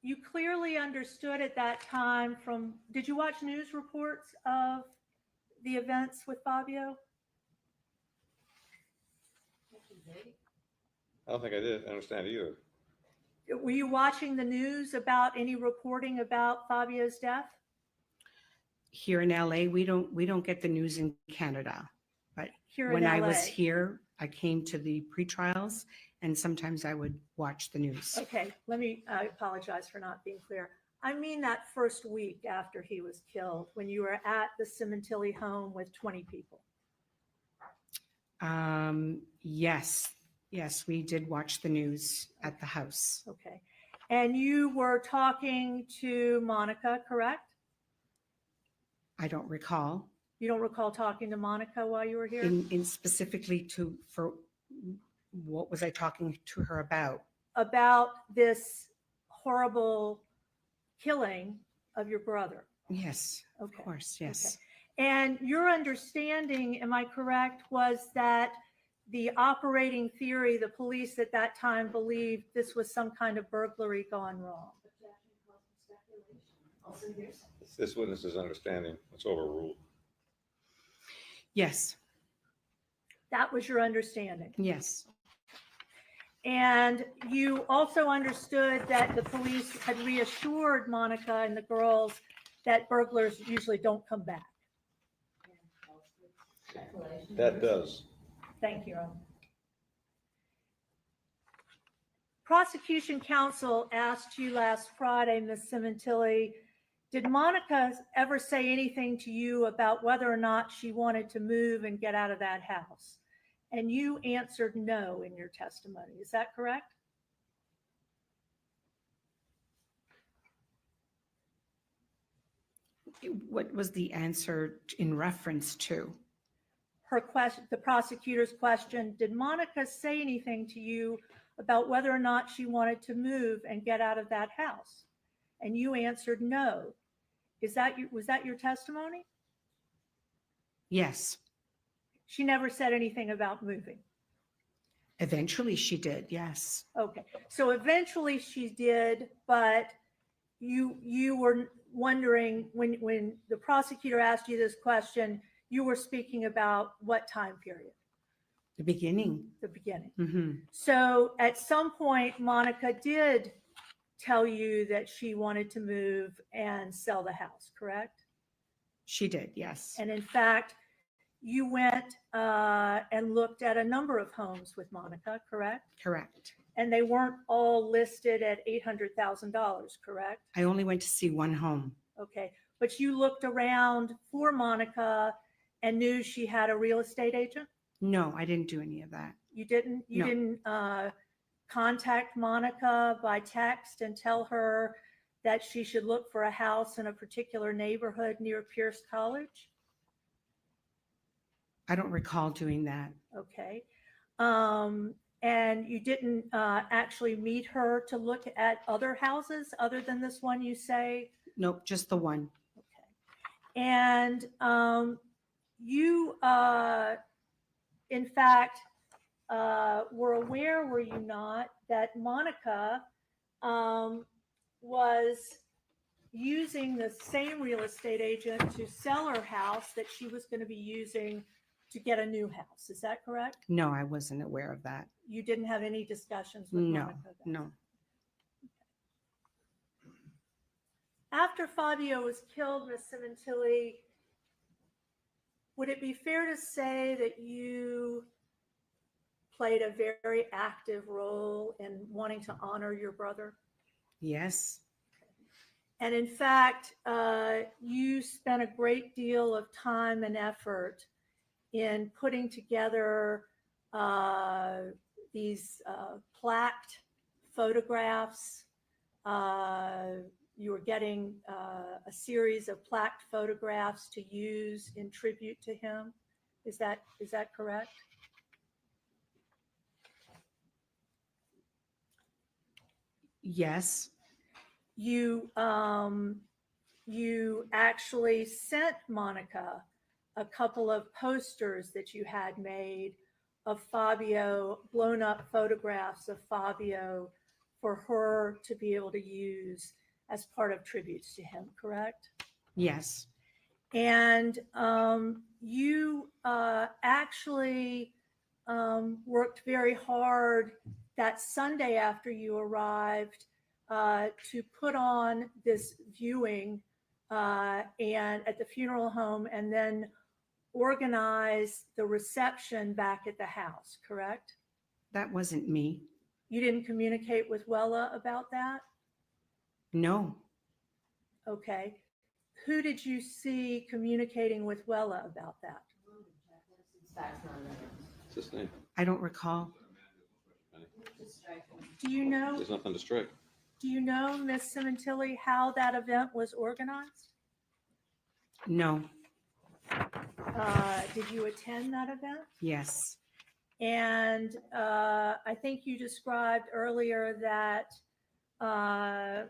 You clearly understood at that time did you watch news reports of the events with Fabio? I don't think I did understand either. Were you watching the news about any reporting about Fabio's death? Here in LA, we don't get the news in Canada. But Here when in I was LA. here, I came to the pre-trials and sometimes I would watch the news. Okay, I apologize for not being clear. I mean that first week after he was killed, when you were at the Cementilli home with 20 people. Yes, we did watch the news at the house. Okay. And you were talking to Monica, correct? I don't recall. You don't recall talking to Monica while you were here? In specifically for what was I talking to her about? About this horrible killing of your brother. Yes, Okay. of course, yes. Okay. And your understanding, am I correct, was that the operating theory, the police at that time believed this was some kind of burglary gone wrong? This witness's understanding, it's overruled. Yes. That was your understanding? Yes. And you also understood that the police had reassured Monica and the girls that burglars usually don't come back? That does. Thank you. Prosecution counsel asked you last Friday, Ms. Cementilli, did Monica ever say anything to you about whether or not she wanted to move and get out of that house? And you answered no in your testimony. Is that correct? What was the answer in reference to? Her question, the prosecutor's question, did Monica say anything to you about whether or not she wanted to move and get out of that house? And you answered no. Was that your testimony? Yes. She never said anything about moving. Eventually she did, yes. Okay, so eventually she did, but you were wondering when the prosecutor asked you this question, you were speaking about what time period? The beginning. The beginning. Mm-hmm. So at some point, Monica did tell you that she wanted to move and sell the house, correct? She did, yes. And in fact, you went and looked at a number of homes with Monica, correct? Correct. And they weren't all listed at $800,000, correct? I only went to see one home. Okay, but you looked around for Monica and knew she had a real estate agent? No, I didn't do any of that. You didn't? You No. didn't contact Monica by text and tell her that she should look for a house in a particular neighborhood near Pierce College? I don't recall doing that. Okay. And you didn't actually meet her to look at other houses other than this one you say? Nope, just the one. Okay. And you, in fact, were aware, were you not, that Monica was using the same real estate agent to sell her house that she was going to be using to get a new house. Is that correct? No, I wasn't aware of that. You didn't have any discussions with No, Monica? Then? no. After Fabio was killed, Ms. Cementilli, would it be fair to say that you played a very active role in wanting to honor your brother? Yes. And in fact, you spent a great deal of time and effort in putting together these plaqued photographs. You were getting a series of plaqued photographs to use in tribute to him. Is that correct? Yes, You you actually sent Monica a couple of posters that you had made of Fabio, blown up photographs of Fabio for her to be able to use as part of tributes to him, correct? yes, And you actually worked very hard that Sunday after you arrived to put on this viewing and at the funeral home, and then organize the reception back at the house, correct? that wasn't me. You didn't communicate with Wella about that? No, Okay. Who did you see communicating with Wella about that? What's his name? I don't recall. Do you know, There's nothing to strike. Miss Cementilli, how that event was organized? No, Did you attend that event? yes, And I think you described earlier that there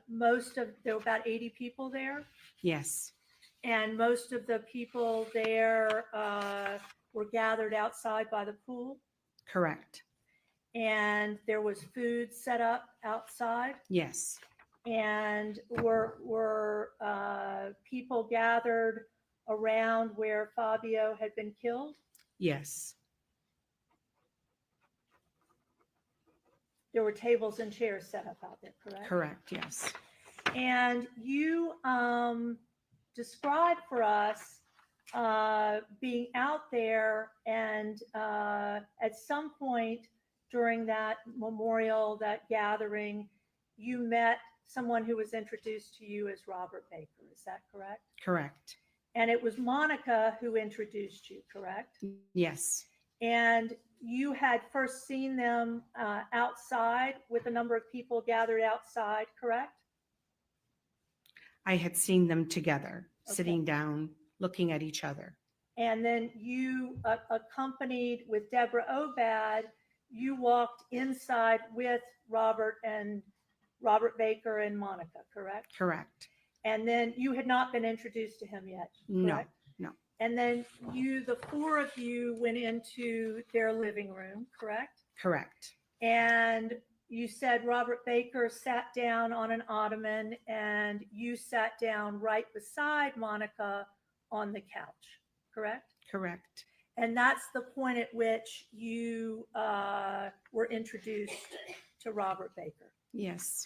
were about 80 people there, yes, and most of the people there were gathered outside by the pool, correct. and there was food set up outside. Yes, And were people gathered around where Fabio had been killed? yes, There were tables and chairs set up out there, correct? correct, yes, And you described for us being out there, and at some point during that memorial, that gathering, you met someone who was introduced to you as Robert Baker. Is that correct? correct, And it was Monica who introduced you, correct? yes, And you had first seen them outside with a number of people gathered outside, correct? I had seen them together, Okay. sitting down, looking at each other. And then you, accompanied with Deborah Obad, you walked inside with Robert Baker and Monica, correct? Correct. And then you had not been introduced to him yet, No, correct? no, And then the four of you went into their living room, correct? correct, And you said Robert Baker sat down on an ottoman and you sat down right beside Monica on the couch, correct? correct, And that's the point at which you were introduced to Robert Baker. yes,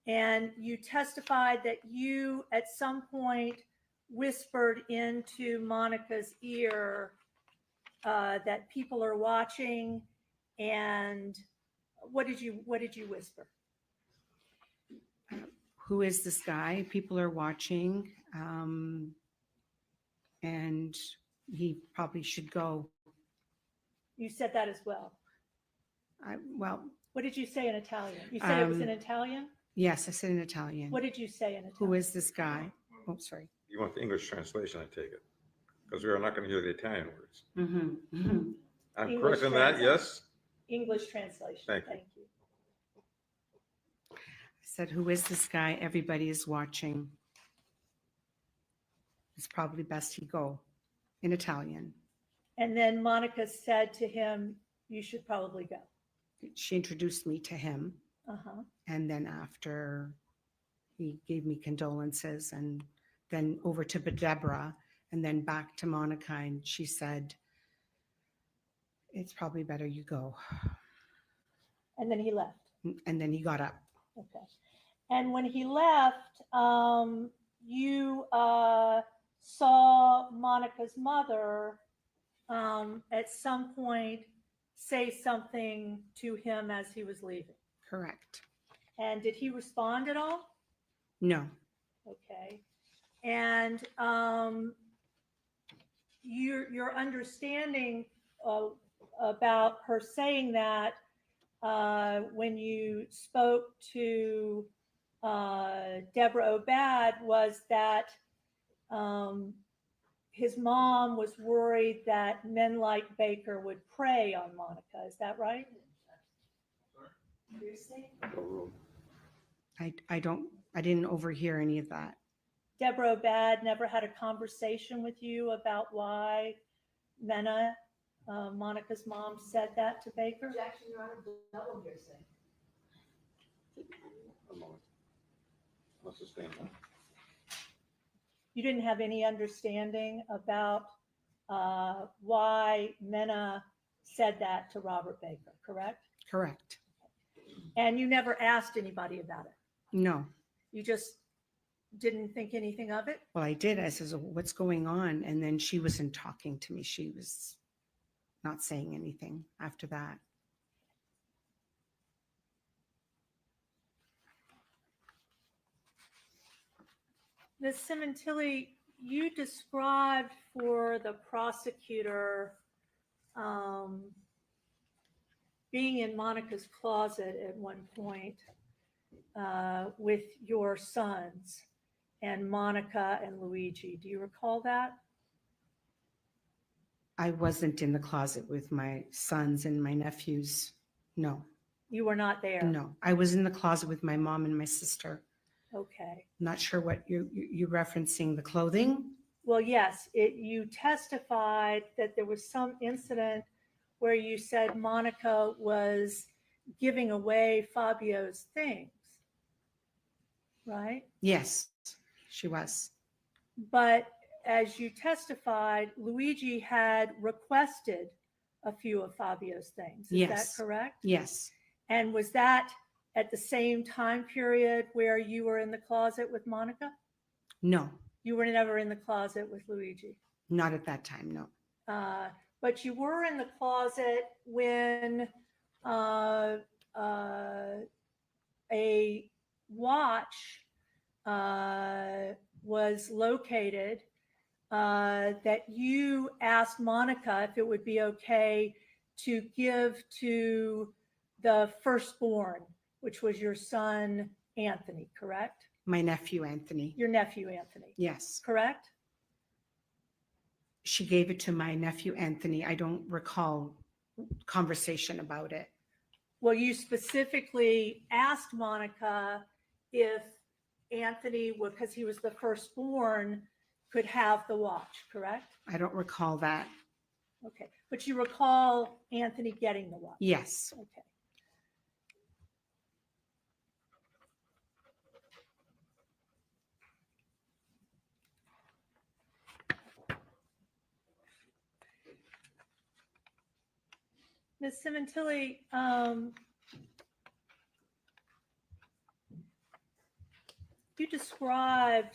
And you testified that you, at some point, whispered into Monica's ear that people are watching. And what did you whisper? who is this guy? People are watching, and he probably should go. You said that as well. Well, What did you say in Italian? You said it was in Italian? yes, I said in Italian. What did you say in Italian? Who is this guy? Oh, sorry. You want the English translation, I take it, because we are not going to hear the Italian words. Mm-hmm. I'm English correct in that, translation. yes? English translation. Thank you. Thank you. I said, who is this guy? Everybody is watching. It's probably best he go, in Italian. And then Monica said to him, you should probably go. She introduced me to him. Uh-huh. And then after he gave me condolences, and then over to Deborah, and then back to Monica, and she said, it's probably better you go. And then he left. And then he got up. Okay. And when he left, you saw Monica's mother at some point say something to him as he was leaving. Correct. And did he respond at all? No, Okay. And your understanding about her saying that when you spoke to Deborah Obad was that his mom was worried that men like Baker would prey on Monica. Is that right? I didn't overhear any of that. Deborah Obad never had a conversation with you about why Mena, Monica's mom, said that to Baker? Objection, Your Honor, double hearsay. A moment. Let's sustain that. You didn't have any understanding about why Mena said that to Robert Baker, correct? Correct. And you never asked anybody about it. No. You just didn't think anything of it? Well, I did. I says, what's going on? And then she wasn't talking to me. She was not saying anything after that. Ms. Simontilli, you described for the prosecutor being in Monica's closet at one point with your sons and Monica and Luigi. Do you recall that? I wasn't in the closet with my sons and my nephews. No. You were not there? No. I was in the closet with my mom and my sister. Okay. Not sure what you're referencing, the clothing? Well, yes, you testified that there was some incident where you said Monica was giving away Fabio's things, right? Yes, she was. But as you testified, Luigi had requested a few of Fabio's things. Is Yes. that correct? Yes. And was that at the same time period where you were in the closet with Monica? No, You were never in the closet with Luigi. not at that time, no. But you were in the closet when a watch was located that you asked Monica if it would be okay to give to the firstborn, which was your son, Anthony, correct? My nephew, Anthony. Your nephew, Anthony. Yes. Correct? She gave it to my nephew, Anthony. I don't recall conversation about it. Well, you specifically asked Monica if Anthony, because he was the firstborn, could have the watch, correct? I don't recall that. Okay, but you recall Anthony getting the watch? Yes. Okay. Ms. Simontilli, you described